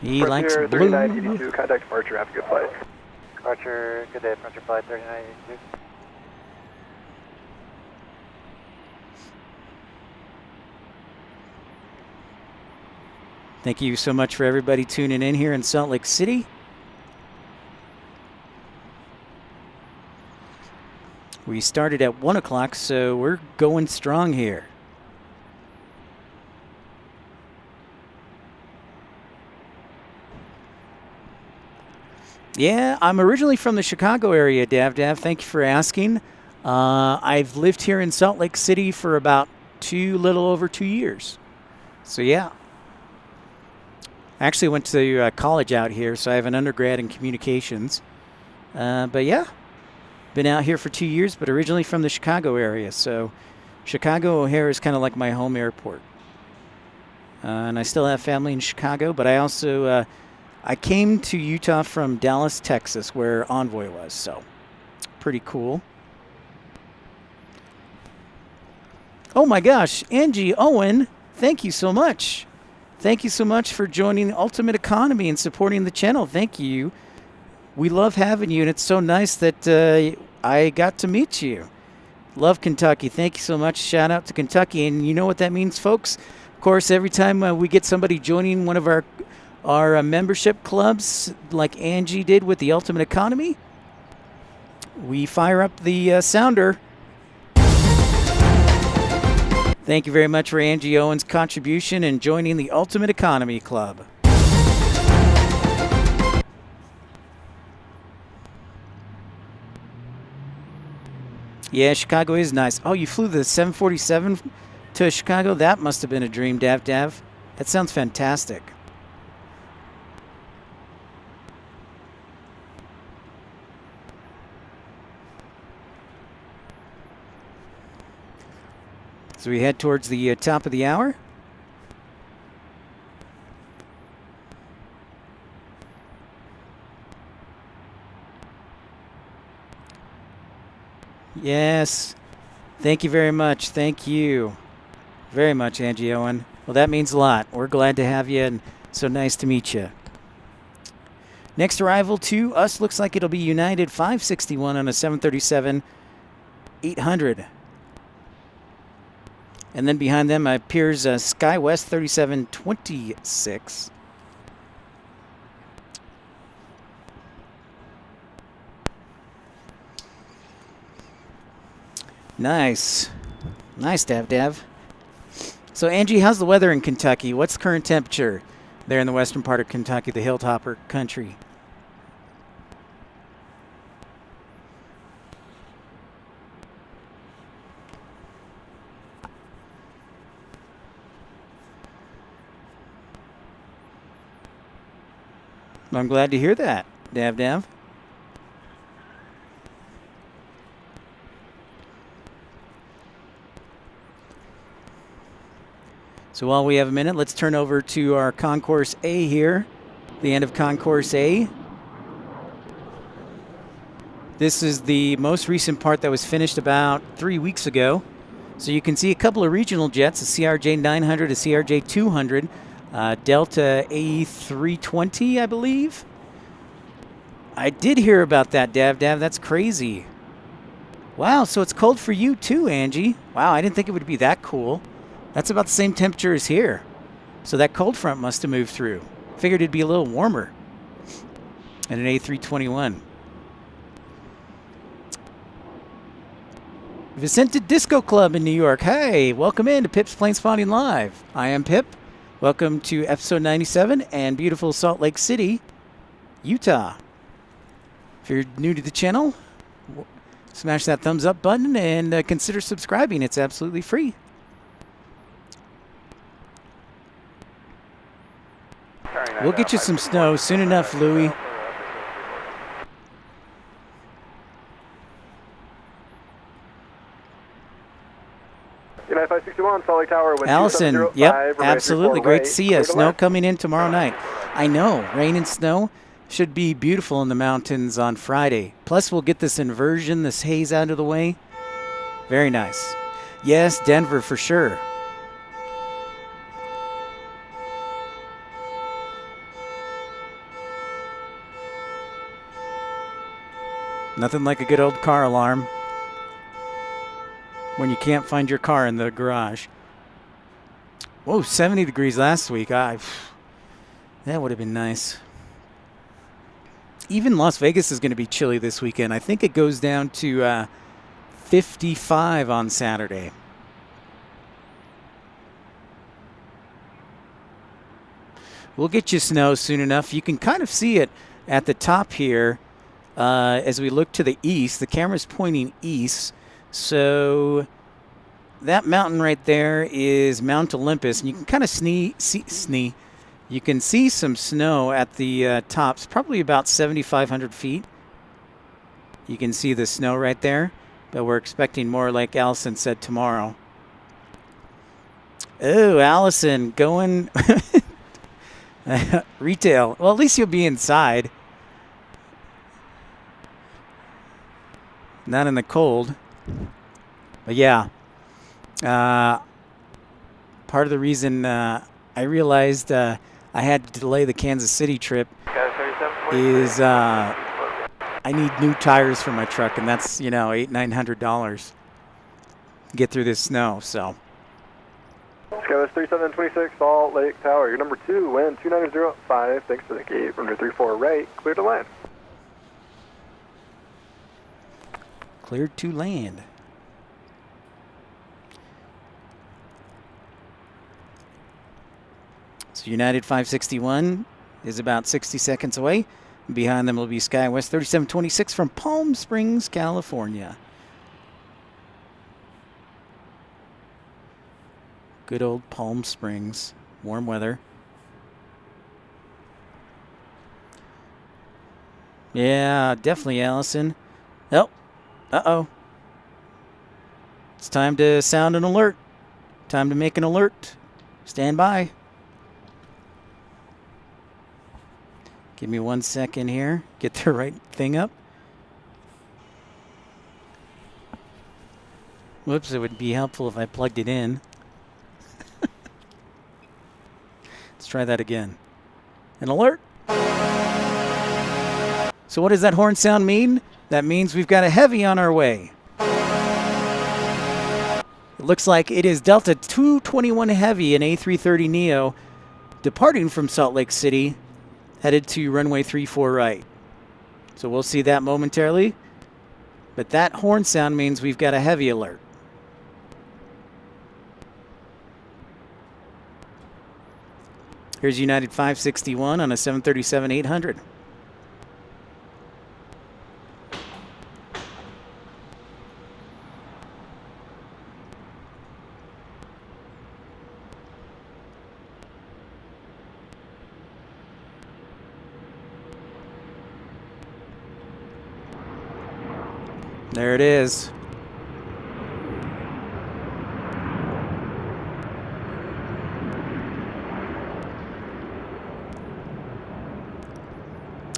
He likes blue. 3982, contact departure, have a good flight. Departure, good day, Frontier flight 3982. Thank you so much for everybody tuning in here in Salt Lake City. We started at 1 o'clock, so we're going strong here. Yeah, I'm originally from the Chicago area, Dav. Thank you for asking. I've lived here in Salt Lake City for about little over 2 years. So yeah. I actually went to college out here, so I have an undergrad in communications. But yeah, been out here for 2 years, but originally from the Chicago area. So Chicago O'Hare is kind of like my home airport. And I still have family in Chicago, but I also I came to Utah from Dallas, Texas, where Envoy was. So pretty cool. Oh my gosh, Angie Owen, thank you so much. Thank you so much for joining Ultimate Economy and supporting the channel. Thank you. We love having you, and it's so nice that I got to meet you. Love Kentucky. Thank you so much. Shout out to Kentucky. And you know what that means, folks? Of course, every time we get somebody joining one of our membership clubs, like Angie did with the Ultimate Economy, we fire up the sounder. Thank you very much for Angie Owen's contribution and joining the Ultimate Economy Club. Yeah, Chicago is nice. Oh, you flew the 747 to Chicago? That must have been a dream, Dav. That sounds fantastic. So we head towards the top of the hour. Yes. Thank you very much. Thank you very much, Angie Owen. Well, that means a lot. We're glad to have you, and so nice to meet you. Next arrival to us looks like it'll be United 561 on a 737-800. And then behind them appears SkyWest 3726. Nice. Nice, Dav. So, Angie, how's the weather in Kentucky? What's the current temperature there in the western part of Kentucky, the Hilltopper country? I'm glad to hear that, Dav. So while we have a minute, let's turn over to our Concourse A here, the end of Concourse A. This is the most recent part that was finished about 3 weeks ago. So you can see a couple of regional jets, a CRJ 900, a CRJ 200, Delta A320, I believe. I did hear about that, Dav. That's crazy. Wow, so it's cold for you too, Angie. Wow, I didn't think it would be that cool. That's about the same temperature as here. So that cold front must have moved through. Figured it'd be a little warmer. And an A321. Vicente Disco Club in New York. Hey, welcome in to Pip's Planespotting Live. I am Pip. Welcome to episode 97 and beautiful Salt Lake City, Utah. If you're new to the channel, smash that thumbs up button and consider subscribing. It's absolutely free. We'll get you some snow soon enough, Louie. United 561, Salt Lake Tower. Allison, yep, absolutely. Great to see you. Snow coming in tomorrow night. I know, rain and snow should be beautiful in the mountains on Friday. Plus, we'll get this inversion, this haze out of the way. Very nice. Yes, Denver for sure. Nothing like a good old car alarm when you can't find your car in the garage. Whoa, 70 degrees last week. That would have been nice. Even Las Vegas is going to be chilly this weekend. I think it goes down to 55 on Saturday. We'll get you snow soon enough. You can kind of see it at the top here as we look to the east. The camera's pointing east. So that mountain right there is Mount Olympus, and you can kind of you can see some snow at the tops, probably about 7,500 feet. You can see the snow right there, but we're expecting more, like Allison said, tomorrow. Oh, Allison, going retail. Well, at least you'll be inside. Not in the cold. But yeah, part of the reason I realized I had to delay the Kansas City trip is I need new tires for my truck, and that's, $800-900 to get through this snow. So. SkyWest 3726, Salt Lake Tower. Your number 2, wind 2905. Thanks for the gate. Runway 34 right, clear to land. Cleared to land. So United 561 is about 60 seconds away. Behind them will be SkyWest 3726 from Palm Springs, California. Good old Palm Springs. Warm weather. Yeah, definitely, Allison. Oh. Uh-oh. It's time to sound an alert. Time to make an alert. Stand by. Give me 1 second here. Get the right thing up. Whoops, it would be helpful if I plugged it in. Let's try that again. An alert. So what does that horn sound mean? That means we've got a heavy on our way. It looks like it is Delta 221 Heavy, an A330neo, departing from Salt Lake City, headed to runway 34 right. So we'll see that momentarily. But that horn sound means we've got a heavy alert. Here's United 561 on a 737-800. There it is.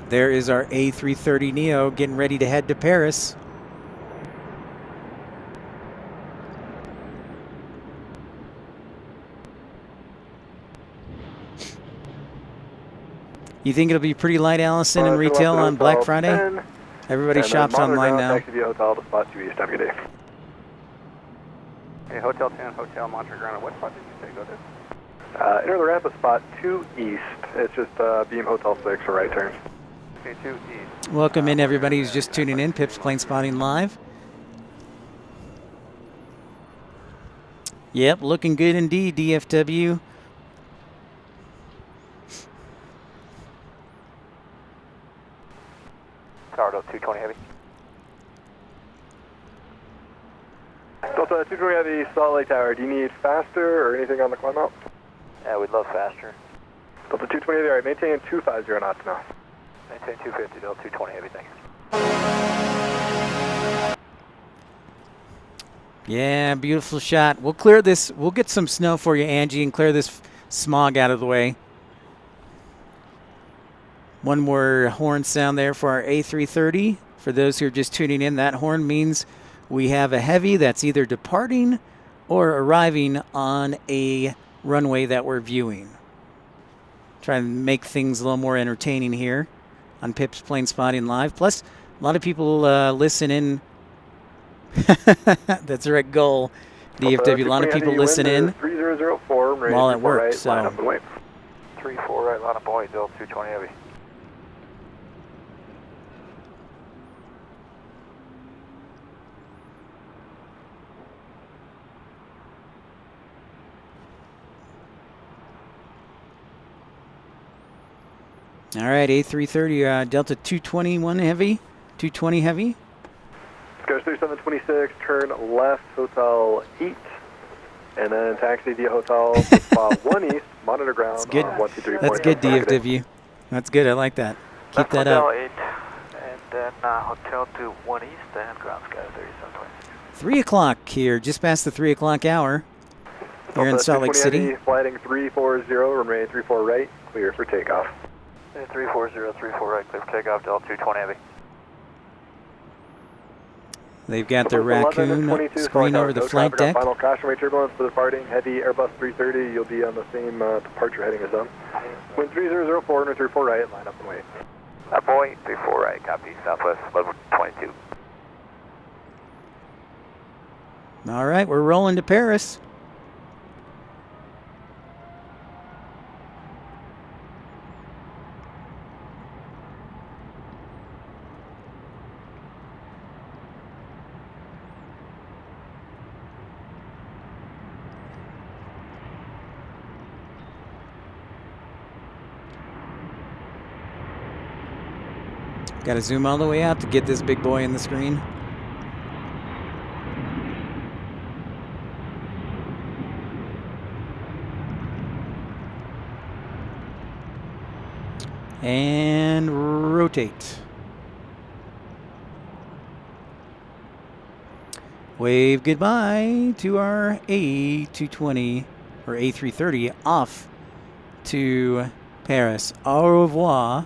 There is our A330neo getting ready to head to Paris. You think it'll be pretty light, Allison, in retail on Black Friday? Everybody shops online now. Taxi via hotel to spot 2 east. Have a good day. Hey, Hotel 10, Hotel Montegrano. What spot did you say go to? Enter the ramp at spot 2 east. It's just Beam Hotel 6 for right turn. Okay, 2 east. Welcome in everybody who's just tuning in. Pip's Planespotting Live. Yep, looking good indeed, DFW. Tower 220 Heavy. Delta 220 Heavy, Salt Lake Tower. Do you need faster or anything on the climb out? Yeah, we'd love faster. Delta 220 Heavy, all right, maintain 250 knots now. Maintain 250, Delta 220 Heavy, thanks. Yeah, beautiful shot. We'll clear this. We'll get some snow for you, Angie, and clear this smog out of the way. One more horn sound there for our A330. For those who are just tuning in, that horn means we have a heavy that's either departing or arriving on a runway that we're viewing. Trying to make things a little more entertaining here on Pip's Planespotting Live. Plus, a lot of people listen in. That's the right goal. DFW, a lot of people listen in 3004, while at work. Right, so line up and wait. 3-4 right, line up and wait, Delta 220 Heavy. all right, A330 Delta 221 Heavy, 220 Heavy. Goes through 726, turn left, Hotel 8, and then taxi via Hotel to spot 1 east, monitor ground. That's good. 123. That's good, DFW. That's good. I like that. Keep that up. Hotel 8, and then Hotel to 1 east, and ground sky 3726. 3 o'clock here, just past the 3 o'clock hour. Here in Salt Lake City. Flighting 340, runway 34 right, clear for takeoff. 340, 34 right, clear for takeoff, Delta 220 Heavy. They've got their raccoon screen over the flight deck. Final crash runway turbulence for departing heavy Airbus 330. You'll be on the same departure heading as them. Wind 3004, runway 34 right, line up and wait. Boy, 34 right, copy, southwest, level 22. All right, we're rolling to Paris. Got to zoom all the way out to get this big boy in the screen. And rotate. Wave goodbye to our A220 or A330 off to Paris. Au revoir.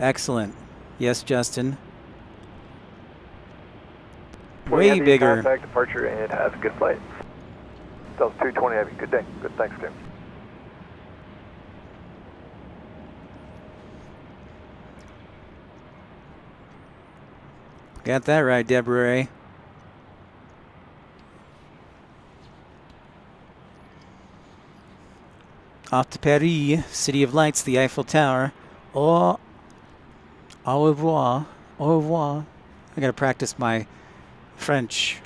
Excellent. Yes, Justin. Way bigger. Contact departure and have a good flight. Delta 220, have a good day. Good, thanks, Tim. Got that right, Deborah. Off to Paris, City of Lights, the Eiffel Tower. Au revoir. Au revoir. I gotta practice my French.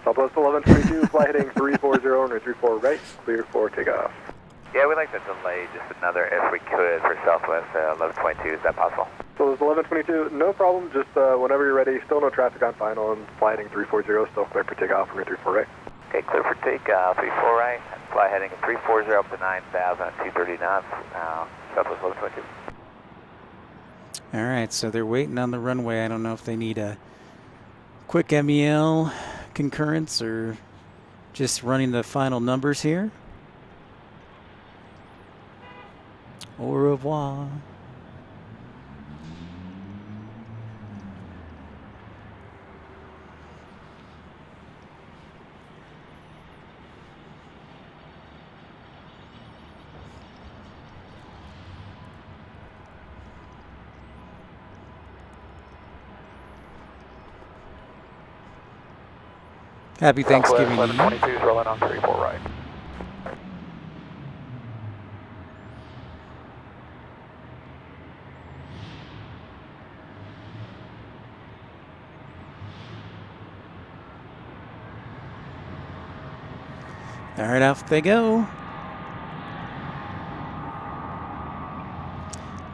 Southwest 1122, fly heading 340 and 34 right, clear for takeoff. Yeah, we'd like to delay just another if we could for Southwest 1122. Is that possible? So it's 1122, no problem, just whenever you're ready. Still no traffic on final and fly heading 340, still clear for takeoff and 34 right. Okay, clear for takeoff, 34 right, fly heading 340 up to 9,000 at 230 knots, Southwest 1122. All right, so they're waiting on the runway. I don't know if they need a quick MEL concurrence or just running the final numbers here. Au revoir. Happy Thanksgiving. 1122 is rolling on 34 right. All right, off they go.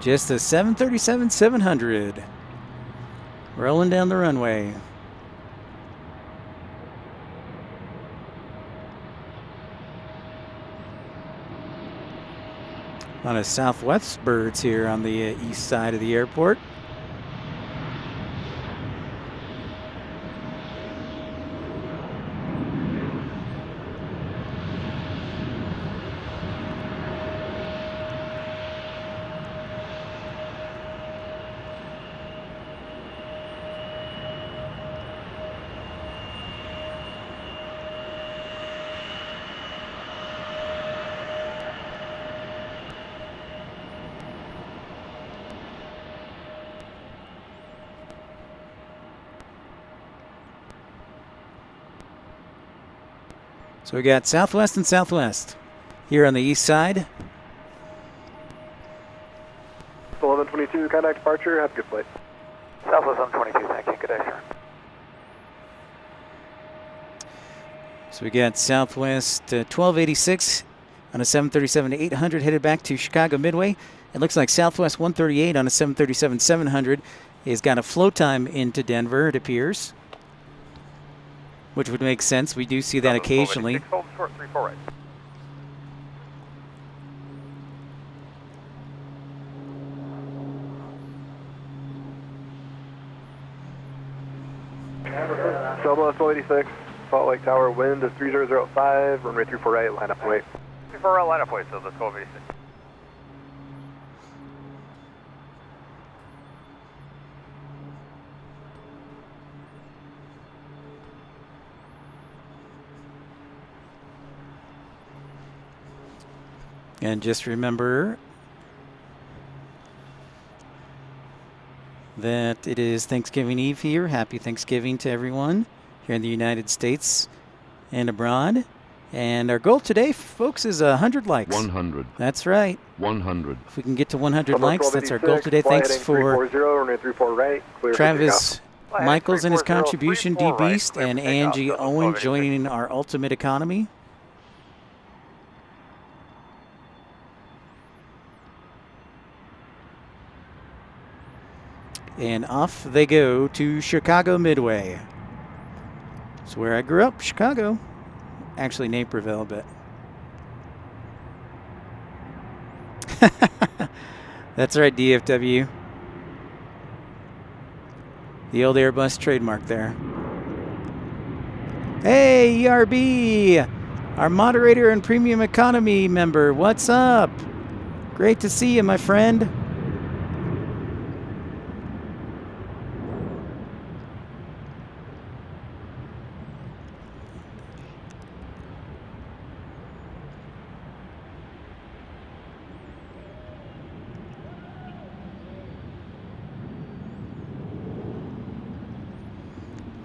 Just a 737-700. Rolling down the runway. A lot of Southwest birds here on the east side of the airport. So we got Southwest and Southwest here on the east side. 1122, contact departure, have a good flight. Southwest 122, thank you, good day, sir. So we got Southwest 1286 on a 737-800 headed back to Chicago Midway. It looks like Southwest 138 on a 737-700 has got a flow time into Denver, it appears. Which would make sense. We do see that occasionally. Hold short, 34 right. Southwest 186, Salt Lake Tower, wind is 3005, runway 34 right, line up and wait. 34 right, line up, wait, so the 1286. And just remember that it is Thanksgiving Eve here. Happy Thanksgiving to everyone here in the United States and abroad. And our goal today, folks, is 100 likes. 100. That's right. 100. If we can get to 100 likes, that's our goal today. Thanks for Travis Michaels and his contribution, D Beast, and Angie Owen joining our Ultimate Economy. And off they go to Chicago Midway. It's where I grew up, Chicago. Actually, Naperville, but. That's right, DFW. The old Airbus trademark there. Hey, ERB! Our moderator and premium economy member, what's up? Great to see you, my friend.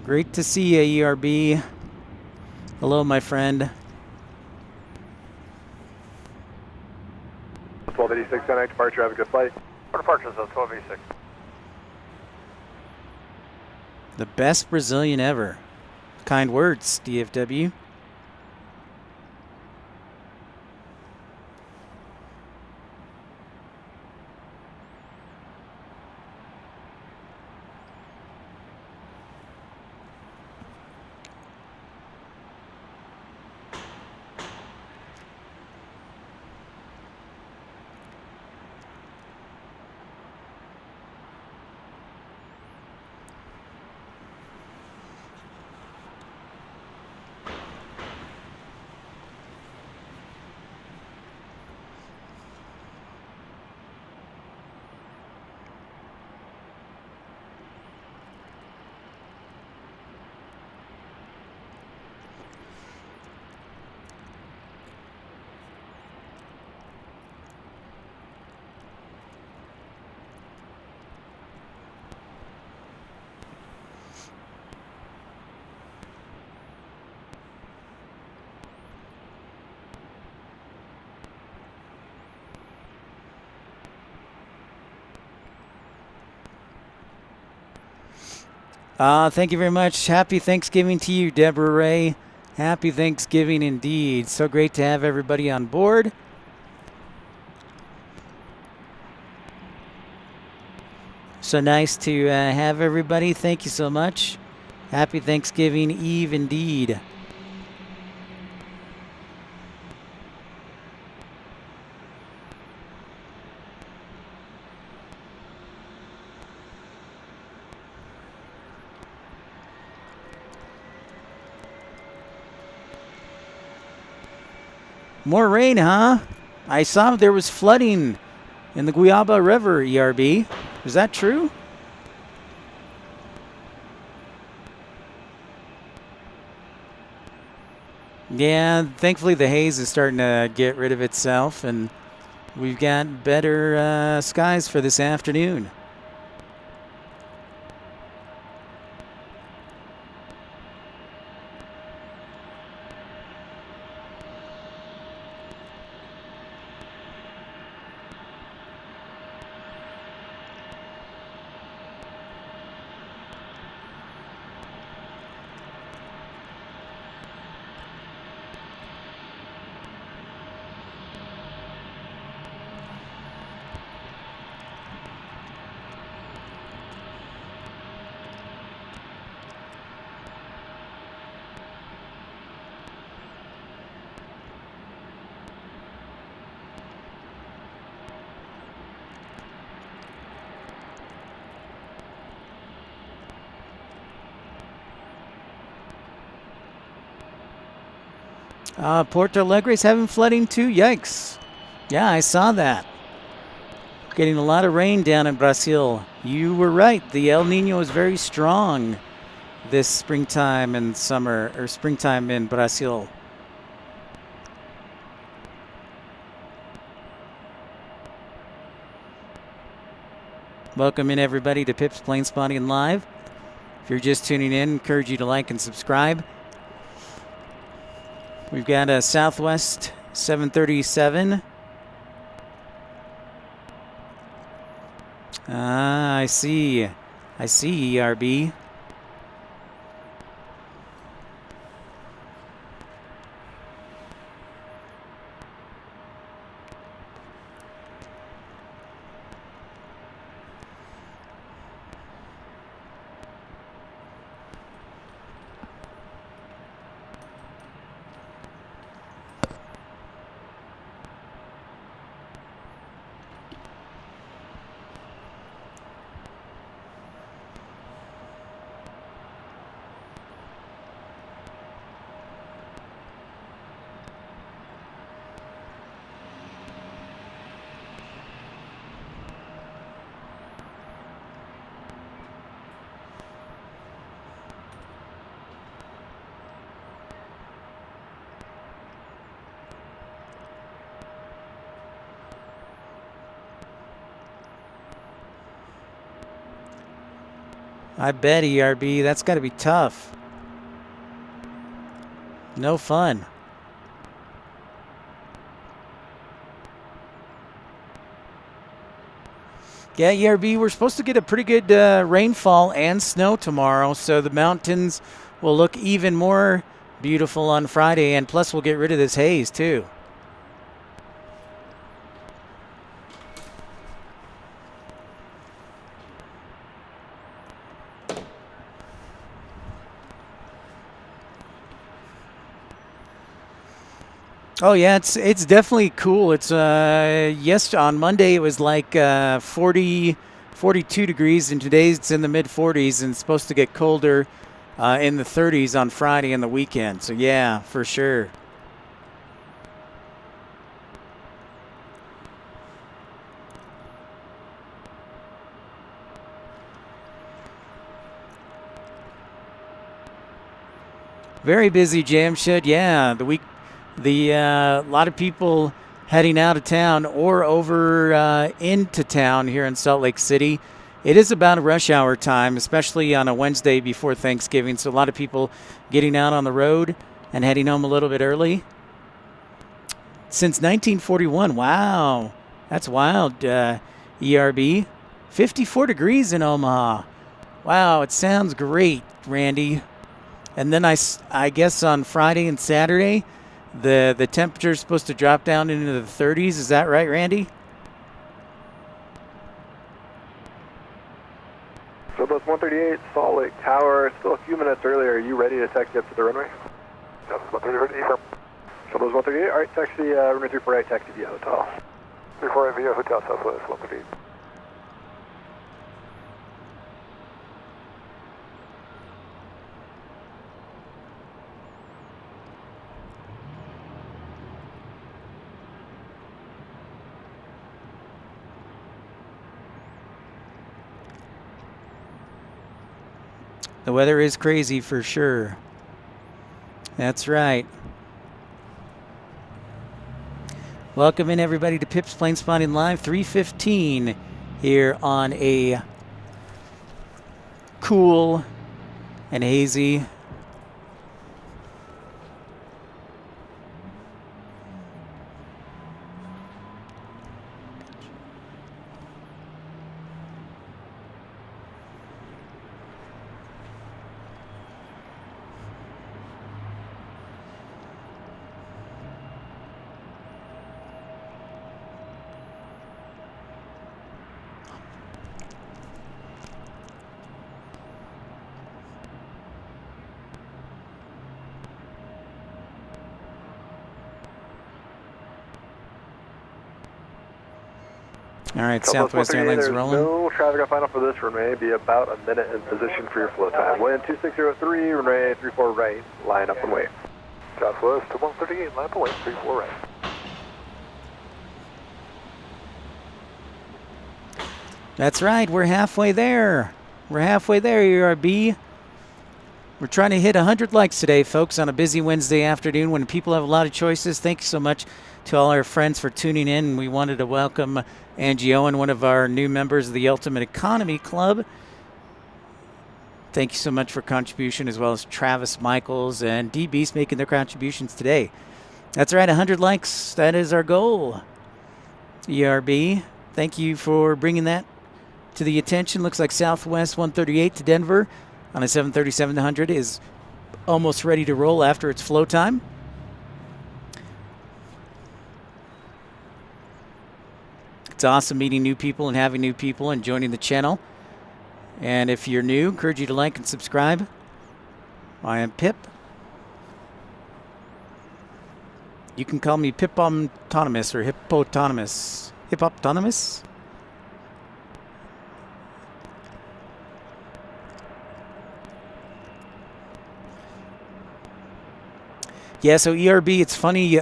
Great to see you, ERB. Hello, my friend. 1286 on departure, have a good flight. For departure, so 1286. The best Brazilian ever. Kind words, DFW. Thank you very much. Happy Thanksgiving to you, Deborah Ray. Happy Thanksgiving indeed. So great to have everybody on board. So nice to have everybody. Thank you so much. Happy Thanksgiving Eve indeed. More rain, huh? I saw there was flooding in the Guiaba River, ERB. Is that true? Yeah, thankfully the haze is starting to get rid of itself, and we've got better skies for this afternoon. Porto Alegre's having flooding too. Yikes. Yeah, I saw that. Getting a lot of rain down in Brazil. You were right. The El Nino is very strong this springtime and summer, or springtime in Brazil. Welcome in everybody to Pip's Planespotting Live. If you're just tuning in, I encourage you to like and subscribe. We've got a Southwest 737. I see. I see, ERB. I bet, ERB. That's got to be tough. No fun. Yeah, ERB, we're supposed to get a pretty good rainfall and snow tomorrow, so the mountains will look even more beautiful on Friday, and plus we'll get rid of this haze too. Oh yeah, it's definitely cool. It's yes, on Monday it was like 42 degrees, and today it's in the mid 40s, and it's supposed to get colder in the 30s on Friday and the weekend. So yeah, for sure. Very busy, Jamshed. Yeah, a lot of people heading out of town or over into town here in Salt Lake City. It is about rush hour time, especially on a Wednesday before Thanksgiving. So a lot of people getting out on the road and heading home a little bit early. Since 1941, wow, that's wild. ERB, 54 degrees in Omaha. Wow, it sounds great, Randy. And then I guess on Friday and Saturday, the temperature is supposed to drop down into the 30s. Is that right, Randy? Showboat 138, Salt Lake Tower. Still a few minutes earlier. Are you ready to taxi up to the runway? Showboat 138, affirm. Showboat 138, all right, taxi runway 348, taxi via hotel. 348 via hotel, Southwest 138. The weather is crazy for sure. That's right. Welcome in everybody to Pip's Planespotting Live 315 here on a cool and hazy All right, Southwest Airlines rolling. No traffic on final for this runway. Be about a minute in position for your flow time. Wind 2603, runway 34 right. Line up and wait. Southwest to 138, line up and wait, 34 right. That's right, we're halfway there. We're halfway there, ERB. We're trying to hit 100 likes today, folks, on a busy Wednesday afternoon when people have a lot of choices. Thank you so much to all our friends for tuning in. We wanted to welcome Angie Owen, one of our new members of the Ultimate Economy Club. Thank you so much for contribution, as well as Travis Michaels and D Beast making their contributions today. That's right, 100 likes. That is our goal. ERB, thank you for bringing that to the attention. Looks like Southwest 138 to Denver on a 737-100 is almost ready to roll after its flow time. It's awesome meeting new people and having new people and joining the channel. And if you're new, I encourage you to like and subscribe. I am Pip. You can call me Pip-Autonomous or Hippopotamus. Hippopotamus? Yeah, so ERB, it's funny, you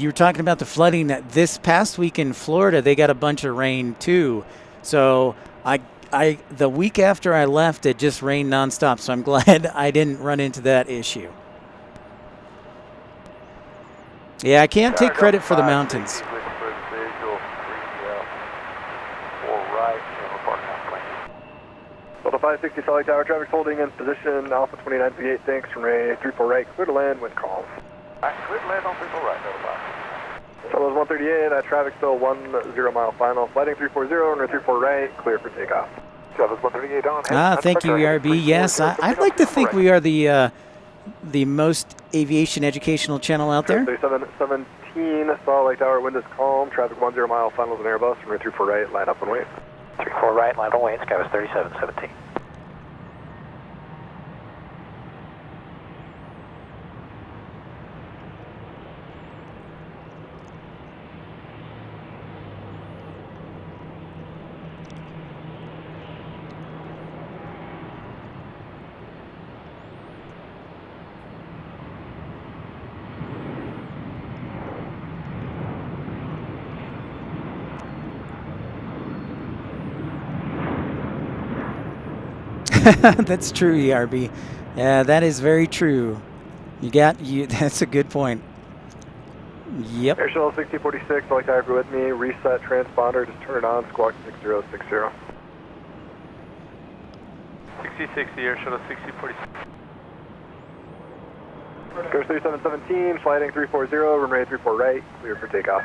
were talking about the flooding. This past week in Florida, they got a bunch of rain too. So the week after I left, it just rained nonstop. So I'm glad I didn't run into that issue. Yeah, I can't take credit for the mountains. 560 Salt Lake Tower, traffic holding in position, Alpha 2938, thanks, runway 34 right, clear to land, wind calm. Clear to land on 34 right, notify. Solos 138, traffic still 10 mile final, flighting 340, runway 34 right, clear for takeoff. Solos 138 on. Thank you, ERB. Yes, I'd like to think we are the most aviation educational channel out there. 3717, Salt Lake Tower, wind is calm, traffic 10 mile finals an Airbus, runway 34 right, line up and wait. 34 right, line on wait, sky was 3717. That's true, ERB. Yeah, that is very true. That's a good point. Yep. Air Shuttle 6046, Salt Lake Tower, with me. Reset transponder, just turn it on, squawk 6060. 6060, Air Shuttle 6046. Course 3717, sliding 340, runway 34 right, clear for takeoff.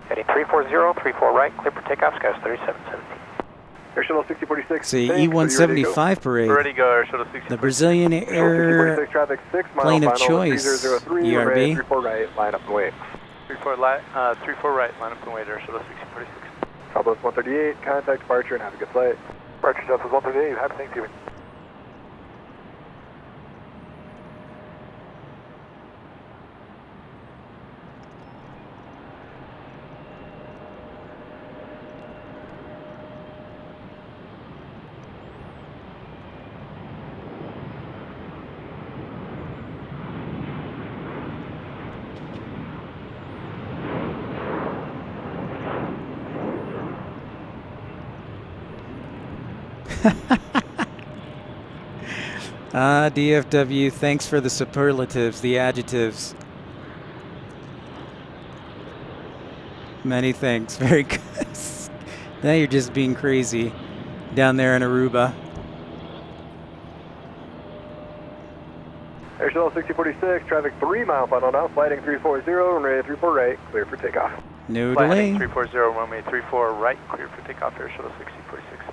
Heading 340, 34 right, clear for takeoff, sky was 3717. Air Shuttle 6046. See, E-175 parade. Ready to go, Air Shuttle 6046. The Brazilian air traffic 6 mile plane of final, choice. 3003, ERB. 34 right, line up and wait. 34 right, line up and wait, Air Shuttle 6046. Southwest 138, contact departure and have a good flight. Departure Southwest 138, happy Thanksgiving. DFW, thanks for the superlatives, the adjectives. Many thanks. Very good. Now you're just being crazy down there in Aruba. Air Shuttle 6046, traffic 3 mile final now, flighting 340, runway 34 right, clear for takeoff. No Flighting delay. 340, runway 34 right, clear for takeoff, Air Shuttle 6046.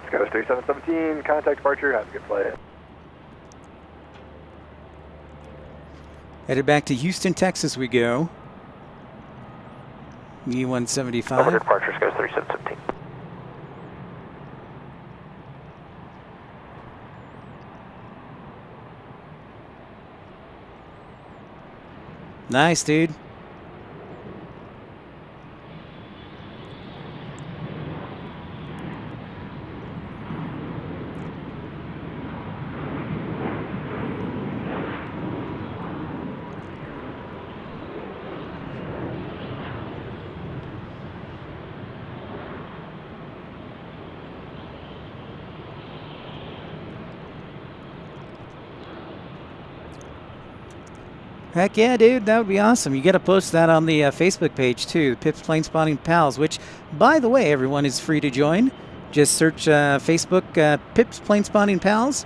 Sky 3717, contact departure, have a good flight. Headed back to Houston, Texas we go. E-175. Over departure, sky was 3717. Nice, dude. Heck yeah, dude. That would be awesome. You got to post that on the Facebook page, too. Pips Planespotting Pals, which, by the way, everyone is free to join. Just search Facebook Pips Planespotting Pals,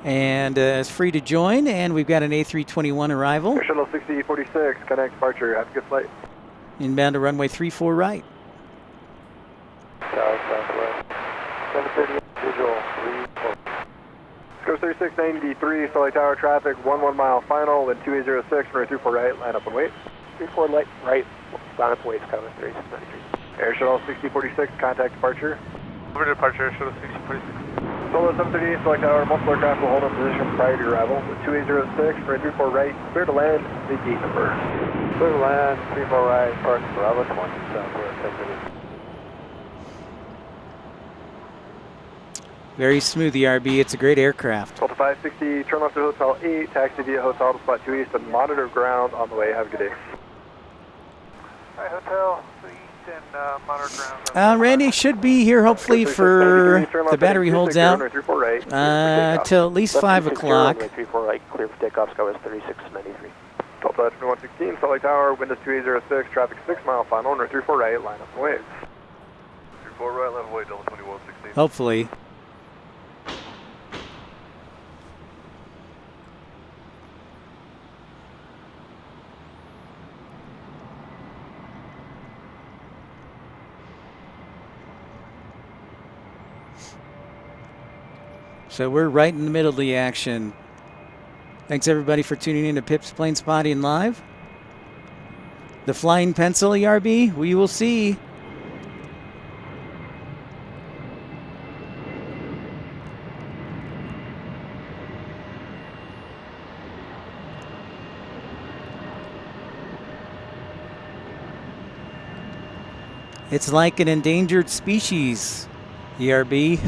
and it's free to join. And we've got an A321 arrival. Air Shuttle 6046, connect departure, have a good flight. Inbound to runway 34 right. Southwest 730, visual 34. Go 3693, Salt Lake Tower traffic, 11 mile final, then 2806, runway 34 right, line up and wait. 34 right, line up and wait, sky was 3693. Air Shuttle 6046, contact departure. Over departure, Air Shuttle 6046. Solo 738, Salt Lake Tower, multiple aircraft will hold in position prior to your arrival. With 2806, runway 34 right, clear to land, the gate number. Clear to land, 34 right, park Bravo 20, southwest 738. Very smooth, ERB. It's a great aircraft. Delta 560, turn left to Hotel 8, taxi via Hotel to spot 2 east, and monitor ground on the way. Have a good day. Hi, Hotel East and monitor ground. Randy should be here, hopefully, for the battery holds out till at least 5 o'clock. 34 right, clear for takeoff, sky was 3693. Delta 2116, Salt Lake Tower, Windows 2806, traffic 6 mile final, runway 34 right, line up and wait. 34 right, line of way, Delta 2116. Hopefully. So we're right in the middle of the action. Thanks everybody for tuning in to Pip's Planespotting Live. The flying pencil, ERB, we will see. It's like an endangered species, ERB.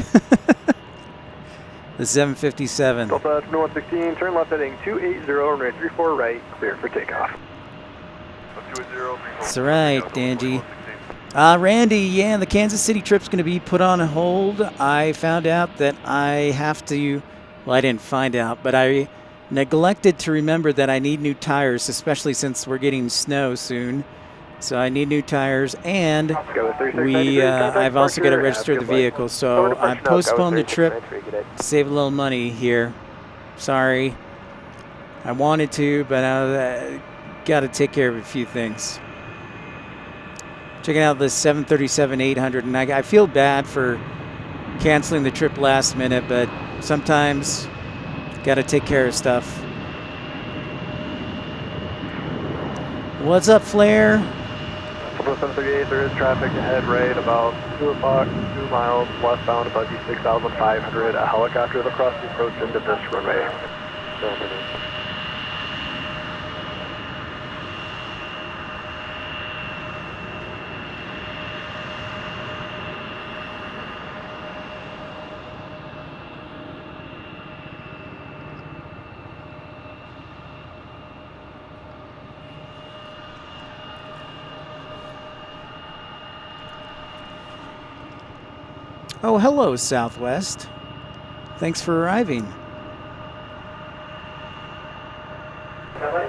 The 757. Delta 116, turn left heading 280, runway 34 right, clear for takeoff. That's right, Angie. Randy, yeah, the Kansas City trip's going to be put on hold. I found out that I have to, well, I didn't find out, but I neglected to remember that I need new tires, especially since we're getting snow soon. So I need new tires, and I've also got to register the vehicle. So I postponed the trip to save a little money here. Sorry. I wanted to, but I got to take care of a few things. Checking out the 737-800, and I feel bad for canceling the trip last minute, but sometimes got to take care of stuff. What's up, Flair? 738, there is traffic ahead right about 2 o'clock, 2 miles westbound above you 6,500. A helicopter is across the approach into this runway. Oh, hello, Southwest. Thanks for arriving.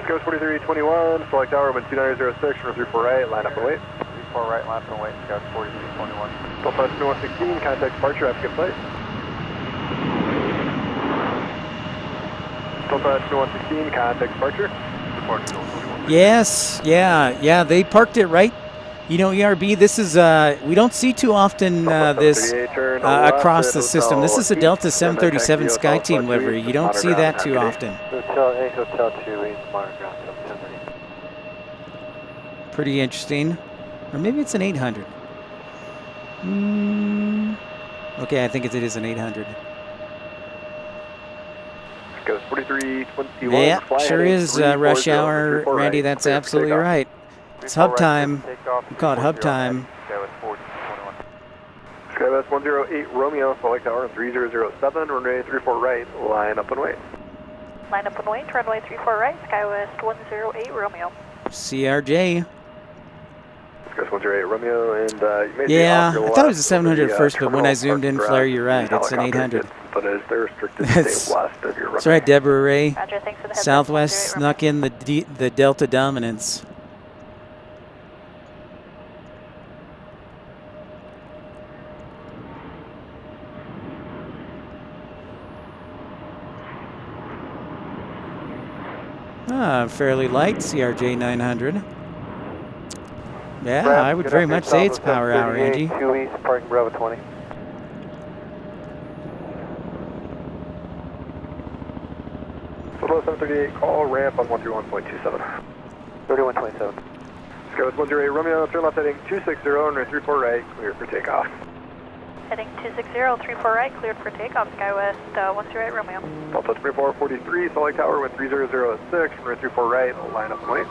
Coast 4321, select tower, wind 2906, run 34 right, line up and wait. 34 right, line up and wait, Scout 4321. Delta 116, contact departure, have a good flight. Delta 116, contact departure. Yes, yeah, they parked it right. You know, ERB, this is, we don't see too often this across the system. This is a Delta 737 SkyTeam livery. You don't see that too often. Pretty interesting. Or maybe it's an 800. Okay, I think it is an 800. Goes 4321. Yeah, sure is rush hour, Randy. That's absolutely right. It's hub time. We call it hub time. Skywest 108 Romeo, select tower 3007, runway 34 right, line up and wait. Line up and wait, runway 34 right, Skywest 108 Romeo. CRJ. Skywest 108 Romeo, and you may yeah, I thought it was a 700 at first, but when I zoomed in, Flair, you're right. It's an 800. But as they're restricted to stay west of your runway. That's right, Deborah Ray. Roger, thanks for the heads Southwest snuck in the Delta dominance. Fairly light, CRJ 900. Yeah, I would very much say it's power hour, Angie. 2 East, parking Bravo 20. Solo 738, call ramp on 131.27. 3127. Skywest 108 Romeo, turn left heading 260, runway 34 right, clear for takeoff. Heading 260, 34 right, cleared for takeoff, Skywest 108 Romeo. Delta 3443, select tower, wind 3006, runway 34 right, line up and wait.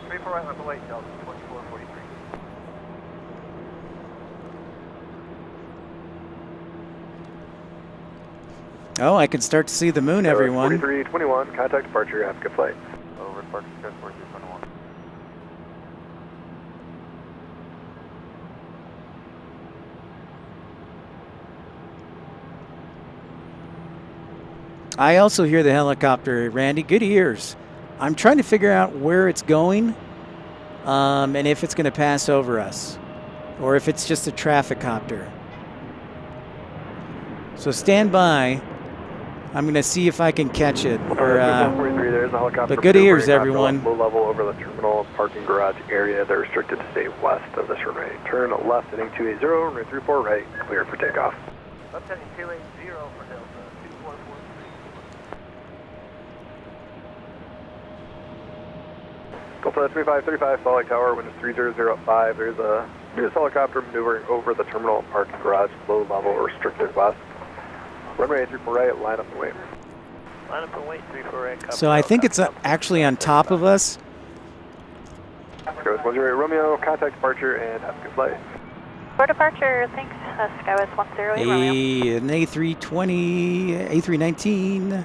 34 right, line up and wait, Delta 2443. Oh, I can start to see the moon, everyone. 4321, contact departure, have a good flight. Over, departure, 4321. I also hear the helicopter, Randy. Good ears. I'm trying to figure out where it's going and if it's going to pass over us or if it's just a traffic copter. So stand by. I'm going to see if I can catch it. But good ears, everyone. Low level over the terminal and parking garage area. They're restricted to stay west of this runway. Turn left heading 280, runway 34 right, clear for takeoff. Left heading 280 for Delta Delta 2535, Salt Lake Tower, wind is 3005. There's a news helicopter maneuvering over the terminal parking garage, low level, restricted west. Runway 34 right, line up and wait. Line up and wait, 34 right. So I think it's actually on top of us. Skywest 10 Romeo, contact departure and have a good flight. For departure, thanks. Skywest 10 Romeo. An A320, A319.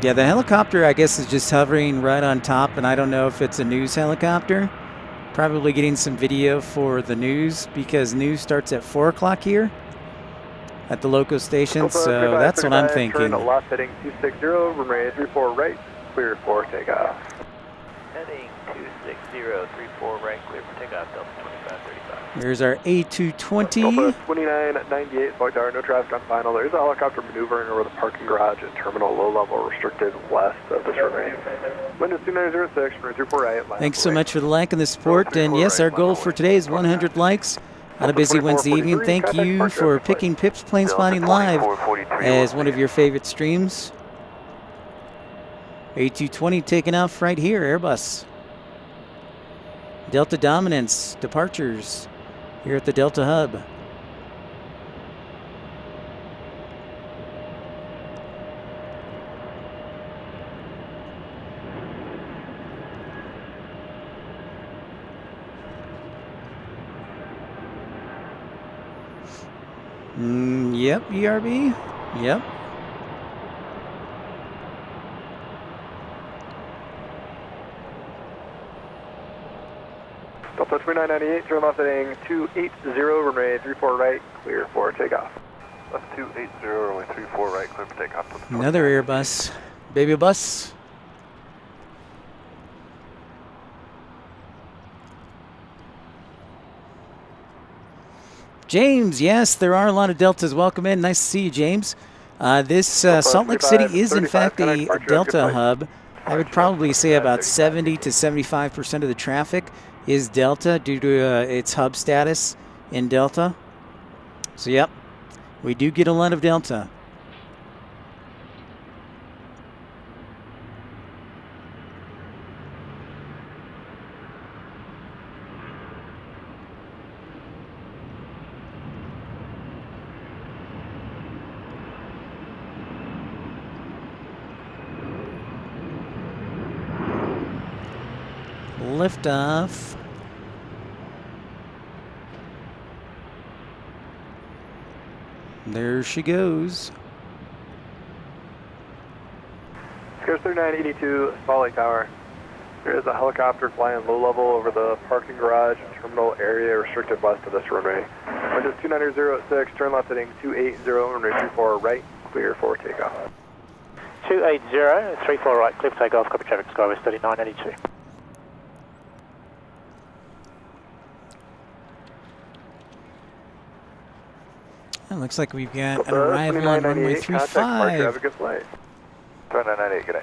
Yeah, the helicopter, I guess, is just hovering right on top, and I don't know if it's a news helicopter. Probably getting some video for the news, because news starts at 4 o'clock here at the local station, so that's what I'm thinking. Turn left heading 260, runway 34 right, clear for takeoff. Heading 260, 34 right, clear for takeoff, Delta 2535. Here's our A220. Delta 2998, Salt Lake Tower, no traffic on final. There's a helicopter maneuvering over the parking garage and terminal low level restricted west of this runway. Wind is 2906, runway 34 right. Thanks so much for the like and the support. And yes, our goal for today is 100 likes on a busy Wednesday evening. Thank you for picking Pip's Planespotting Live as one of your favorite streams. A220 taking off right here, Airbus. Delta Dominance departures here at the Delta Hub. Yep, ERB. Yep. Delta 2998, turn left heading 280, runway 34 right, clear for takeoff. Left 280, runway 34 right, clear for takeoff. Another Airbus. Baby bus. James, yes, there are a lot of Deltas. Welcome in. Nice to see you, James. This Salt Lake City is, in fact, a Delta hub. I would probably say about 70 to 75% of the traffic is Delta due to its hub status in Delta. So, yep, we do get a lot of Delta. Liftoff. There she goes. Skywest 3982, Salt Lake Tower. There is a helicopter flying low level over the parking garage and terminal area restricted west of this runway. Wind is 2906, turn left heading 280, runway 34 right, clear for takeoff. 280, 34 right, clear for takeoff, copy traffic, Skywest 3982. It looks like we've got an arrival on runway 35. Have a good flight. 2998, good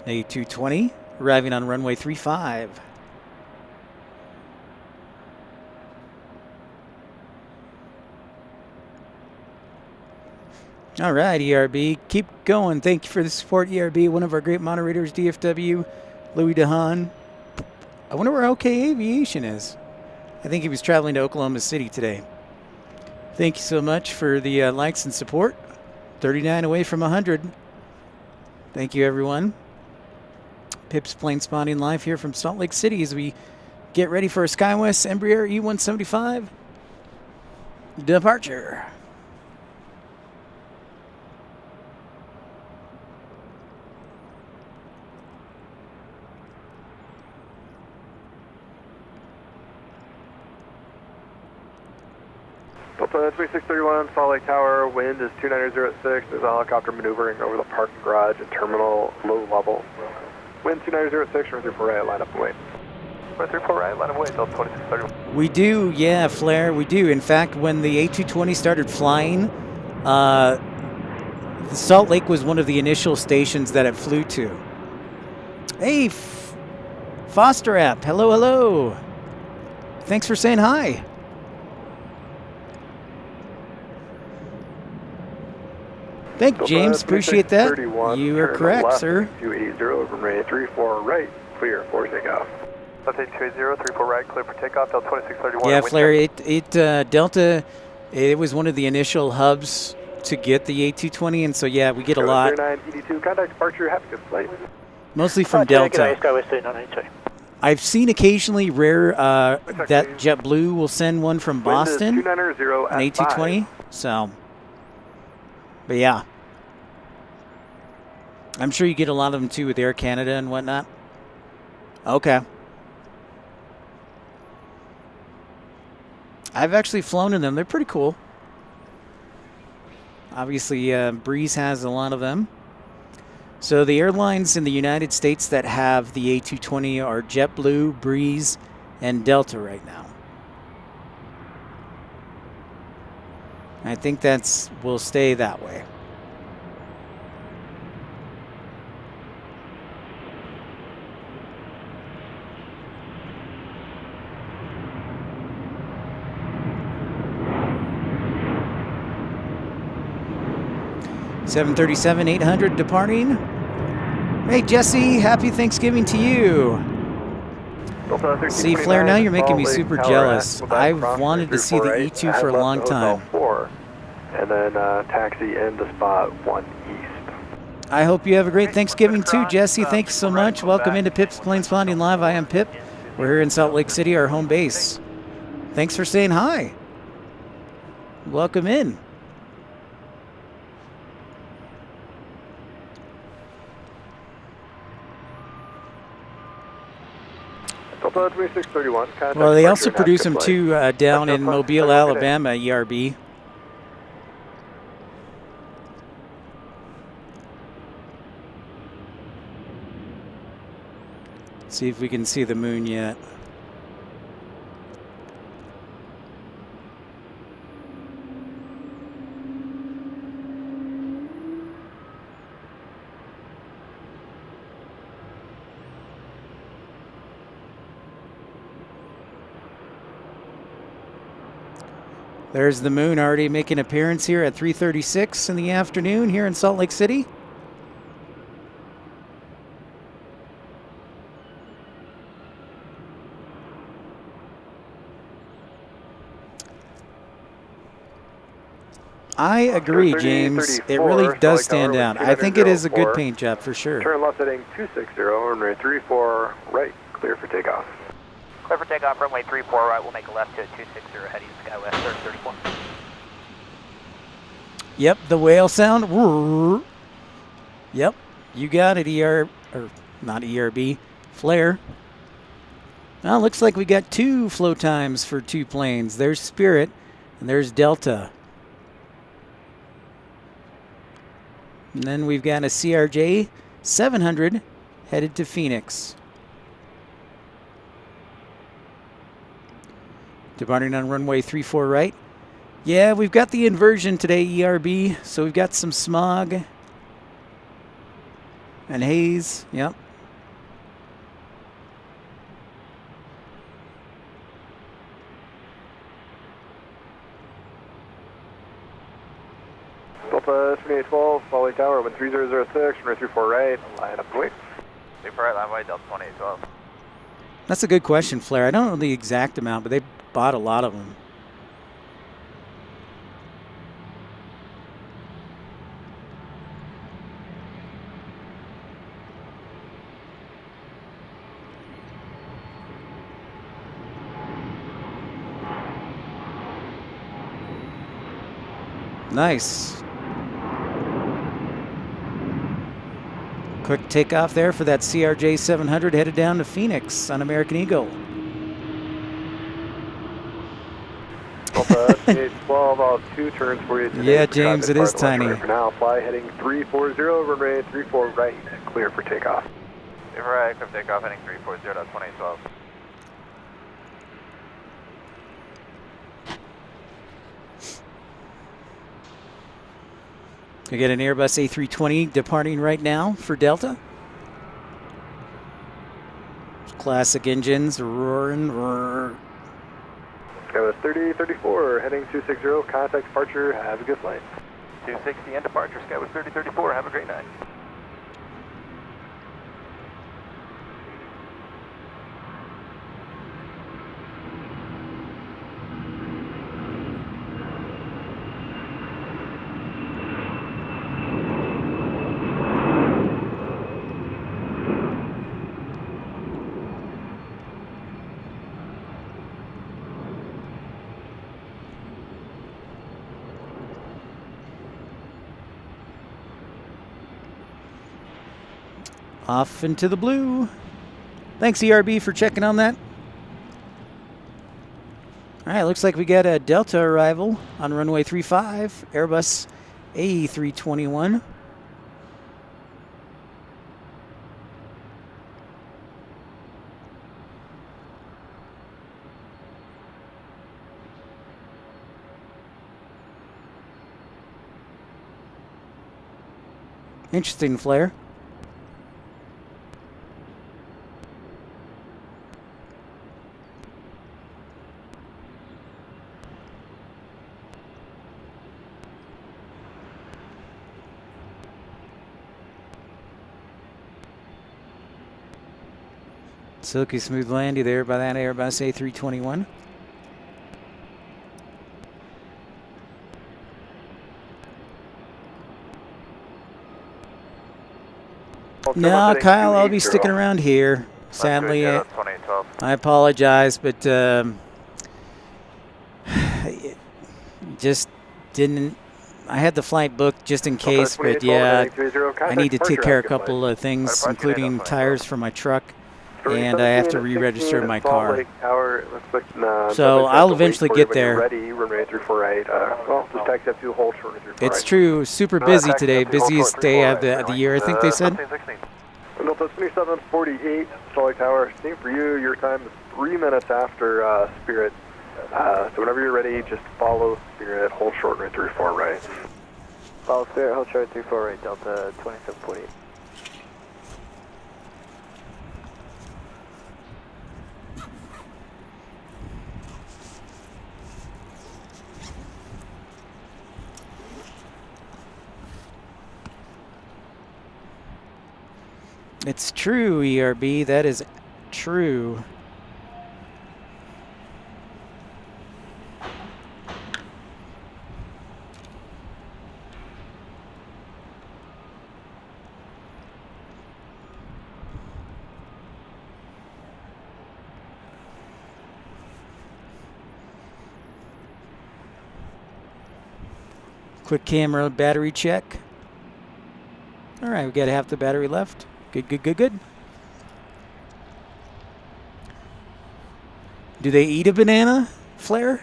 night. A220 arriving on runway 35. All right, ERB, keep going. Thank you for the support, ERB. One of our great moderators, DFW, Louis DeHaan. I wonder where OK Aviation is. I think he was traveling to Oklahoma City today. Thank you so much for the likes and support. 39 away from 100. Thank you, everyone. Pip's Planespotting Live here from Salt Lake City as we get ready for a SkyWest Embraer E175 departure. Delta 2631, Salt Lake Tower, wind is 2906. There's a helicopter maneuvering over the parking garage and terminal low level. Wind 2906, runway 34 right, line up and wait. 234 right, line of way, Delta 2631. We do, yeah, Flair, we do. In fact, when the A220 started flying, Salt Lake was one of the initial stations that it flew to. Hey, Foster app, hello, hello. Thanks for saying hi. Thank you, James, appreciate that. You are correct, sir. 280, runway 34 right, clear for takeoff. Delta 280, 34 right, clear for takeoff, Delta 2631. Yeah, Flair, Delta, it was one of the initial hubs to get the A220, and so yeah, we get a lot. 0982, contact departure, have a good flight. Mostly from Delta. I've seen occasionally rare that JetBlue will send one from Boston, an A220, so, but yeah. I'm sure you get a lot of them too with Air Canada and whatnot. Okay. I've actually flown in them. They're pretty cool. Obviously, Breeze has a lot of them. So the airlines in the United States that have the A220 are JetBlue, Breeze, and Delta right now. I think will stay that way. (737) 800 departing. Hey Jesse, happy Thanksgiving to you. See, Flair, now you're making me super jealous. I've wanted to see the E2 for a long time. And then taxi into spot 1 east. I hope you have a great Thanksgiving too, Jesse. Thanks so much. Welcome into Pip's Planespotting Live. I am Pip. We're here in Salt Lake City, our home base. Thanks for saying hi. Welcome in. Well, they also produce them too down in Mobile, Alabama, ERB. See if we can see the moon yet. There's the moon already making an appearance here at 3:36 in the afternoon here in Salt Lake City. I agree, James. It really does stand out. I think it is a good paint job for sure. Turn left heading 260, runway 34 right, clear for takeoff. Clear for takeoff, runway 34 right, we'll make a left to 260 heading SkyWest 3031. Yep, the whale sound. Yep, you got it, not ERB, Flair. Well, looks like we got 2 flow times for 2 planes. There's Spirit and there's Delta. And then we've got a CRJ 700 headed to Phoenix. Departing on runway 34 right. Yeah, we've got the inversion today, ERB. So we've got some smog and haze. Yep. Delta 2812, Folly Tower, 3006, runway 34 right, line up wait. 34 right, line away, Delta 2812. That's a good question, Flair. I don't know the exact amount, but they bought a lot of them. Nice. Quick takeoff there for that CRJ 700 headed down to Phoenix on American Eagle. Delta 2812, all 2 turns for you today. Yeah, James, it is tiny. For now, fly heading 340, runway 34 right, clear for takeoff. 34 right, clear for takeoff, heading 340, 2812. We got an Airbus A320 departing right now for Delta. Classic engines roaring. That was 3034, heading 260, contact departure, have a good flight. 260 and departure, Sky was 3034, have a great night. Off into the blue. Thanks, ERB, for checking on that. All right, looks like we got a Delta arrival on runway 35, Airbus A321. Interesting flare. Silky smooth landy there by that Airbus A321. No, Kyle, I'll be sticking around here. Sadly, I apologize, but just didn't. I had the flight booked just in case, but yeah, I need to take care of a couple of things, including tires for my truck. And I have to re-register my car. So I'll eventually get there. It's true, super busy today, busiest day of the year, I think they said. Delta 2748, Salt Lake Tower. Same for you. Your time is 3 minutes after Spirit. So whenever you're ready, just follow Spirit. Hold short right 34 right. Follow Spirit. Hold short 34 right. Delta 2748. It's true, ERB. That is true. Quick camera battery check. All right, we got half the battery left. Good. Do they eat a banana, Flare?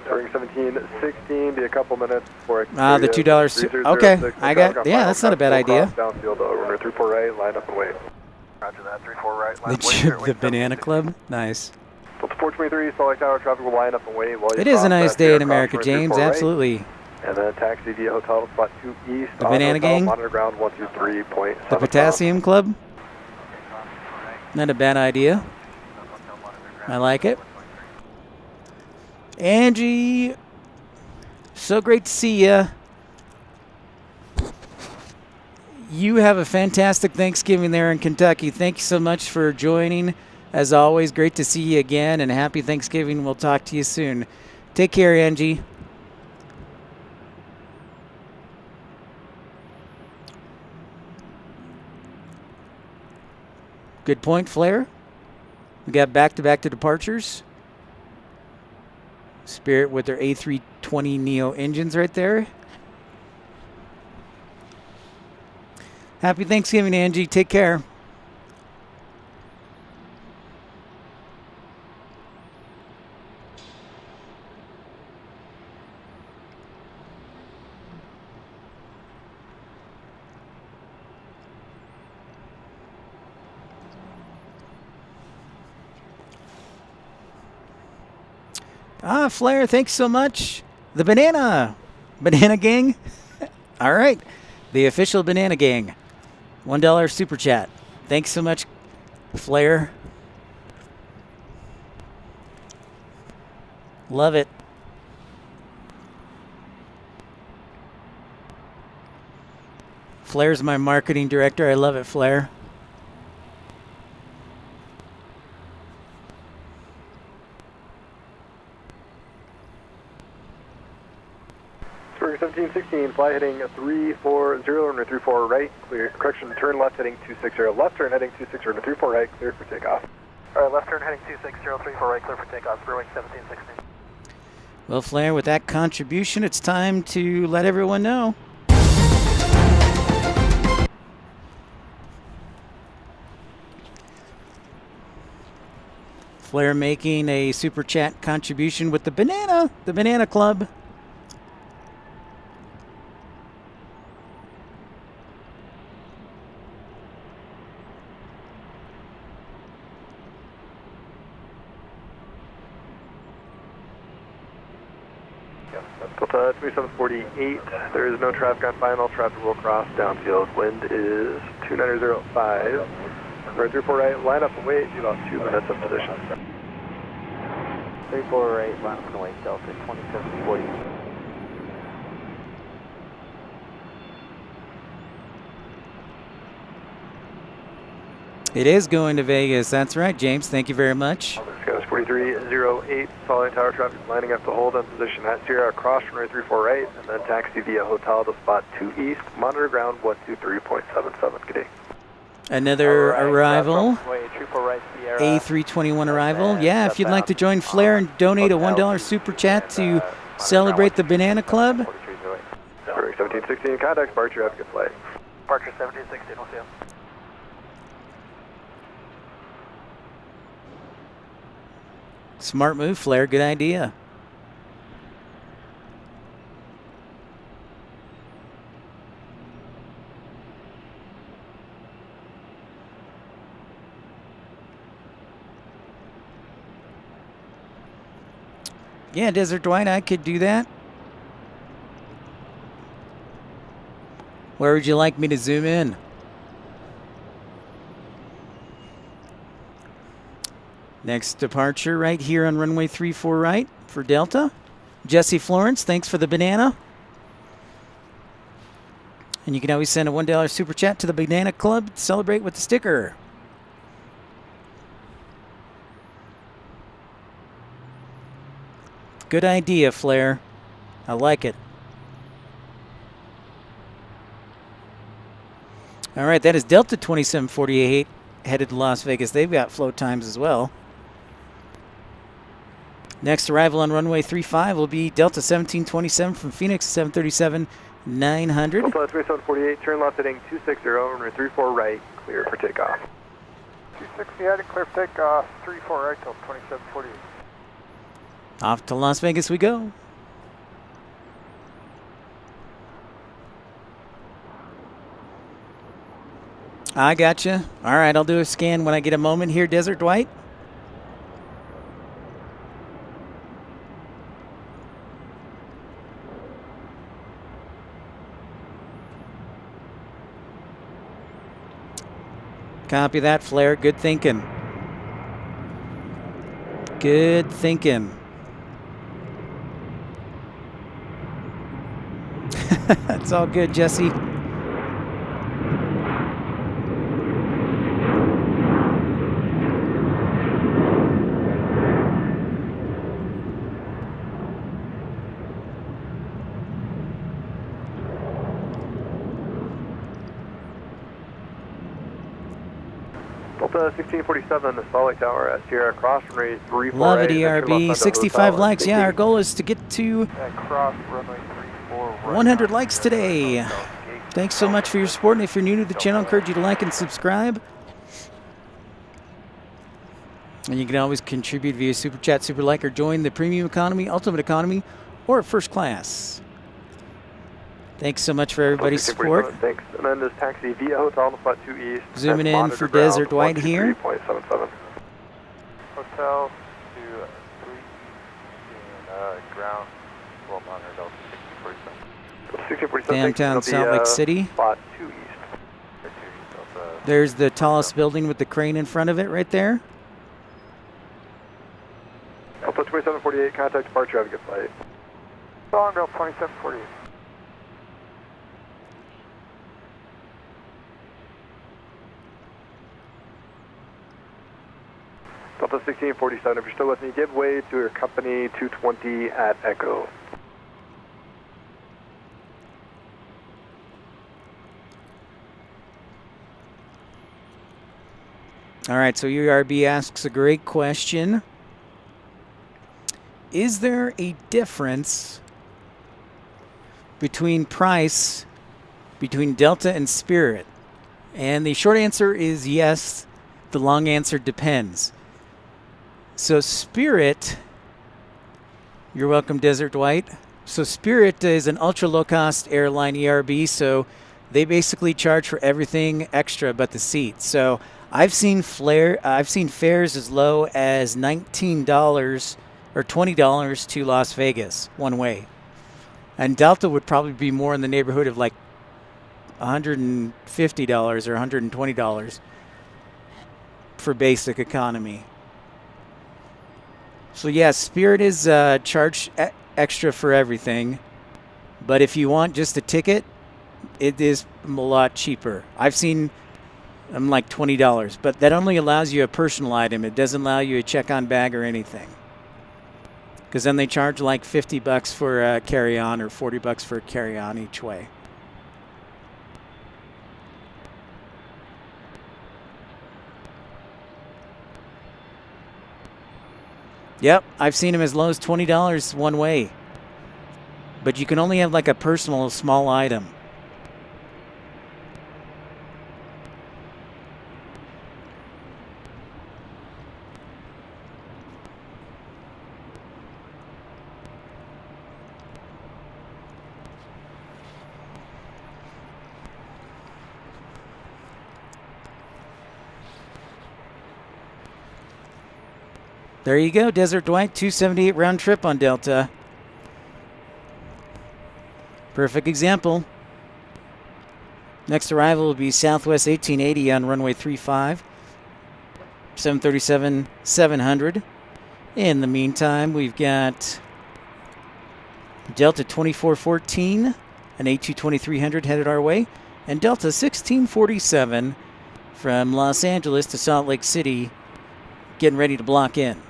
Turning 1716, be a couple minutes before the $2. Okay, I got. Yeah, that's not a bad idea. Downfield over 34 right, line up and wait. Roger that, 34 right. Line the Banana Club, nice. Delta 423, Salt Lake Tower, traffic will line up and wait while you. It is a nice day in America, James. Absolutely. And then taxi via hotel spot 2 east. The Banana Gang. Monitor ground 123.7. The Potassium Club. Not a bad idea. I like it. Angie, so great to see you. You have a fantastic Thanksgiving there in Kentucky. Thank you so much for joining. As always, great to see you again, and happy Thanksgiving. We'll talk to you soon. Take care, Angie. Good point, Flare. We got back-to-back departures. Spirit with their A320 Neo engines right there. Happy Thanksgiving, Angie. Take care. Flare, thanks so much. The Banana Gang. All right. The official Banana Gang. $1 super chat. Thanks so much, Flair. Love it. Flair's my marketing director. I love it, Flair. Pittsburgh 1716, fly heading 340, runway 34 right, clear. Correction, turn left heading 260, left turn heading 260, runway 34 right, clear for takeoff. Alright, left turn heading 260, 34 right, clear for takeoff, Brewing 1716. Well, Flair, with that contribution, it's time to let everyone know. Flair making a super chat contribution with the Banana Club. Delta 2748, there is no traffic on final, traffic will cross downfield. Wind is 2905. Runway 34 right, line up and wait, do about 2 minutes of position. 34 right, line up and wait, Delta 2740. It is going to Vegas. That's right, James. Thank you very much. Scottish 4308, Solid Tower traffic lining up to hold on position at Sierra, cross runway 34 right, and then taxi via hotel to spot 2 east, monitor ground 123.77. Good day. Another arrival. Right, A321 arrival. Yeah, if you'd like to join Flair and donate a $1 super chat to celebrate the Banana Club. 1716, contact departure, have a good flight. Departure 1716, we'll see you. Smart move, Flair. Good idea. Yeah, Desert Dwight, I could do that. Where would you like me to zoom in? Next departure right here on runway 34 right for Delta. Jesse Florence, thanks for the banana. And you can always send a $1 super chat to the Banana Club to celebrate with the sticker. Good idea, Flair. I like it. All right, that is Delta 2748 headed to Las Vegas. They've got flow times as well. Next arrival on runway 35 will be Delta 1727 from Phoenix, 737-900. Delta 2748, turn left heading 260, runway 34 right, clear for takeoff. 260 heading, clear for takeoff, 34 right till 2748. Off to Las Vegas we go. I gotcha. All right, I'll do a scan when I get a moment here, Desert Dwight. Copy that, Flair. Good thinking. Good thinking. It's all good, Jesse. Delta 1647, the Salt Lake Tower at Sierra, cross runway 34 Love right. it, ERB. 65 likes. Yeah, our goal is to get to cross runway 34 right. 100 likes today. Thanks so much for your support, and if you're new to the channel, I encourage you to like and subscribe. And you can always contribute via Super Chat, Super Like, or join the Premium Economy, Ultimate Economy, or First Class. Thanks so much for everybody's support. Thanks. And then this taxi via hotel on spot 2 east. Zooming in for Desert Dwight here. 3.77. Hotel to 3 east and ground, well, monitor Delta 1647. Downtown Salt Lake City. Spot 2 east. There's the tallest building with the crane in front of it right there. Alpha 2748, contact departure, have a good flight. Longdale 2748. Delta 1647, if you're still with me, give way to your company 220 at Echo. All right, so URB asks a great question. Is there a difference between price between Delta and Spirit? And the short answer is yes. The long answer depends. So Spirit, you're welcome, Desert Dwight. So Spirit is an ultra low-cost airline ERB, so they basically charge for everything extra but the seats. So I've seen fares as low as $19 or $20 to Las Vegas one way. And Delta would probably be more in the neighborhood of like $150 or $120 for basic economy. So yeah, Spirit is charged extra for everything. But if you want just a ticket, it is a lot cheaper. I've seen them like $20, but that only allows you a personal item. It doesn't allow you a check-on bag or anything. Because then they charge like $50 for a carry-on or $40 for a carry-on each way. Yep, I've seen them as low as $20 one way. But you can only have like a personal small item. There you go, Desert Dwight, 278 round trip on Delta. Perfect example. Next arrival will be Southwest 1880 on runway 35, 737-700. In the meantime, we've got Delta 2414, an A220-300 headed our way, and Delta 1647 from Los Angeles to Salt Lake City getting ready to block in.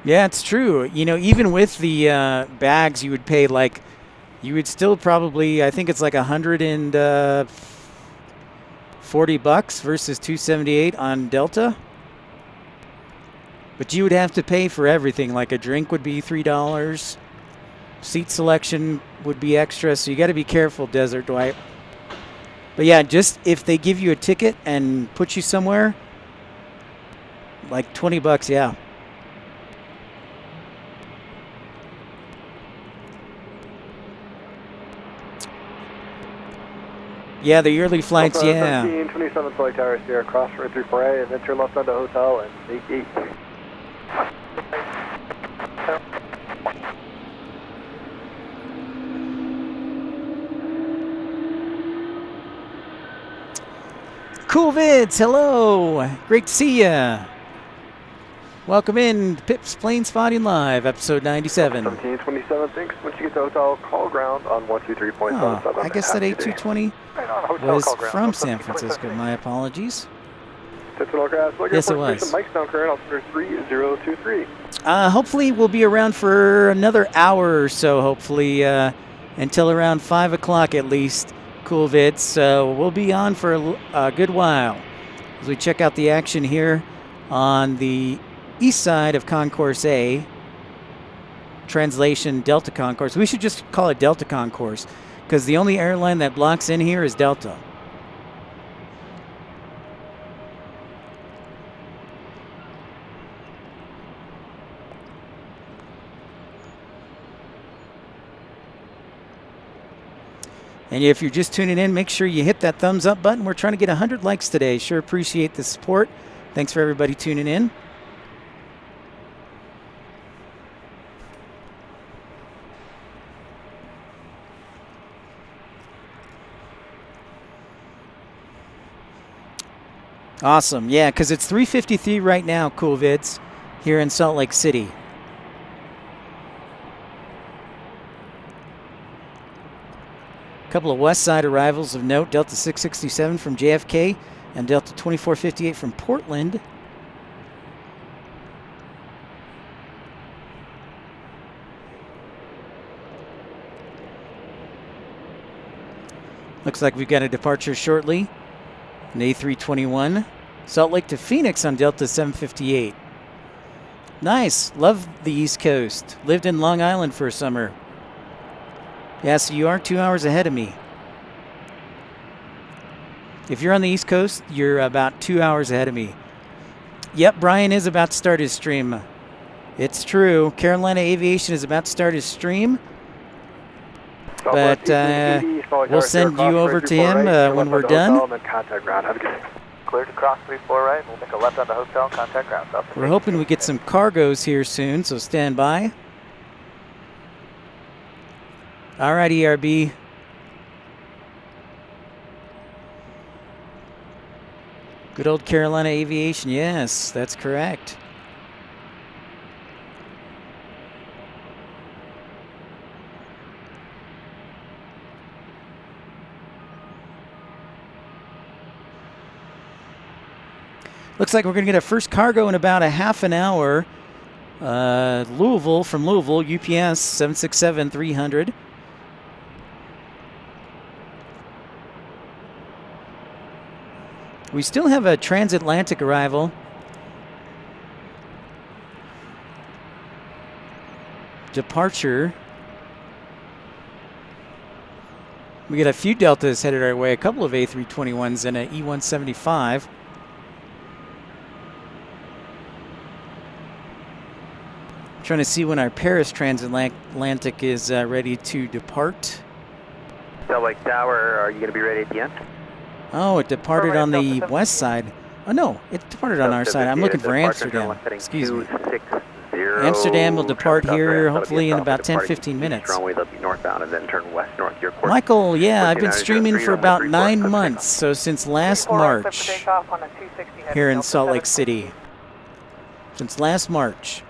Yeah, it's true. You know, even with the bags, you would pay like, you would still probably, I think it's like $140 versus $278 on Delta. But you would have to pay for everything. Like a drink would be $3. Seat selection would be extra. So you got to be careful, Desert Dwight. But yeah, just if they give you a ticket and put you somewhere, like $20, yeah. Yeah, the yearly flights, yeah. 1727 Flight Tower Sierra, cross right through Paray, and then turn left onto Hotel and make 8. Cool Vids, hello. Great to see ya. Welcome in to Pip's Planespotting Live, episode 97. 1727, thanks. Once you get to Hotel, call ground on 123.77. Oh, I guess that A220 was from San Francisco. My apologies. Yes, it was. Mike's down current, altimeter 3023. Hopefully we'll be around for another hour or so, hopefully until around 5 o'clock at least. Cool Vids. So we'll be on for a good while as we check out the action here on the east side of Concourse A. Translation, Delta Concourse. We should just call it Delta Concourse because the only airline that blocks in here is Delta. And if you're just tuning in, make sure you hit that thumbs up button. We're trying to get 100 likes today. Sure appreciate the support. Thanks for everybody tuning in. Awesome. Yeah, because it's 3:53 right now, Cool Vids, here in Salt Lake City. A couple of west side arrivals of note, Delta 667 from JFK and Delta 2458 from Portland. Looks like we've got a departure shortly. An A321. Salt Lake to Phoenix on Delta 758. Nice. Love the East Coast. Lived in Long Island for a summer. Yeah, so you are 2 hours ahead of me. If you're on the East Coast, you're about 2 hours ahead of me. Yep, Brian is about to start his stream. It's true. Carolina Aviation is about to start his stream. But we'll send you over to him when we're done. Clear to cross 34 right. We'll make a left on the hotel. Contact ground. We're hoping we get some cargoes here soon, so stand by. All right, ERB. Good old Carolina Aviation. Yes, that's correct. Looks like we're going to get our first cargo in about a half an hour. Louisville, from Louisville, UPS 767-300. We still have a transatlantic arrival. Departure. We got a few Deltas headed our way, a couple of A321s and an E175. Trying to see when our Paris transatlantic is ready to depart. Salt Lake Tower, are you going to be ready at the end? Oh, it departed on the west side. Oh, no, it departed on our side. I'm looking for Amsterdam. Excuse me. Amsterdam will depart here hopefully in about 10-15 minutes. Northbound and then turn west north your course. Michael, yeah, I've been streaming for about 9 months, so since last March here in Salt Lake City. Since last March.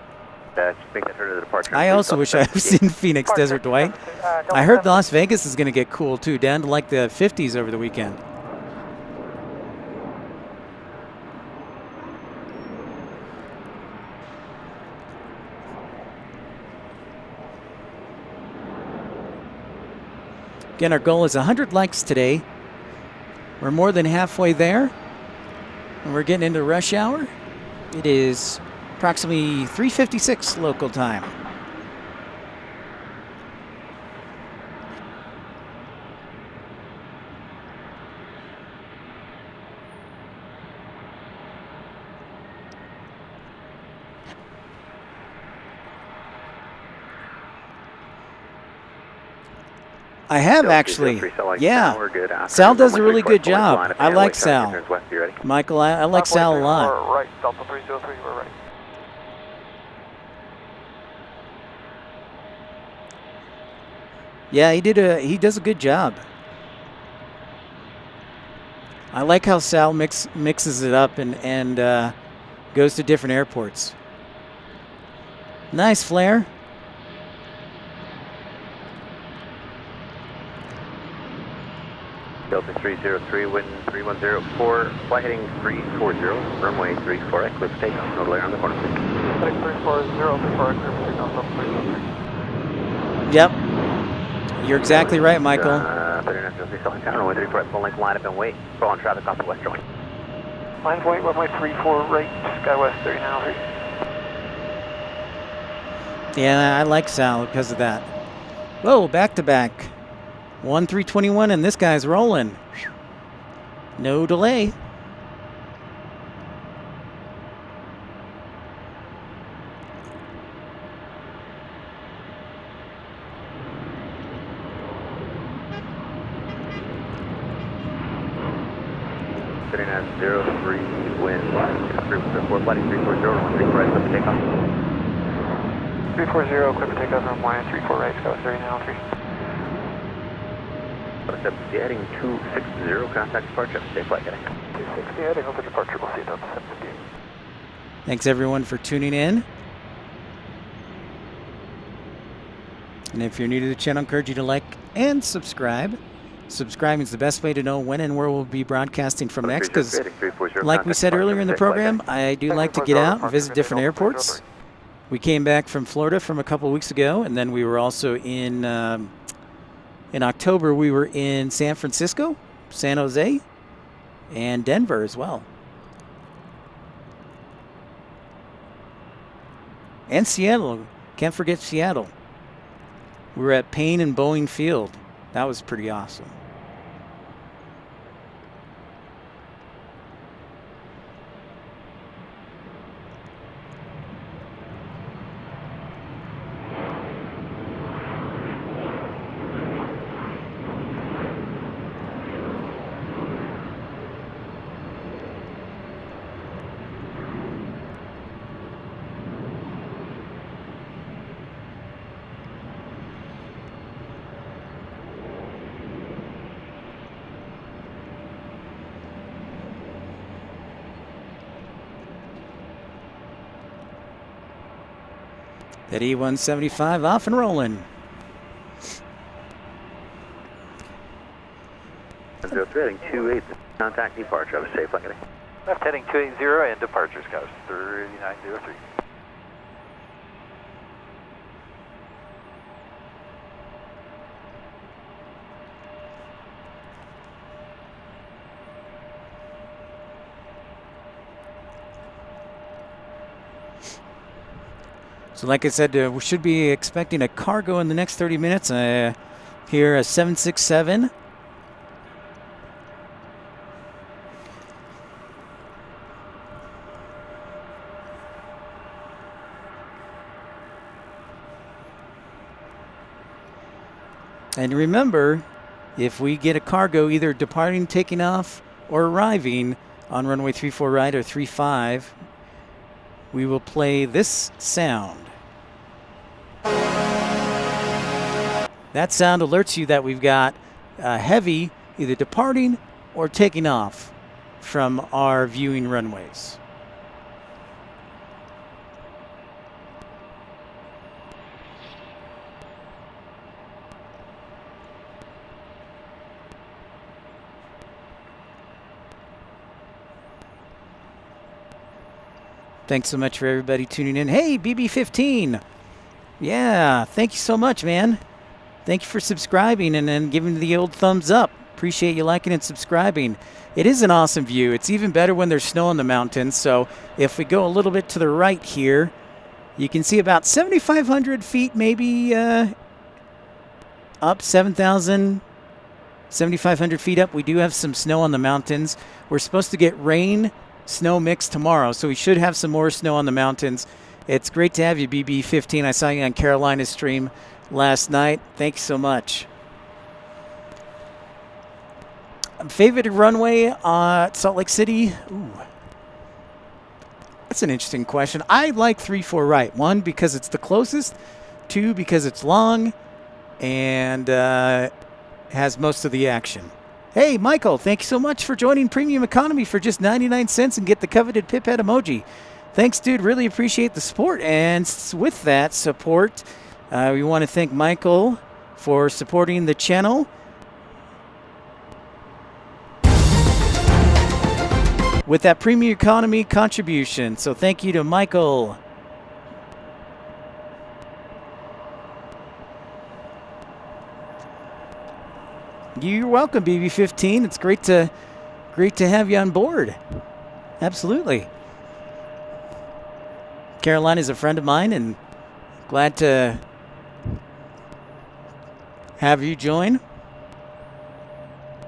I also wish I was in Phoenix Desert, Dwight. I heard Las Vegas is going to get cool too, down to like the 50s over the weekend. Again, our goal is 100 likes today. We're more than halfway there, and we're getting into rush hour. It is approximately 3:56 local time. I have actually. Yeah. Sal does a really good job. I like Sal. Michael, I like Sal a lot. Right, Delta 303, we're right. Yeah, he does a good job. I like how Sal mixes it up and goes to different airports. Nice flare. Delta 303, wind 3104, flight heading 340, runway 34, right, clear for takeoff, no delay on the corner. Heading 340, before clear for takeoff, Delta 303. Yep. You're exactly right, Michael. 3903, runway 34, full length line up and wait, following traffic off the west runway. Line point, runway 34, right, SkyWest 3903. Yeah, I like Sal because of that. Whoa, back to back. 321 and this guy's rolling. No delay. 3903, wind 4, flighting 340, runway 34 right, clear for takeoff. 340, clear for takeoff, runway 34 right, Sky 3903. Heading 260, contact departure, safe flight heading. 260, heading over departure, we'll see you down to 750. Thanks everyone for tuning in. And if you're new to the channel, I encourage you to like and subscribe. Subscribing is the best way to know when and where we'll be broadcasting from next, because like we said earlier in the program, I do like to get out and visit different airports. We came back from Florida from a couple weeks ago, and then we were also in October, we were in San Francisco, San Jose, and Denver as well. And Seattle. Can't forget Seattle. We were at Payne and Boeing Field. That was pretty awesome. That E175 off and rolling. 03, heading 28, contact departure, have a safe flight heading. Left heading 280 and departure, Sky 3903. So like I said, we should be expecting a cargo in the next 30 minutes. Here, a 767. And remember, if we get a cargo either departing, taking off, or arriving on runway 34 right or 35, we will play this sound. That sound alerts you that we've got heavy either departing or taking off from our viewing runways. Thanks so much for everybody tuning in. Hey, BB15. Yeah, thank you so much, man. Thank you for subscribing and then giving the old thumbs up. Appreciate you liking and subscribing. It is an awesome view. It's even better when there's snow on the mountains. So if we go a little bit to the right here, you can see about 7,500 feet, maybe up 7,000, 7,500 feet up. We do have some snow on the mountains. We're supposed to get rain, snow mix tomorrow, so we should have some more snow on the mountains. It's great to have you, BB15. I saw you on Carolina's stream last night. Thanks so much. Favorite runway at Salt Lake City? Ooh, that's an interesting question. I like 3-4 right. 1, because it's the closest. 2, because it's long and has most of the action. Hey, Michael, thank you so much for joining Premium Economy for just 99 cents and get the coveted piphead emoji. Thanks, dude. Really appreciate the support. And with that support, we want to thank Michael for supporting the channel with that Premium Economy contribution. So thank you to Michael. You're welcome, BB15. It's great to have you on board. Absolutely. Carolina's a friend of mine, and glad to have you join.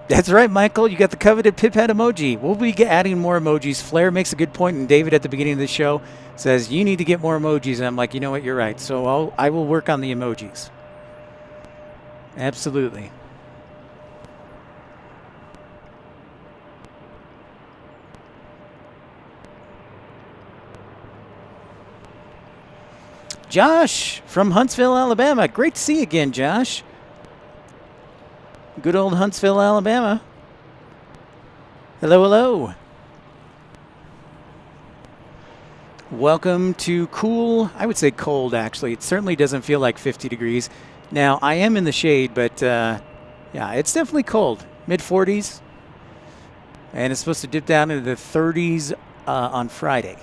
That's right, Michael. You got the coveted piphead emoji. We'll be adding more emojis. Flair makes a good point, and David at the beginning of the show says you need to get more emojis. And I'm like, you know what? You're right. So I will work on the emojis. Absolutely. Josh from Huntsville, Alabama. Great to see you again, Josh. Good old Huntsville, Alabama. Hello, hello. Welcome to cool, I would say cold actually. It certainly doesn't feel like 50 degrees. Now, I am in the shade, but yeah, it's definitely cold. Mid-40s. And it's supposed to dip down into the 30s on Friday.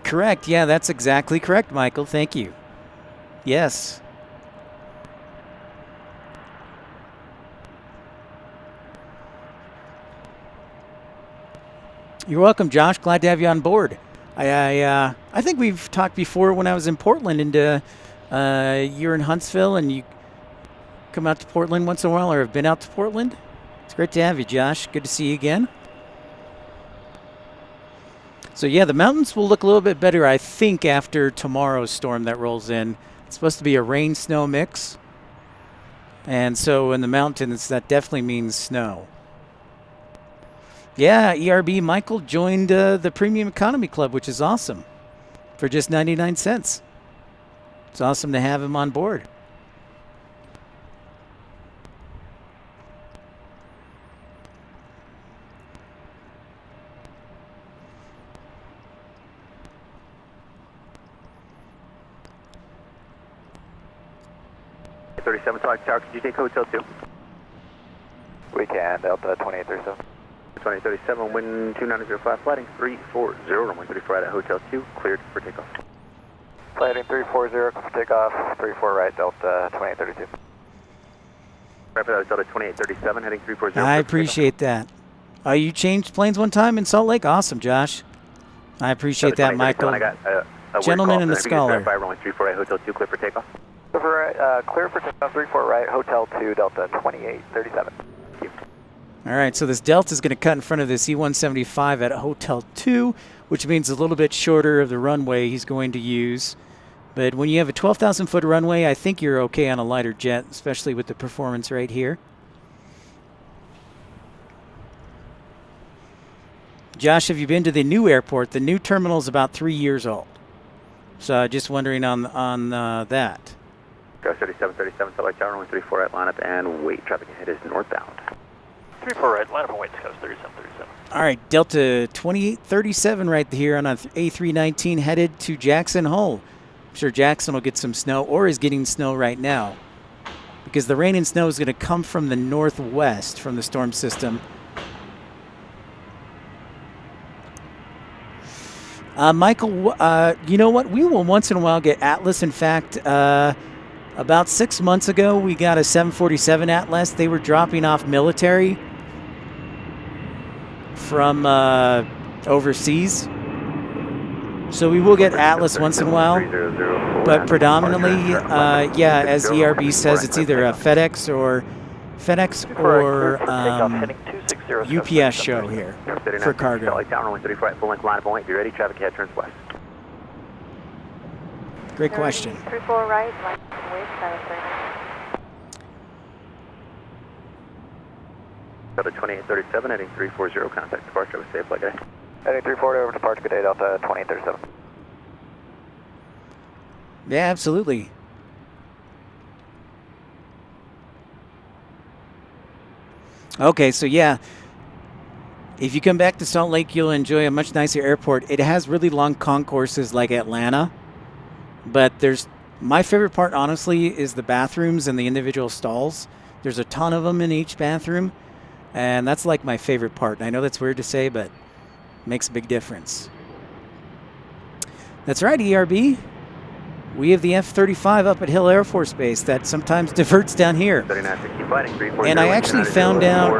Correct. Yeah, that's exactly correct, Michael. Thank you. Yes. You're welcome, Josh. Glad to have you on board. I think we've talked before when I was in Portland, and you're in Huntsville, and you come out to Portland once in a while, or have been out to Portland. It's great to have you, Josh. Good to see you again. So yeah, the mountains will look a little bit better, I think, after tomorrow's storm that rolls in. It's supposed to be a rain-snow mix. And so in the mountains, that definitely means snow. Yeah, ERB Michael joined the Premium Economy Club, which is awesome, for just 99 cents. It's awesome to have him on board. Tower, could you take Hotel 2? We can, Delta 2837. 2037, wind 2905, flighting 340, runway 34 right at Hotel 2, cleared for takeoff. Flighting 340, for takeoff, 34 right, Delta 2832. Right for that was Delta 2837, heading 340. I appreciate that. You changed planes one time in Salt Lake? Awesome, Josh. I appreciate that, Michael. I got a Gentleman and a scholar. Runway 34 right, Hotel 2, clear for takeoff. Clear for takeoff, 34 right, Hotel 2, Delta 2837. All right, so this Delta is going to cut in front of this E-175 at Hotel 2, which means a little bit shorter of the runway he's going to use. But when you have a 12,000-foot runway, I think you're okay on a lighter jet, especially with the performance right here. Josh, have you been to the new airport? The new terminal is about 3 years old. So just wondering on that. Go 3737, Satellite Tower, runway 34 right, line up and wait. Traffic ahead is northbound. 34 right, line up and wait, Discuss 3737. All right, Delta 2837 right here on a A319 headed to Jackson Hole. I'm sure Jackson will get some snow, or is getting snow right now, because the rain and snow is going to come from the northwest from the storm system. Michael, you know what? We will once in a while get Atlas. In fact, about 6 months ago, we got a 747 Atlas. They were dropping off military from overseas. So we will get Atlas once in a while. But predominantly, yeah, as ERB says, it's either a FedEx or UPS show here for cargo. Great question. 34 right, line wait, 739. Delta 2837, heading 340, contact departure, have a safe flight, guys. Heading 340 over departure, good day, Delta 2837. Yeah, absolutely. Okay, so yeah, if you come back to Salt Lake, you'll enjoy a much nicer airport. It has really long concourses like Atlanta, but my favorite part, honestly, is the bathrooms and the individual stalls. There's a ton of them in each bathroom, and that's like my favorite part. And I know that's weird to say, but it makes a big difference. That's right, ERB. We have the F-35 up at Hill Air Force Base that sometimes diverts down here. And I actually found out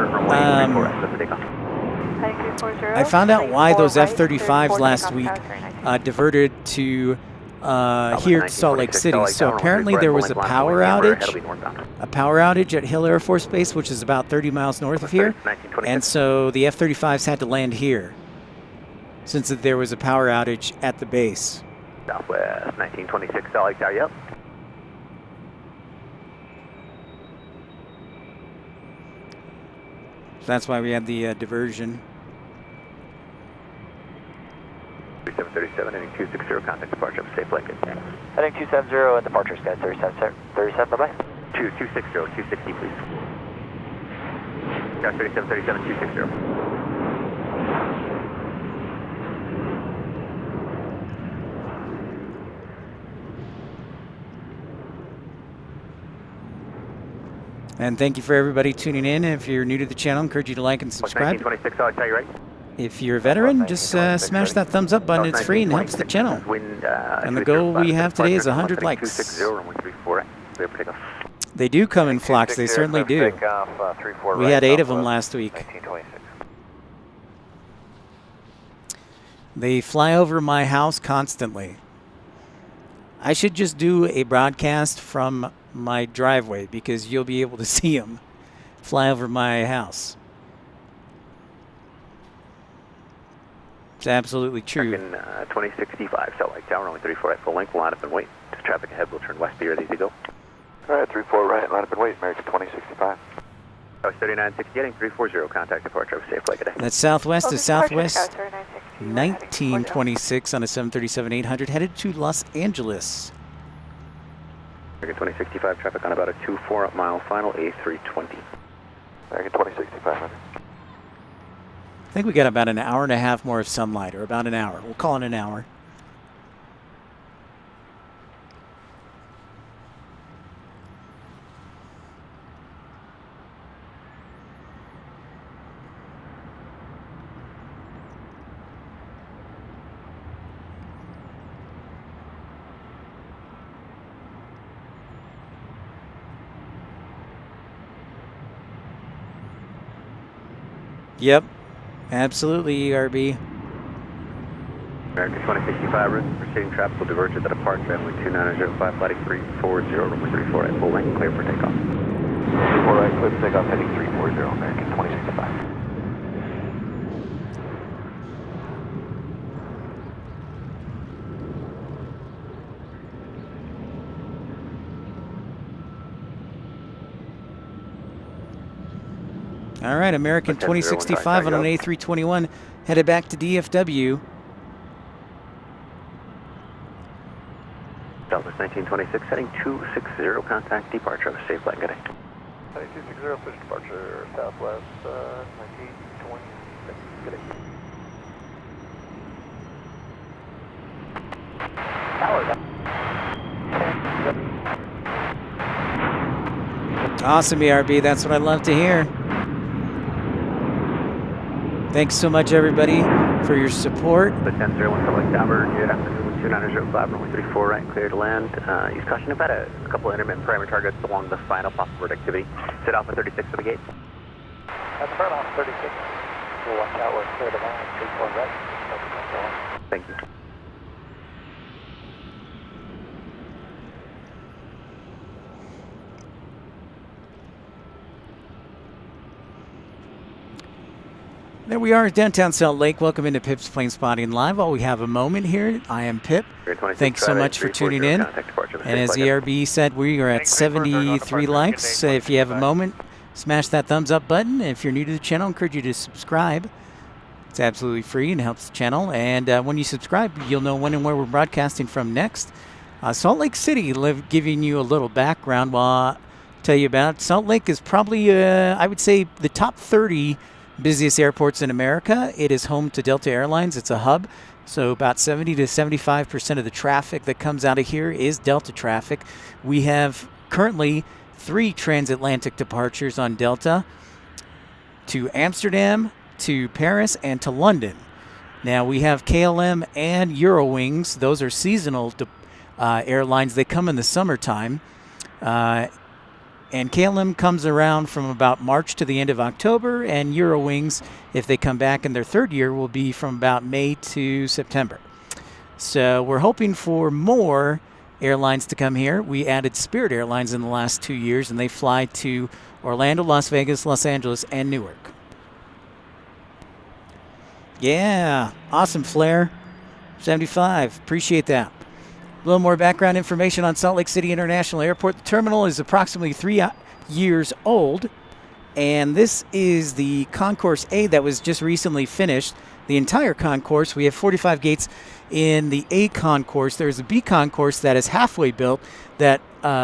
why those F-35s last week diverted to here to Salt Lake City. So apparently there was a power outage at Hill Air Force Base, which is about 30 miles north of here. And so the F-35s had to land here since there was a power outage at the base. Southwest 1926, Salt Lake Tower, yep. So that's why we had the diversion. 37, heading 260, contact departure, safe flight. Heading 270 and departure, skies 37, 37, bye-bye. 260, 260, please. Skies 37, 37, 260. And thank you for everybody tuning in. If you're new to the channel, I encourage you to like and subscribe. 1926, I'll tell you right. If you're a veteran, just smash that thumbs up button. It's free and helps the channel. And the goal we have today is 100 likes. They do come in flocks. They certainly do. We had 8 of them last week. They fly over my house constantly. I should just do a broadcast from my driveway because you'll be able to see them fly over my house. It's absolutely true. 2065, Salt Lake Tower, only 34 right, full length, line up and wait. Just traffic ahead, we'll turn west, be ready to go. All right, 34 right, line up and wait, American 2065. I was 3960, heading 340, contact departure, safe flight today. That's southwest to southwest 1926 on a 737-800 headed to Los Angeles. American 2065, traffic on about a 24 mile final, A320. American 2065, I think we got about an hour and a half more of sunlight, or about an hour. We'll call it an hour. Yep. Absolutely, ERB. American 2065, proceeding traffic will diverge at the departure, runway 2905, flighting 340, runway 34 at full length, clear for takeoff. 34 right, clear for takeoff, heading 340, American 2065. All right, American 2065 on an A321, headed back to DFW. Southwest 1926, heading 260, contact departure, have a safe flight, good day. Heading 260, push departure, Southwest 1926, good day. Awesome, ERB, that's what I love to hear. Thanks so much, everybody, for your support. 1001 Salt Lake Tower, good afternoon, 2905, runway 34 right, clear to land. Use caution, we've had a couple of intermittent primary targets along the final possible activity. Sit off at 36 for the gate. That's burn off 36. We'll watch out, we're clear to land, 34 right. Thank you. There we are, downtown Salt Lake. Welcome into Pip's Planespotting Live. While we have a moment here, I am Pip. Thanks so much for tuning in. And as ERB said, we are at 73 likes. If you have a moment, smash that thumbs up button. If you're new to the channel, I encourage you to subscribe. It's absolutely free and helps the channel. And when you subscribe, you'll know when and where we're broadcasting from next. Salt Lake City, giving you a little background while I tell you about it. Salt Lake is probably, I would say, the top 30 busiest airports in America. It is home to Delta Airlines. It's a hub. So about 70 to 75% of the traffic that comes out of here is Delta traffic. We have currently 3 transatlantic departures on Delta to Amsterdam, to Paris, and to London. Now we have KLM and Eurowings. Those are seasonal airlines. They come in the summertime. And KLM comes around from about March to the end of October, and Eurowings, if they come back in their 3rd year, will be from about May to September. So we're hoping for more airlines to come here. We added Spirit Airlines in the last 2 years, and they fly to Orlando, Las Vegas, Los Angeles, and Newark. Yeah, awesome, Flair. 75, appreciate that. A little more background information on Salt Lake City International Airport. The terminal is approximately 3 years old, and this is the Concourse A that was just recently finished. the entire concourse. We have 45 gates in the A concourse. There's a B concourse that is halfway built that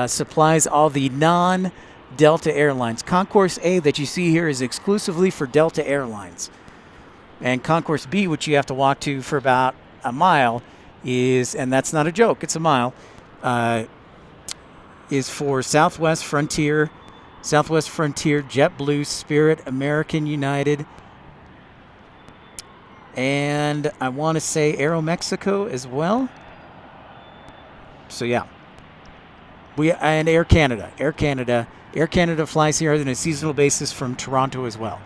supplies all the non-Delta Airlines. Concourse A that you see here is exclusively for Delta Airlines. And Concourse B, which you have to walk to for about a mile, and that's not a joke, it's a mile, is for Southwest Frontier, JetBlue, Spirit, American United, and I want to say Aeromexico as well. So yeah, and Air Canada. Air Canada flies here on a seasonal basis from Toronto as well.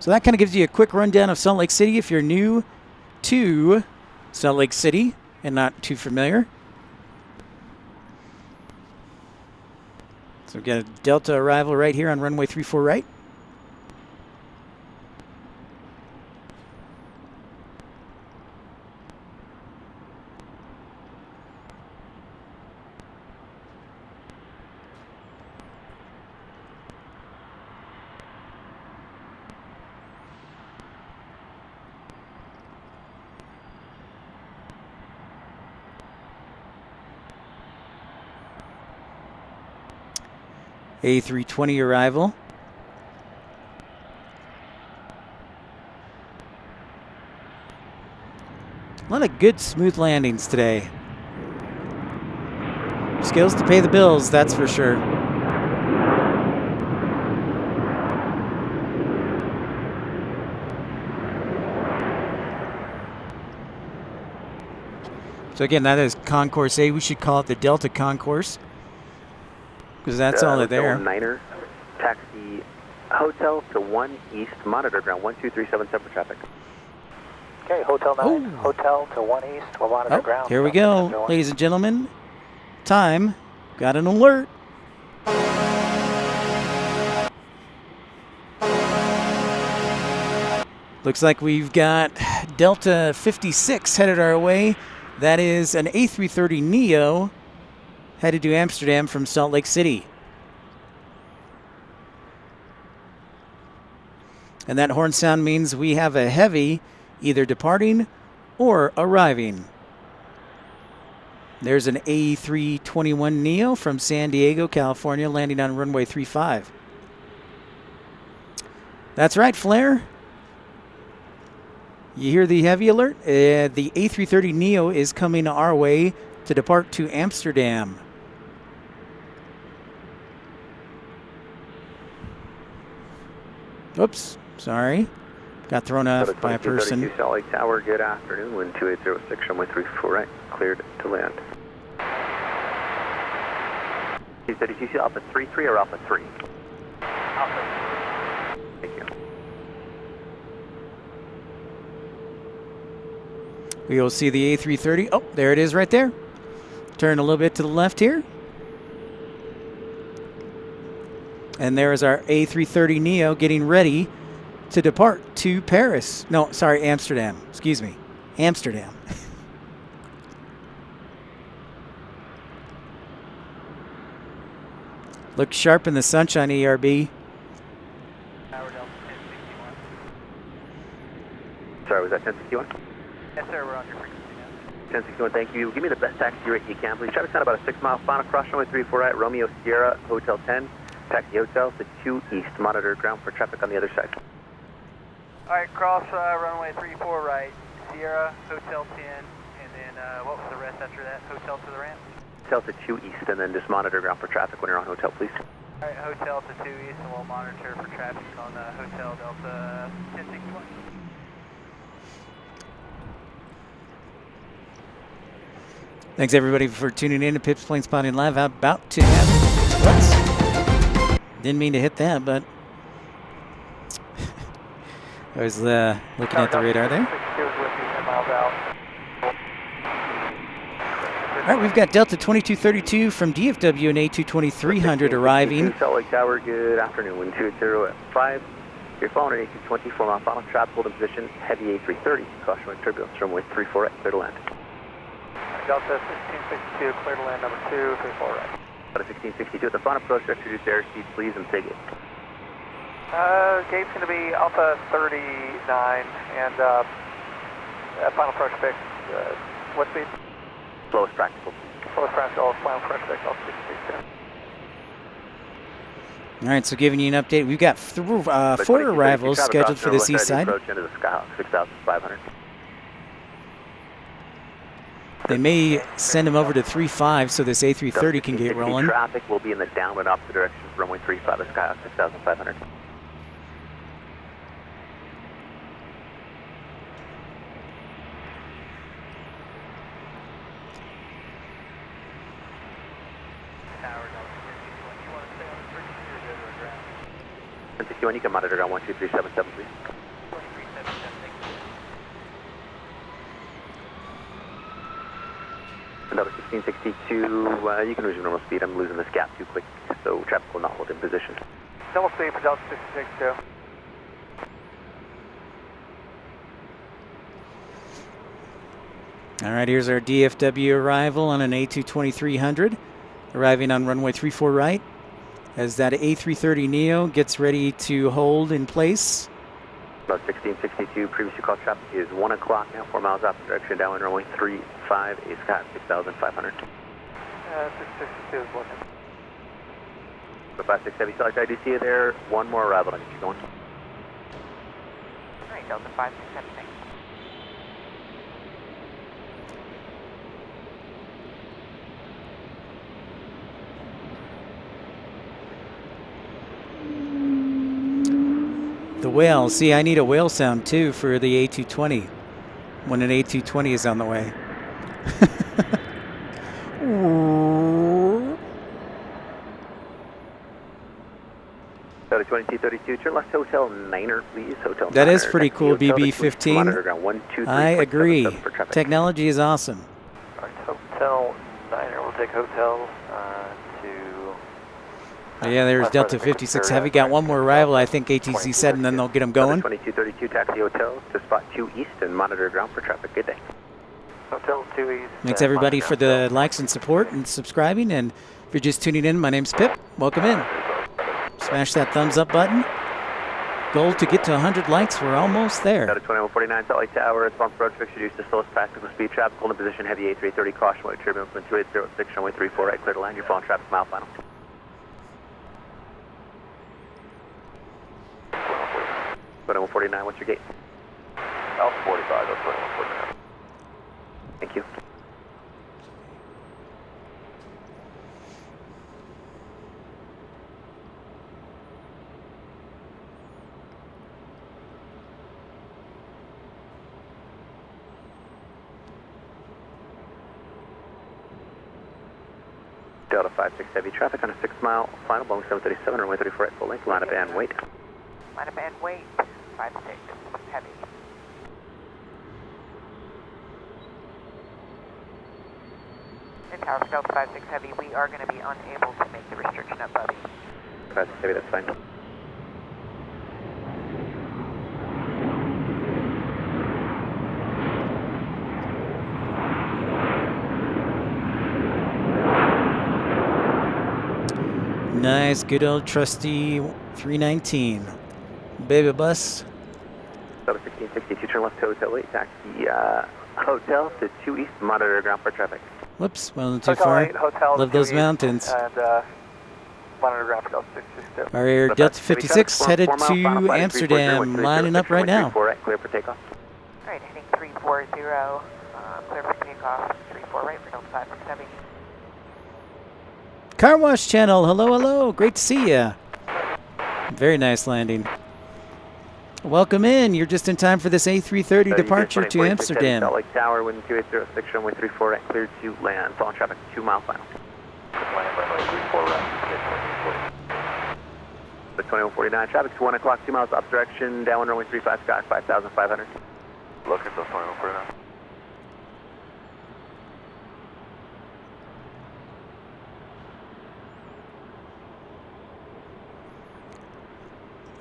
So that kind of gives you a quick rundown of Salt Lake City if you're new to Salt Lake City and not too familiar. So we've got a Delta arrival right here on runway 34 right. A320 arrival. A lot of good smooth landings today. Skills to pay the bills, that's for sure. So again, that is Concourse A. We should call it the Delta Concourse, because that's all of there. Niner, taxi hotel to 1 east, monitor ground 12377 for traffic. Okay, Hotel 9, hotel to 1 east, we'll monitor ground. Here we go, ladies and gentlemen. Time, got an alert. Looks like we've got Delta 56 headed our way. That is an A330neo headed to Amsterdam from Salt Lake City. And that horn sound means we have a heavy either departing or arriving. There's an A321neo from San Diego, California, landing on runway 35. That's right, Flair. You hear the heavy alert? The A330neo is coming our way to depart to Amsterdam. Oops, sorry. Got thrown off by a person. Salt Lake Tower, good afternoon. Wind 2806, runway 34 right, cleared to land. Did you see Alpha 33 or Alpha 3? Alpha. Thank you. We will see the A330. Oh, there it is right there. Turn a little bit to the left here. And there is our A330neo getting ready to depart to Paris. No, sorry, Amsterdam. Excuse me. Amsterdam. Looks sharp in the sunshine, ERB. Sorry, was that 1061? Yes, sir, we're on your frequency now. 1061, thank you. Give me the best taxi rate you can, please. Traffic's on about a 6-mile final cross runway 34 right, Romeo Sierra, Hotel 10. Taxi hotel to 2 east, monitor ground for traffic on the other side. All right, cross runway 34 right, Sierra, Hotel 10, and then what was the rest after that? Hotel to the ramp? Hotel to 2 east, and then just monitor ground for traffic when you're on hotel, please. All right, hotel to 2 east, and we'll monitor for traffic on Hotel Delta 1061. Thanks everybody for tuning in to Pips Planespotting Live. I'm about to have... Whoops. Didn't mean to hit that, but I was looking at the radar there. All right, we've got Delta 2232 from DFW and A220-300 arriving. Salt Lake Tower, good afternoon. Wind 280 You're following an A220 4-mile final trap, hold in position, heavy A330. Caution with turbulence, runway 34 right, clear to land. Delta 1662, clear to land number 2, 34 right. Delta 1662 at the final approach, introduce airspeed, please, and take it. Gate's going to be Alpha 39 and final approach fix. What speed? Slowest practical. Slowest practical, final approach fix, all 632. All right, so giving you an update, we've got 4 arrivals scheduled for this east side. Approach into the Skyhawk, 6,500. They may send him over to 3-5 so this A330 can get rolling. Traffic will be in the downwind opposite direction, runway 35 at Skyhawk, 6,500. You can monitor on 12377, please. Another 1662, you can resume normal speed. I'm losing this gap too quick, so traffic will not hold in position. Normal speed for Delta 1662. All right, here's our DFW arrival on an A22300, arriving on runway 34 right. As that A330neo gets ready to hold in place. About 1662, previously called traffic is 1 o'clock now, 4 miles opposite direction, downwind runway 35, A Scott, 6,500. 662 is working. The 56 Heavy Select, I do see you there. One more arrival, I'll get you going. All right, Delta 567, thanks. The whale. See, I need a whale sound too for the A220 when an A220 is on the way. Delta 2232, turn left Hotel Niner, please. Hotel That Niner, is pretty cool, BB15. I agree. Technology is awesome. All right, Hotel Niner, we'll take Hotel to... Yeah, there's Delta 56 Heavy. Got one more arrival, I think ATC said, and then they'll get them going. 2232, taxi Hotel to spot 2 east and monitor ground for traffic. Good day. Hotel 2 east. Thanks everybody for the likes and support and subscribing. And if you're just tuning in, my name's Pip. Welcome in. Smash that thumbs up button. Goal to get to 100 likes. We're almost there. Delta 2149, Salt Lake Tower. It's on approach fix. Reduce the slowest practical speed. Traffic holding position. Heavy A330. Caution. Wait. Turbulence. Wind 2806. Runway 34 right. Clear to land. Your phone traffic. Mile final. But 149, what's your gate? Alpha 45, that's 2149. Thank you. Delta 56 Heavy traffic on a 6-mile final, Boeing 737, runway 34 at full length, line up and wait. Line up and wait, 56 Heavy. And Tower for Delta 56 Heavy, we are going to be unable to make the restriction up, buddy. 56 Heavy, that's fine. Nice, good old trusty 319. Baby bus. Delta 1662, turn left to Hotel 8, taxi Hotel to 2 east, monitor ground for traffic. Whoops, wasn't too Hotel far. 8, Hotel Love those 2 mountains. And monitor ground for Delta 662. Our air Delta 56 headed to Amsterdam, lining up right now. Clear for takeoff. All right, heading 340, clear for takeoff, 34 right for Delta 56 Heavy. Car Wash Channel, hello, hello. Great to see ya. Very nice landing. Welcome in. You're just in time for this A330 departure to Amsterdam. Salt Lake Tower, wind 2806, runway 34 right, cleared to land. Following traffic, 2-mile final. Land runway 34 right. The 2149 traffic to 1 o'clock, 2 miles up direction, downwind runway 35 Scott, 5,500. Look at the 2149.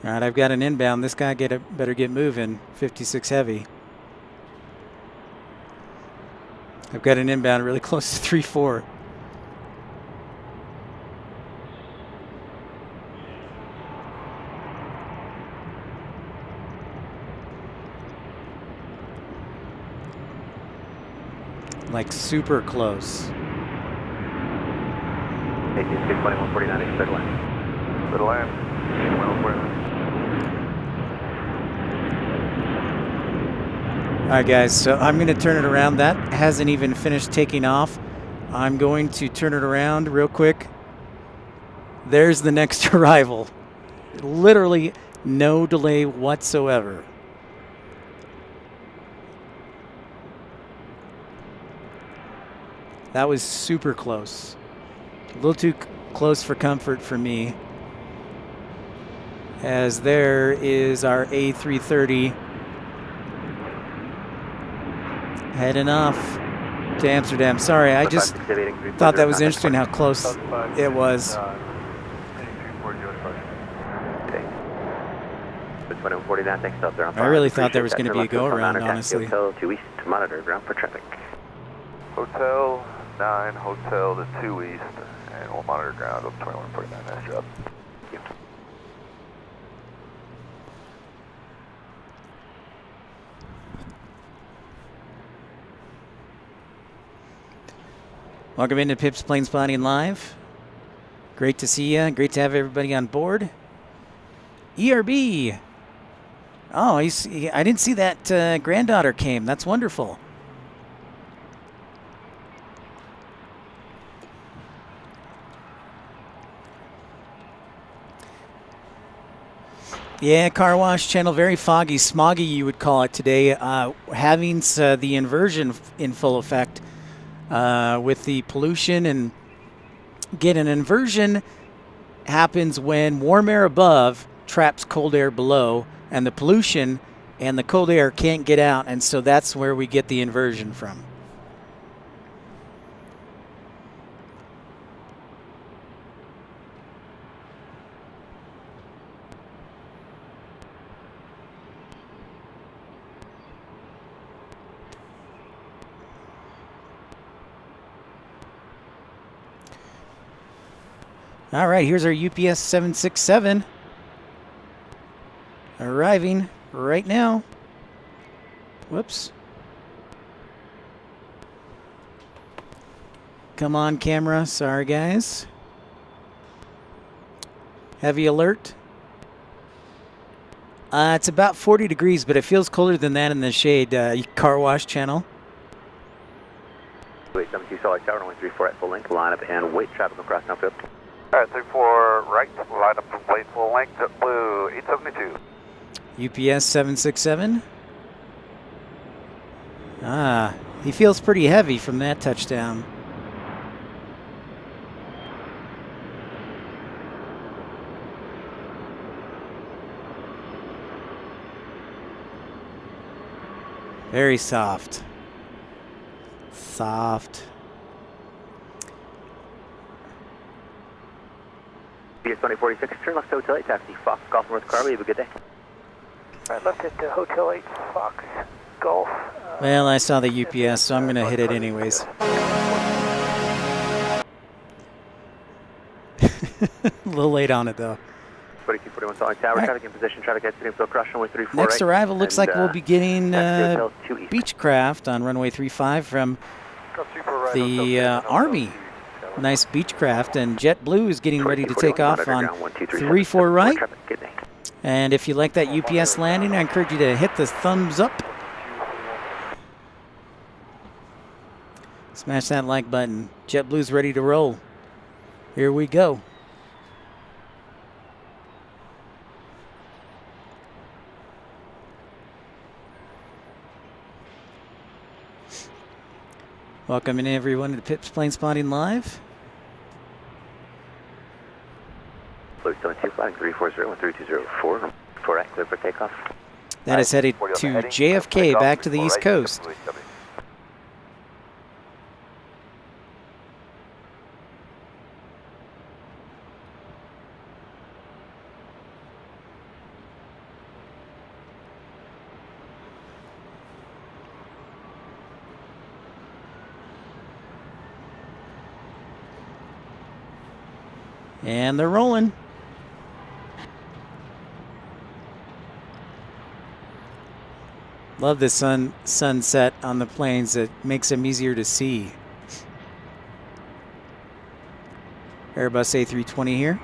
All right, I've got an inbound. This guy better get moving. 56 Heavy. I've got an inbound really close to 3-4. like super close. 2149, expect land. Clear to land. 2149. All right, guys, so I'm going to turn it around. That hasn't even finished taking off. I'm going to turn it around real quick. There's the next arrival. Literally no delay whatsoever. That was super close. A little too close for comfort for me. As there is our A330 heading off to Amsterdam. Sorry, I just thought that was interesting how close it was. 2149, thanks, up there. I really thought there was going to be a go-around, honestly. Hotel 2 East to monitor ground for traffic. Hotel 9, Hotel to 2 East, and we'll monitor ground up 2149. Nice job. Thank you. Welcome into Pip's Planespotting Live. Great to see you. Great to have everybody on board. ERB. Oh, I didn't see that granddaughter came. That's wonderful. Yeah, car wash channel, very foggy, smoggy you would call it today. Having the inversion in full effect with the pollution. And again, an inversion happens when warm air above traps cold air below, and the pollution and the cold air can't get out, and so that's where we get the inversion from. All right, here's our UPS 767 arriving right now. Whoops. Come on, camera. Sorry, guys. Heavy alert. It's about 40 degrees, but it feels colder than that in the shade. Car wash channel. 872 Solid Tower, 134 at full length, line up and wait traffic across downfield. All right, 34 right, line up and wait full length, blue 872. UPS 767. He feels pretty heavy from that touchdown. Very soft. Soft. BS 2046, turn left to Hotel 8, taxi, Fox, Golf North Carver, you have a good day. All right, left at Hotel 8, Fox, Golf. Well, I saw the UPS, so I'm going to hit it anyways. A little late on it, though. 2241 Solid Tower, traffic in position, traffic at City Field Crush, runway 34 Next right. arrival looks like we'll be getting Beechcraft on runway 35 from the Army. Nice Beechcraft, and JetBlue is getting ready to take off on 34 right. And if you like that UPS landing, I encourage you to hit the thumbs up. Smash that like button. JetBlue's ready to roll. Here we go. Welcome in everyone to Pip's Planespotting Live. Blue 72, flying 340-1304, 4 right, clear for takeoff. That is headed to JFK, back to the East Coast. And they're rolling. Love the sunset on the planes. It makes them easier to see. Airbus A320 here.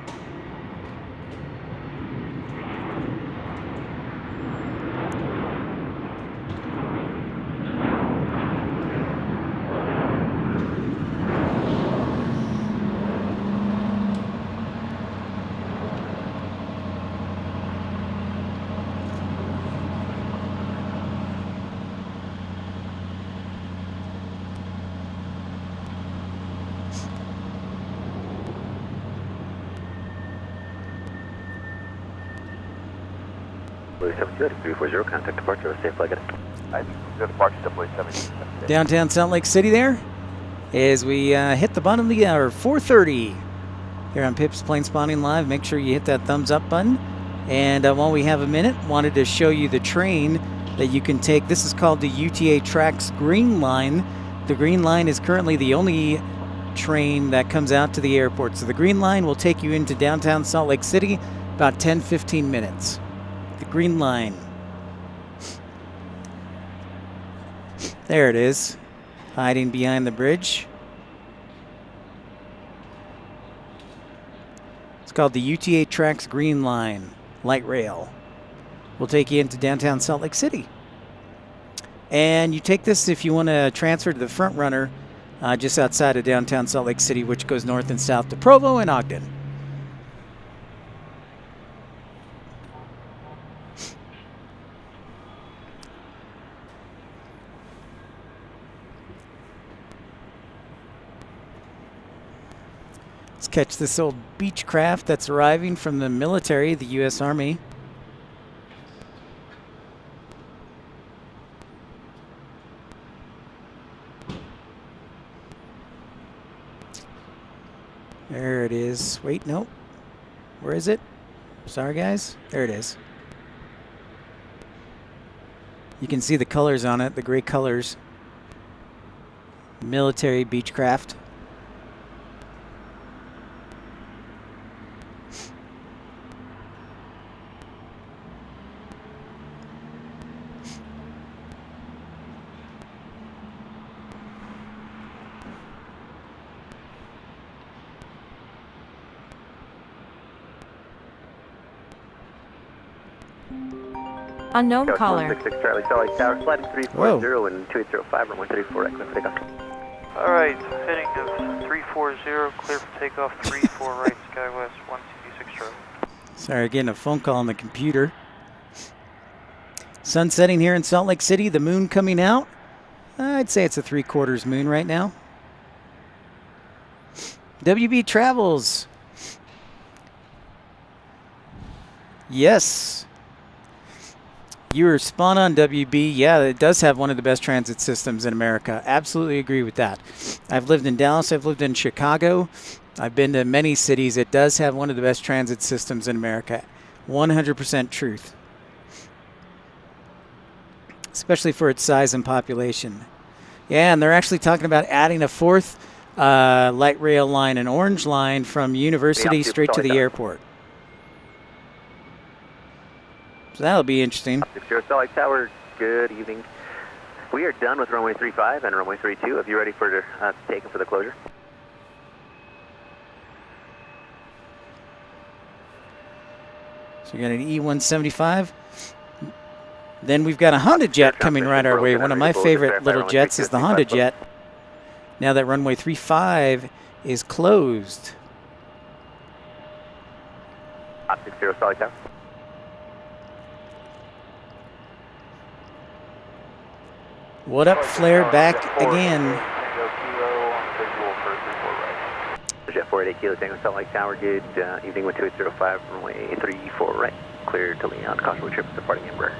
Contact departure, safe flight. I think we're departure double 70. Downtown Salt Lake City there as we hit the bottom of the hour, 4:30 here on Pip's Planespotting Live. Make sure you hit that thumbs up button. And while we have a minute, wanted to show you the train that you can take. This is called the UTA Trax Green Line. The Green Line is currently the only train that comes out to the airport. So the Green Line will take you into downtown Salt Lake City about 10-15 minutes. The Green Line. There it is, hiding behind the bridge. It's called the UTA Trax Green Line light rail. We'll take you into downtown Salt Lake City. And you take this if you want to transfer to the front runner just outside of downtown Salt Lake City, which goes north and south to Provo and Ogden. Let's catch this old Beechcraft that's arriving from the military, the U.S. Army. There it is. Wait, nope. Where is it? Sorry, guys. There it is. You can see the colors on it, the gray colors. Military Beechcraft. Unknown caller. 166 Charlie, Salt Lake Tower, sliding 340 and 2805, runway 34, right, clear for takeoff. Alright, heading to 340, clear for takeoff, 34 right, SkyWest 126 Charlie. Sorry, getting a phone call on the computer. Sun setting here in Salt Lake City, the moon coming out. I'd say it's a 3/4 moon right now. WB Travels. Yes. You were spot on, WB. Yeah, it does have one of the best transit systems in America. Absolutely agree with that. I've lived in Dallas. I've lived in Chicago. I've been to many cities. It does have one of the best transit systems in America. 100% truth. Especially for its size and population. Yeah, and they're actually talking about adding a fourth light rail line, an orange line from University straight to the airport. So that'll be interesting. 60 Salt Lake Tower, good evening. We are done with runway 35 and runway 32. If you're ready for taking for the closure. So you got an E-175. Then we've got a Honda Jet coming right our way. One of my favorite little jets is the Honda Jet. Now that runway 35 is closed. 60 Salt Lake Tower. What up, Flare? Back again. Jet 488 Kilo Tango Salt Lake Tower, good evening with 2805, runway 34 right, clear to Leon, caution with trips departing Embraer.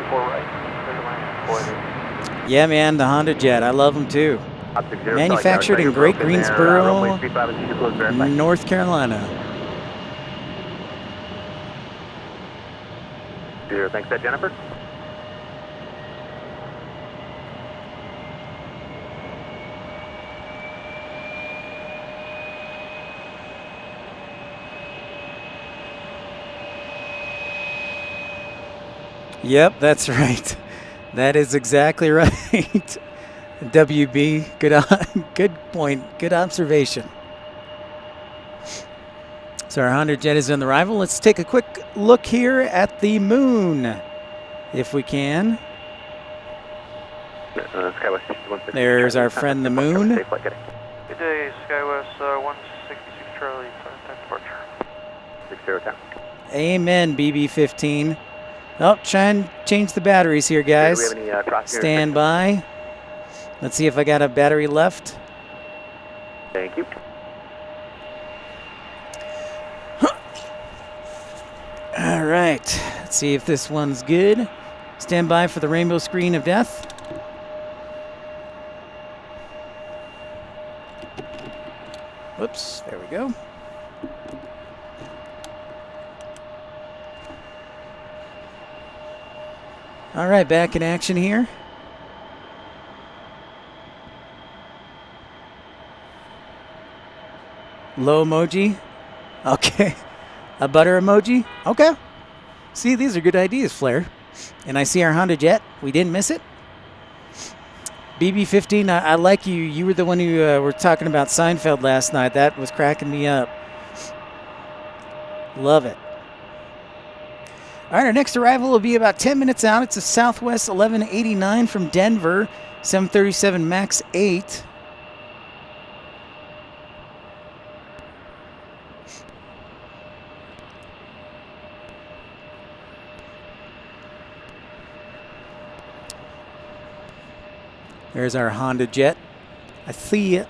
4 right, yeah, man, the Honda Jet, I love them too. Manufactured in Great Greensboro, North Carolina. Thanks, Jennifer. Yep, that's right. That is exactly right. WB, good point, good observation. So our Honda Jet is on the arrival. Let's take a quick look here at the moon, if we can. There's our friend the moon. Good day, SkyWest 166 Charlie, time departure. 60 time. Amen, BB-15. Oh, try and change the batteries here, guys. Do we have any Stand by. Let's see if I got a battery left. Thank you. All right. Let's see if this one's good. Stand by for the rainbow screen of death. Whoops. There we go. All right, back in action here. Low emoji. Okay. A butter emoji. Okay. See, these are good ideas, Flair. And I see our Honda Jet. We didn't miss it. BB-15, I like you. You were the one who were talking about Seinfeld last night. That was cracking me up. Love it. All right, our next arrival will be about 10 minutes out. It's a Southwest 1189 from Denver, 737 MAX 8. There's our Honda Jet. I see it.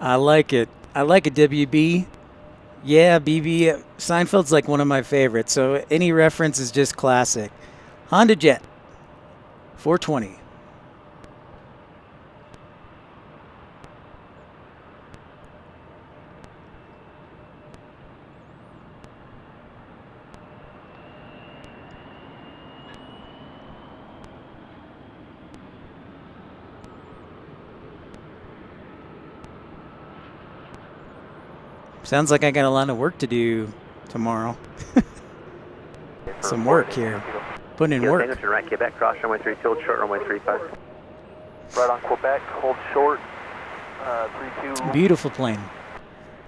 I like it. I like it, WB. Yeah, BB. Seinfeld's like one of my favorites, so any reference is just classic. Honda Jet. 420. Sounds like I got a lot of work to do tomorrow. Some work here. Putting in work. Right, Quebec, cross runway 32, hold short, runway 35. Right on Quebec, hold short, 32. Beautiful plane.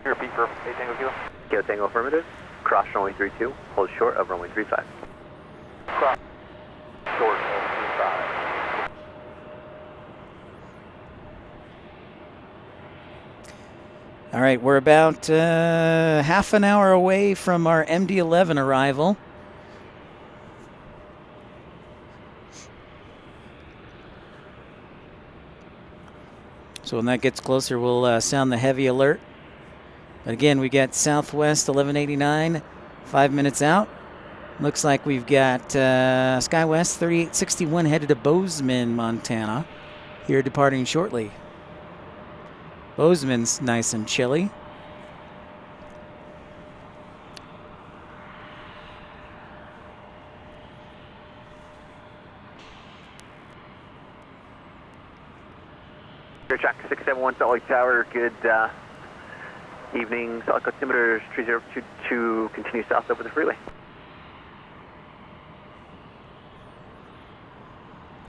Repeat for 8 Tango Kilo. Kilo Tango affirmative, cross runway 32, hold short of runway 35. Cross short of 35. All right, we're about half an hour away from our MD-11 arrival. So when that gets closer, we'll sound the heavy alert. But again, we got Southwest 1189, 5 minutes out. Looks like we've got SkyWest 3861 headed to Bozeman, Montana. Here departing shortly. Bozeman's nice and chilly. Air track 671 Salt Lake Tower, good evening. Salt Lake altimeter 3022, continue south over the freeway.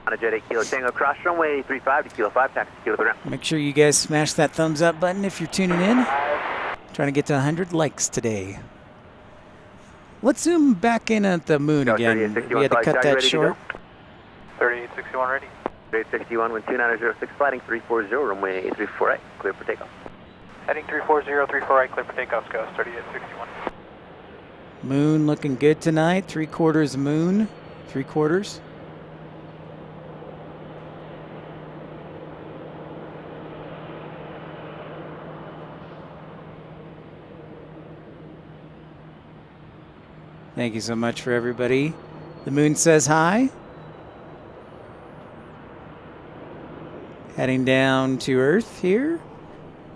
On a Jet 8 Kilo Tango, cross runway 35 to Kilo 5, taxi Kilo 3. Make sure you guys smash that thumbs up button if you're tuning in. Trying to get to 100 likes today. Let's zoom back in at the moon again. We had to cut that short. 3861 ready. 3861, wind 2906, flighting 340, runway 348, clear for takeoff. Heading 340, 348, clear for takeoff, Scott, 3861. Moon looking good tonight. 3/4 moon. 3/4. Thank you so much for everybody. The moon says hi. Heading down to Earth here.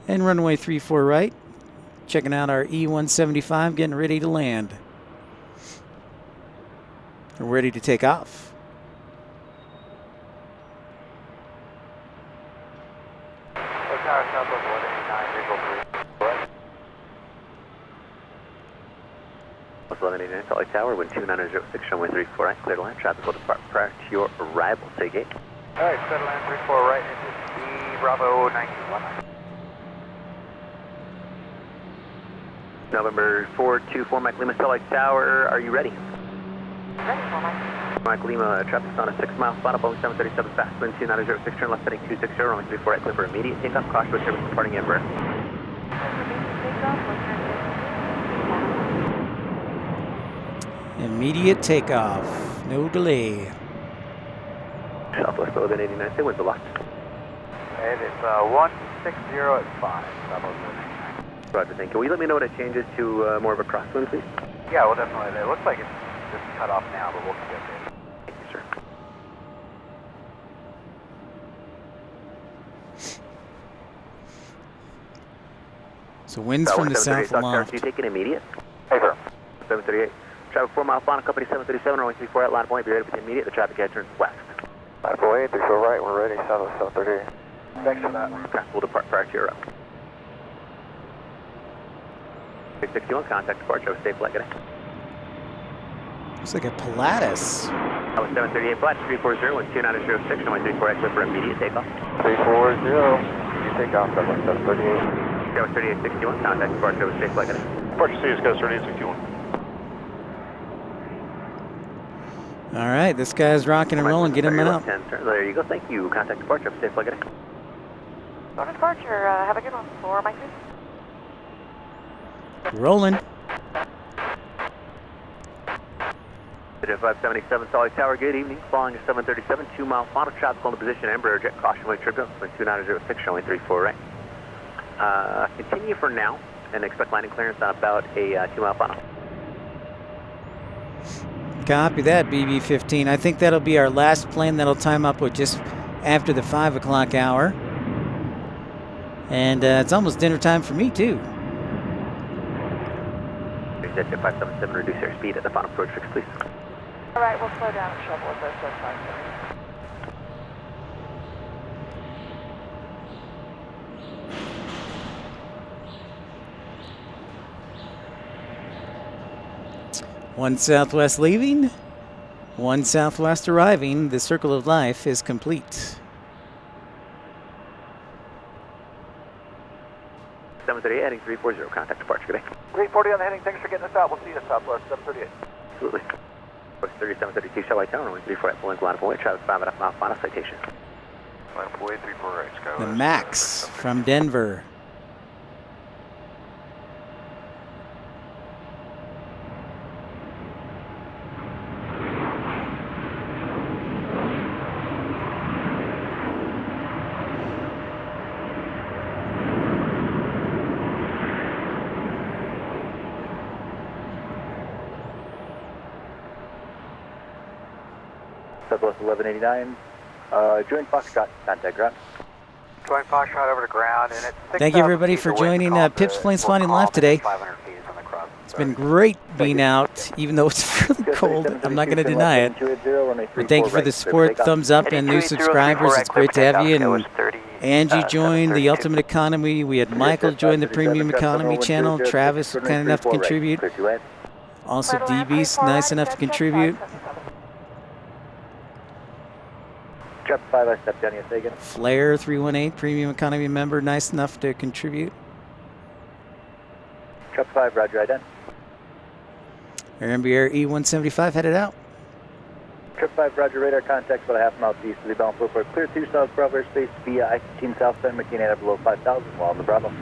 And runway 34 right. Checking out our E-175, getting ready to land. We're ready to take off. Tower Southwest 189, vehicle 3. 1189, Salt Lake Tower, wind 2906, runway 34 right, clear to land. Traffic will depart prior to your arrival. Say gate. Alright, clear to land 34 right into the Bravo 921. November 424, Mike Lima, Salt Lake Tower, are you ready? Ready for Mike. Mike Lima, traffic's on a 6 mile spot, Boeing 737 fast wind 2906, turn left heading 260, runway 34 right, clear for immediate takeoff, caution with service departing Inversion. Immediate takeoff. No delay. Southwest 1189, say wind's a lot. And it's 160 at 5. Roger, thank you. Will you let me know when it changes to more of a crosswind, please? Yeah, well, definitely. It looks like it's just cut off now, but we'll keep it updated. Thank you, sir. So winds from the south aloft. You take an immediate? Hey, sir. 738. Traffic 4 mile final, company 737, runway 34 at line point. Be ready with immediate. The traffic head turns west. 948, 34 right, we're ready, Southwest 738. Thanks for that. Traffic will depart prior to your arrival. 661, contact departure, safe flight, good day. Looks like a Pilatus. I was 738 flight, 340, wind 2906, runway 34 right, clear for immediate takeoff. 340, you take off, Southwest 738. That was 3861, contact departure, safe flight, good day. Departure C is Ghost 3861. All right, this guy's rocking and rolling. Get him out. There you go, thank you. Contact departure, safe flight, good day. Northern departure, have a good one. For Mike 3. Rolling. 577 Salt Lake Tower, good evening. Following a 737, 2 mile final, traffic on the position, Embraer jet, caution wing turbulence, wind 2906, showing 34 right. Continue for now, and expect landing clearance on about a 2 mile final. Copy that, BB-15. I think that'll be our last plane that'll time up with just after the 5 o'clock hour. And it's almost dinner time for me, too. Jet 577, reduce airspeed at the final approach fix, please. Alright, we'll slow down and shovel with those 5. One Southwest leaving, one Southwest arriving. The circle of life is complete. 738, heading 340, contact departure, good day. 340 on the heading, thanks for getting us out. We'll see you at Southwest 738. Absolutely. 3732, Salt Lake Tower, runway 34 at full line of away, traffic 5.5 mile final, citation. Line of away, 34 right, Skywest. The Max from Denver. Southwest 1189, joint Foxtrot, contact ground. Joint Foxtrot over to ground, and it's 6,000 Thank you, everybody, feet for of wind joining calm Pips to- Planespotting calm Live today. 500 feet is on the cross. It's been great being out, even though it's really cold. I'm not going to deny it. But thank you for the support, thumbs up, and new subscribers. It's great to have you. And Angie joined the Ultimate Economy. We had Michael join the Premium Economy channel. Travis was kind enough to contribute. Also, DB's nice enough to contribute. Trap 5, I stepped down, yes, again. Flair 318, Premium Economy member, nice enough to contribute. Trap 5, roger, ident. Air E175 headed out. Trip 5, roger, radar contacts about a half mile east of the bound for clear 2 south Bravo airspace via I-15 south San McKean below 5,000 while on the Bravo.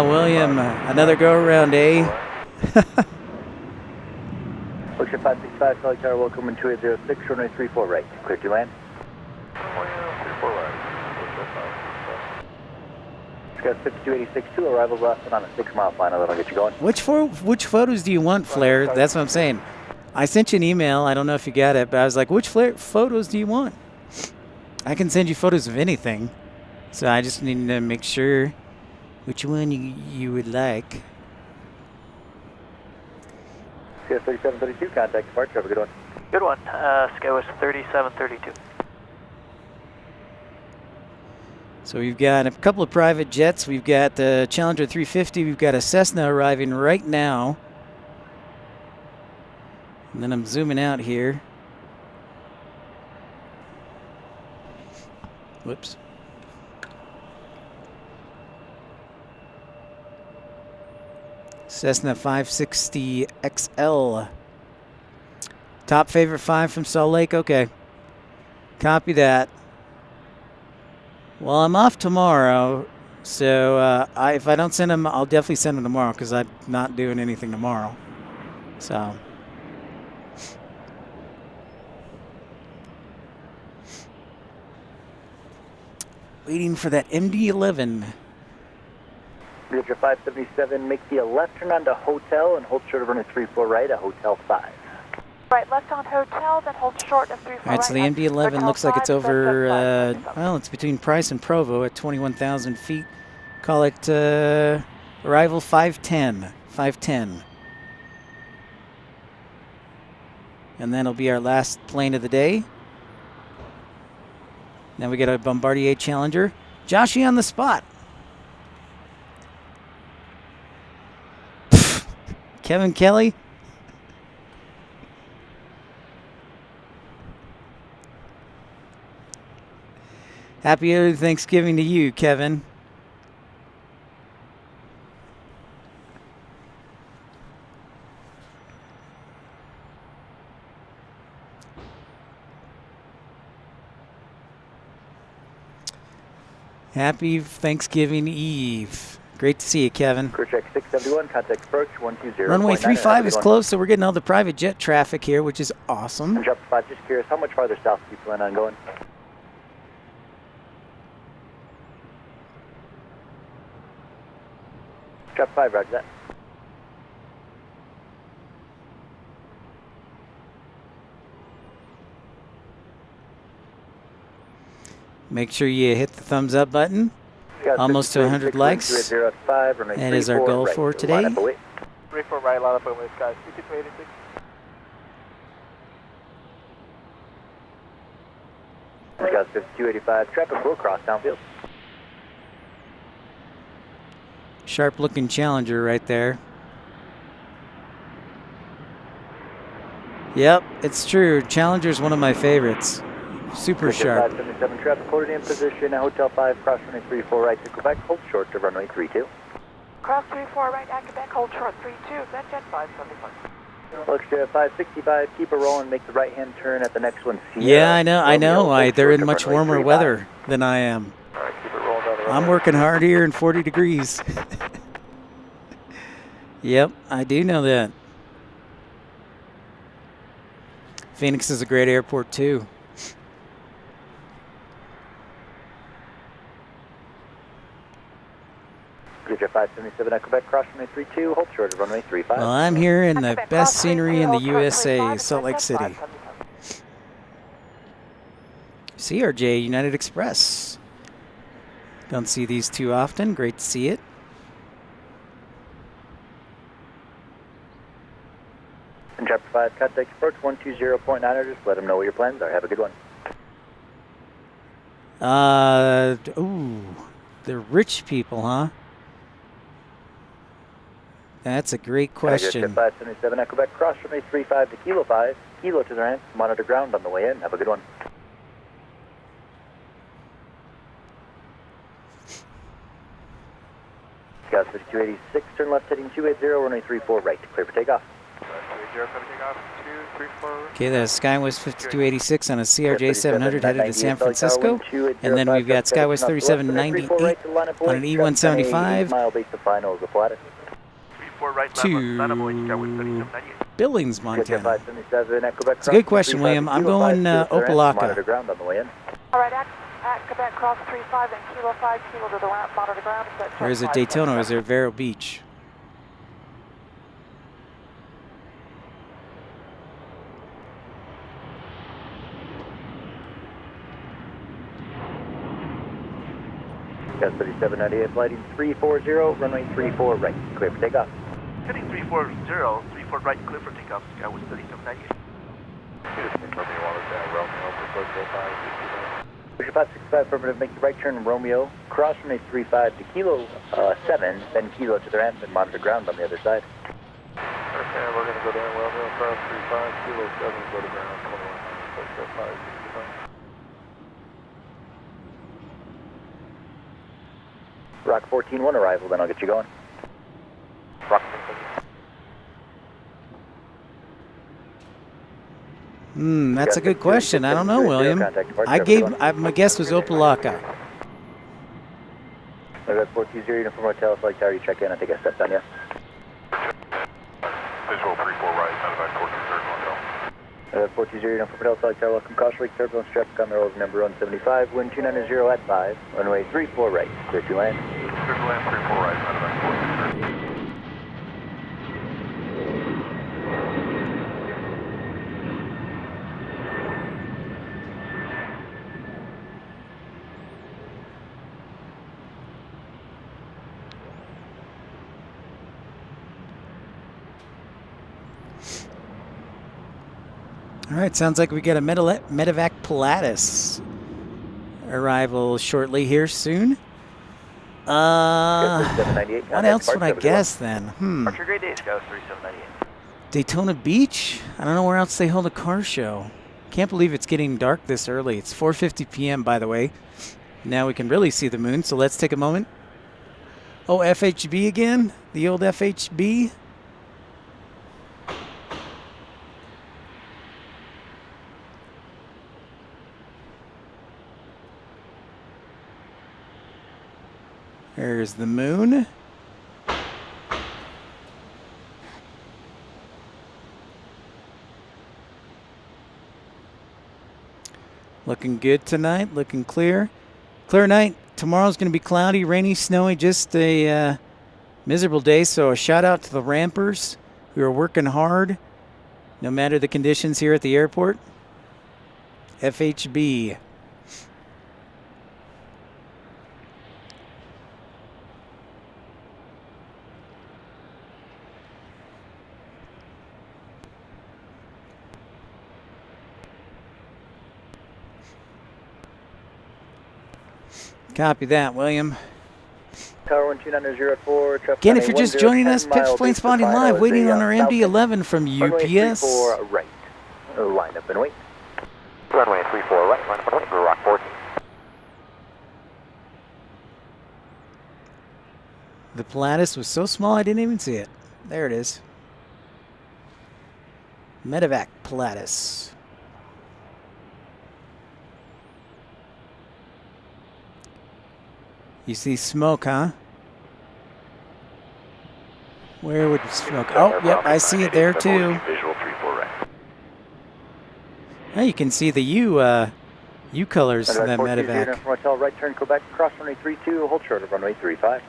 William, another go around, eh? Ocean 565, Salt Lake Tower, welcome in 2806, runway 34 right, clear to land. Runway 34 right. Got 5286-2, arrival left on a 6 mile final, that'll get you going. Which photos do you want, Flair? That's what I'm saying. I sent you an email. I don't know if you got it, but I was like, which photos do you want? I can send you photos of anything. So I just need to make sure which one you would like. Skywest 3732, contact departure, have a good one. Good one. Skywest 3732. So we've got a couple of private jets. We've got the Challenger 350. We've got a Cessna arriving right now. And then I'm zooming out here. Whoops. Cessna 560 XL. Top favorite 5 from Salt Lake. Okay. Copy that. Well, I'm off tomorrow, so if I don't send them, I'll definitely send them tomorrow because I'm not doing anything tomorrow. So. Waiting for that MD-11. Bridger 577, make the left turn onto Hotel and hold short of runway 34 right at Hotel 5. Right, left on Hotel, then hold short of 34 right. All right, so the MD-11 looks like it's over, well, it's between Price and Provo at 21,000 feet. Call it arrival 510. 510. And then it'll be our last plane of the day. Now we got a Bombardier Challenger. Joshy on the spot. Kevin Kelly. Happy early Thanksgiving to you, Kevin. Happy Thanksgiving Eve. Great to see you, Kevin. Crew check 671, contact approach 120. Runway 35 is closed, so we're getting all the private jet traffic here, which is awesome. Drop 5, just curious, how much farther south do you plan on going? Drop 5, roger that. Make sure you hit the thumbs up button. Almost to 100 likes. That is our goal for today. 34 right, line up with skies 5286. Skies 5285, traffic will cross downfield. Sharp looking Challenger right there. Yep, it's true. Challenger's one of my favorites. Super sharp. 577 traffic quartered in position at Hotel 5, cross runway 34 right to Quebec, hold short to runway 32. Cross 34 right at Quebec, hold short 32, that jet 575. Looks to 565, keep it rolling, make the right hand turn at the next one. Yeah, I know. They're in much warmer weather than I am. All right, keep it rolling down the road. I'm working hard here in 40 degrees. Yep, I do know that. Phoenix is a great airport too. Bridger 577 at Quebec, cross runway 32, hold short of runway 35. Well, I'm here in the best scenery in the USA, Salt Lake City. CRJ United Express. Don't see these too often. Great to see it. And Chapter 5, contact approach 120.9, just let them know what your plans are. Have a good one. The rich people, huh? That's a great question. 577 at Quebec, cross runway 35 to Kilo 5, Kilo to the ramp, monitor ground on the way in. Have a good one. Skies 5286, turn left heading 280, runway 34 right, clear for takeoff. 280, clear takeoff, 234. Okay, the Skywest 5286 on a CRJ 700 headed to San Francisco. And then we've got Skywest 3798 on an E175 to Billings, Montana. It's a good question, William. I'm going Opelika. All right, at Quebec, cross 35 and Kilo 5, Kilo to the ramp, monitor ground. Or is it Daytona or is there Vero Beach? Gas 3798, flighting 340, runway 34 right, clear for takeoff. Heading 340, 34 right, clear for takeoff, Skyway 3798. Push 565 affirmative, make the right turn Romeo, cross runway 35 to Kilo 7, then Kilo to the ramp and monitor ground on the other side. Okay, we're going to go down Romeo, cross 35, Kilo 7, go to ground, 21, Rock 14-1 arrival, then I'll get you going. Rock 14. That's a good question. I don't know, William. My guess was Opelika. I got 420 Uniform Hotel, Flight Tower, you check in, I think I stepped on you. Visual 34 right, medevac 420 Hotel. 420 Uniform Hotel, Flight Tower, welcome. Caution wake turbulence, traffic on the road number 175, wind 290 at 5, runway 34 right, clear to land. Clear to land, 34 right, medevac 420. All right, sounds like we got a medevac Pilatus arrival shortly here soon. What else would I guess then? Archer, great day, Scout 3798. Daytona Beach? I don't know where else they hold a car show. Can't believe it's getting dark this early. It's 4:50 p.m. by the way. Now we can really see the moon, so let's take a moment. Oh, FHB again? The old FHB? There's the moon. Looking good tonight, looking clear. Clear night. Tomorrow's going to be cloudy, rainy, snowy, just a miserable day. So a shout out to the rampers who are working hard, no matter the conditions here at the airport. FHB. Copy that, William. Tower 12904, again, if you're just joining us, Pips Planespotting Live, waiting on our MD-11 from UPS. Runway 34 right. Line up and wait. Runway 34 right, line up and wait for Rock 14. The Pilatus was so small I didn't even see it. There it is. Medevac Pilatus. You see smoke, huh? Where would smoke? Oh, yep, I see it there too. Visual 34 right. Now you can see the U colors in that medevac. Hotel, right turn Quebec, cross runway 32, hold short of runway 35.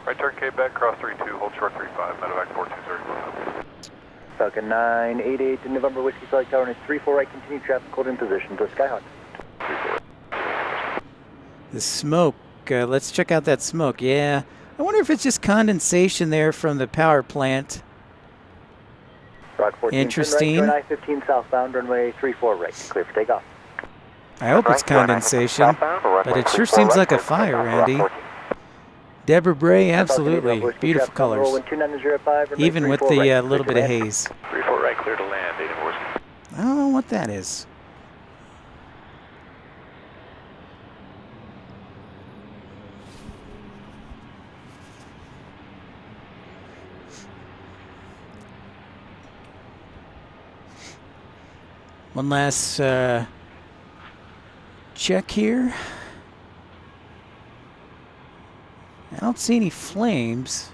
Right turn Quebec, cross 32, hold short 35, medevac 420. Falcon 988 to November Whiskey Flight Tower, runway 34 right, continue traffic, hold in position to Skyhawk. The smoke. Let's check out that smoke. Yeah, I wonder if it's just condensation there from the power plant. Rock 14, interesting. Right, 15 southbound, runway 34 right, clear for takeoff. I hope it's condensation, but it sure seems like a fire, Randy. Deborah Bray, absolutely. Beautiful colors. Even with the little bit of haze. 34 right, clear to land, 8 Whiskey. I don't know what that is. One last check here. I don't see any flames.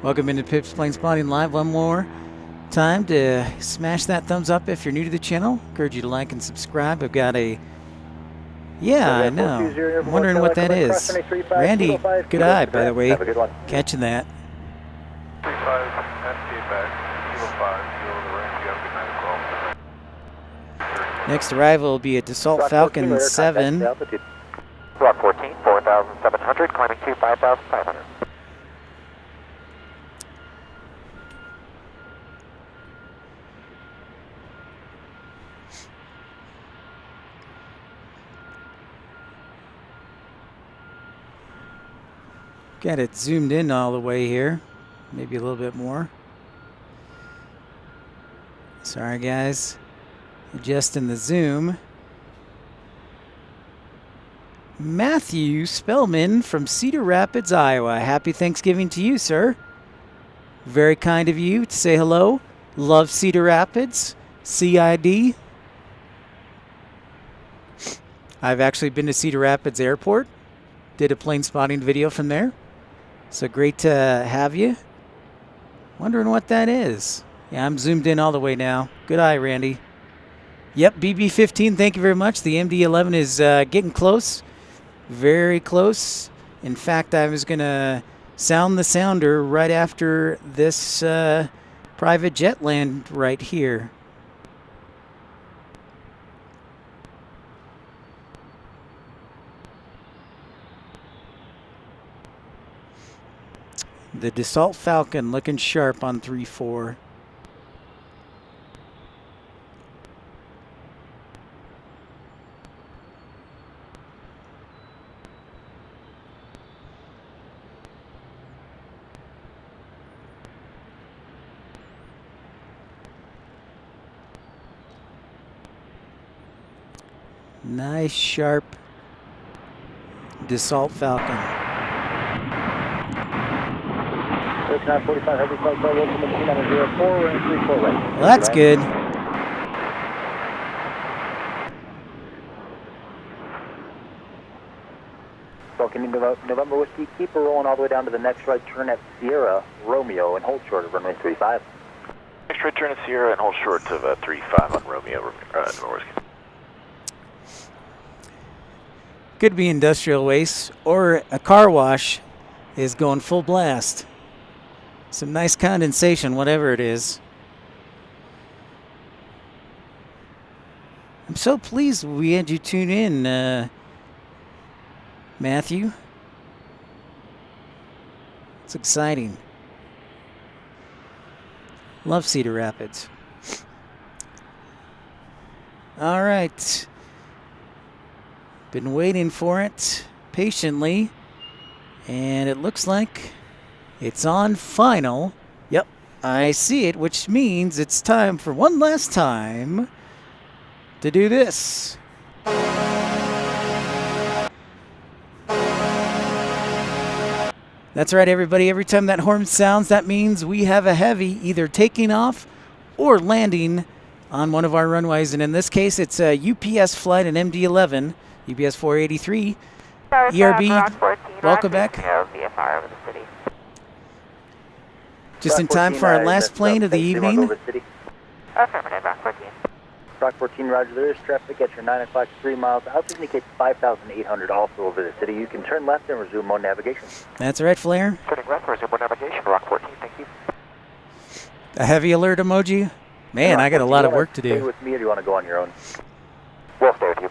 Welcome into Pips Planespotting Live one more time. To smash that thumbs up if you're new to the channel. Encourage you to like and subscribe. I've got a... Yeah, I know. I'm wondering what that is. Randy, good eye, by the way. Catching that. 35, SK back, Kilo 5, Kilo the ramp, you have a good night as well. Next arrival will be a Dassault Falcon 7. Rock 14, 4,700, climbing to 5,500. Got it zoomed in all the way here. Maybe a little bit more. Sorry, guys. Adjusting the zoom. Matthew Spellman from Cedar Rapids, Iowa. Happy Thanksgiving to you, sir. Very kind of you to say hello. Love Cedar Rapids. CID. I've actually been to Cedar Rapids Airport. Did a plane spotting video from there. So great to have you. Wondering what that is. Yeah, I'm zoomed in all the way now. Good eye, Randy. Yep, BB-15, thank you very much. The MD-11 is getting close. Very close. In fact, I was going to sound the sounder right after this private jet land right here. The Dassault Falcon looking sharp on 3-4. Nice sharp Dassault Falcon. 45 heavy flight call, welcome to 2904, running 34 right. Well, that's good. Falcon November Whiskey, keep her rolling all the way down to the next right turn at Sierra Romeo and hold short of runway 35. Next right turn at Sierra and hold short of 35 on Romeo, November Whiskey. Could be industrial waste or a car wash is going full blast. Some nice condensation, whatever it is. I'm so pleased we had you tune in, Matthew. It's exciting. Love Cedar Rapids. All right. Been waiting for it patiently, and it looks like it's on final. Yep, I see it, which means it's time for one last time to do this. That's right, everybody. Every time that horn sounds, that means we have a heavy either taking off or landing on one of our runways. And in this case, it's a UPS flight, an MD-11, UPS 483. ERB, welcome back. VFR over the city. Just in time for our last plane of the evening. Affirmative, Rock 14. Rock 14, roger. There is traffic at your 9 o'clock, 3 miles. Altitude indicates 5,800 also over the city. You can turn left and resume mode navigation. That's right, Flair. Turning left, resume mode navigation, Rock 14, thank you. A heavy alert emoji. Man, I got a lot of work to do. Stay with me, or do you want to go on your own? We'll stay with you.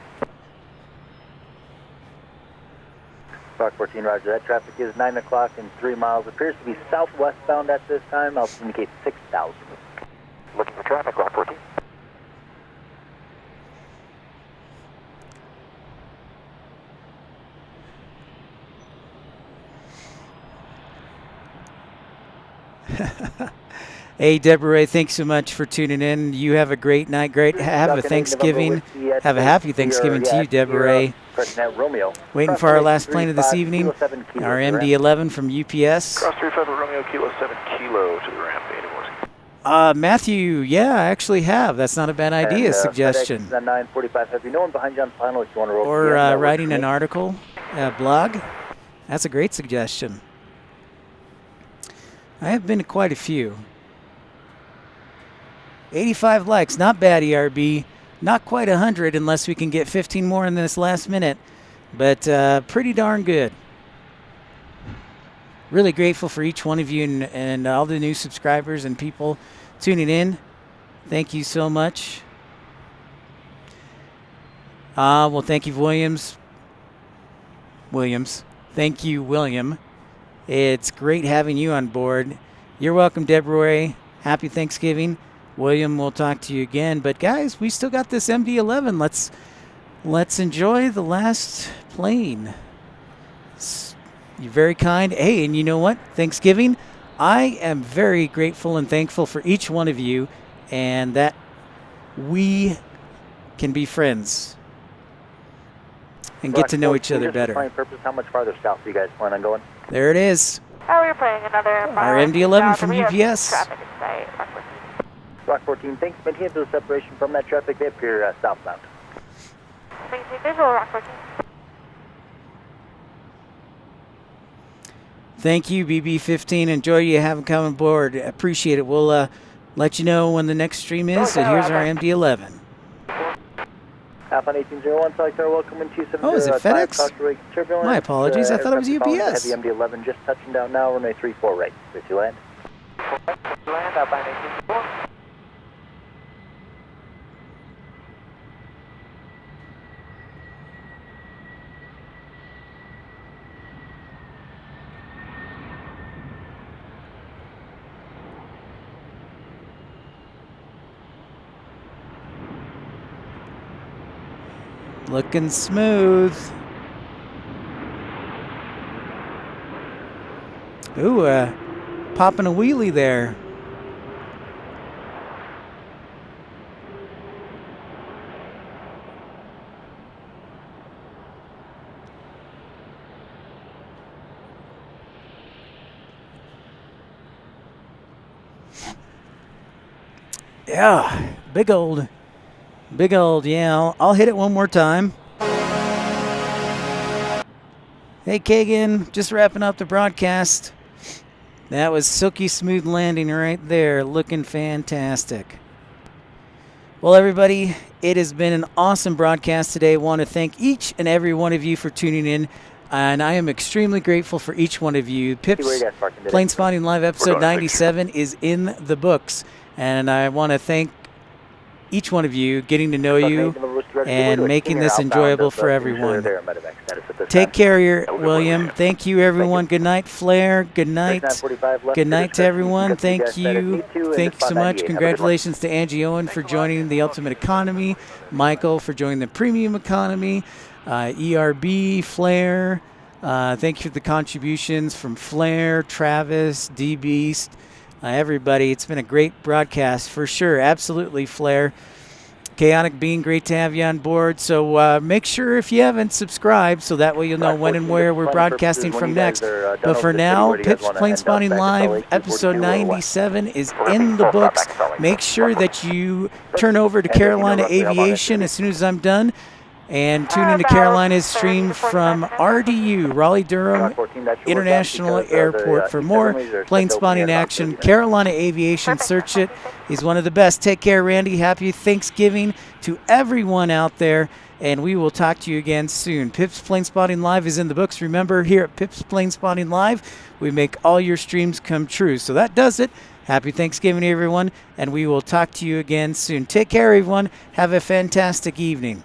Rock 14, roger. That traffic is 9 o'clock and 3 miles. Appears to be southwestbound at this time. Altitude indicates 6,000. Looking for traffic, Rock 14. Hey, Deborah, thanks so much for tuning in. You have a great night. Have a Thanksgiving. Have a happy Thanksgiving to you, Deborah. Waiting for our last plane of this evening. Our MD-11 from UPS. Cross 35 Romeo, Kilo 7 Kilo to the ramp, Matthew, yeah, I actually have. That's not a bad idea, suggestion. Or writing an article, blog. That's a great suggestion. I have been to quite a few. 85 likes, not bad, ERB. Not quite 100 unless we can get 15 more in this last minute, but pretty darn good. Really grateful for each one of you and all the new subscribers and people tuning in. Thank you so much. Well, thank you, Williams. Williams. Thank you, William. It's great having you on board. You're welcome, Deborah. Happy Thanksgiving. William, we'll talk to you again. But guys, we still got this MD-11. Let's enjoy the last plane. You're very kind. Hey, and you know what? Thanksgiving, I am very grateful and thankful for each one of you, and that we can be friends and get to know each other better. Purpose, how much farther south do you guys plan on going? There it is. Oh, we're playing another Our MD-11 from UPS. Traffic in sight, Rock 14, thanks. Maintain the separation from that traffic. They appear southbound. Maintain visual, Rock 14. Thank you, BB15. Enjoy you having come aboard. Appreciate it. We'll let you know when the next stream is. And here's our MD-11. Alpha 1801, South Tower, welcome in 270. Oh, is it FedEx? My apologies. I thought it was UPS. Heavy MD-11 just touching down now. Runway 34 right. Clear to land. Land, Alpha 1801. Looking smooth. Ooh, popping a wheelie there. Yeah, big old, yeah. I'll hit it one more time. Hey, Kagan, just wrapping up the broadcast. That was silky smooth landing right there, looking fantastic. Well, everybody, it has been an awesome broadcast today. I want to thank each and every one of you for tuning in, and I am extremely grateful for each one of you. Pip's Planespotting Live episode 97 is in the books, and I want to thank each one of you, getting to know you and making this enjoyable for everyone. Take care, William. Thank you, everyone. Good night, Flair. Good night. Good night to everyone. Thank you. Thank you so much. Congratulations to Angie Owen for joining the Ultimate Economy, Michael for joining the Premium Economy, ERB, Flair. Thank you for the contributions from Flair, Travis, D-Beast. Everybody, it's been a great broadcast for sure. Absolutely, Flair. Chaotic Bean, great to have you on board. So make sure if you haven't subscribed, so that way you'll know when and where we're broadcasting from next. But for now, Pip's Planespotting Live episode 97 is in the books. Make sure that you turn over to Carolina Aviation as soon as I'm done. And tune into Carolina's stream from RDU, Raleigh-Durham International Airport, for more plane spotting action. Carolina Aviation, search it. He's one of the best. Take care, Randy. Happy Thanksgiving to everyone out there, and we will talk to you again soon. Pip's Planespotting Live is in the books. Remember, here at Pip's Planespotting Live, we make all your streams come true. So that does it. Happy Thanksgiving, everyone, and we will talk to you again soon. Take care, everyone. Have a fantastic evening.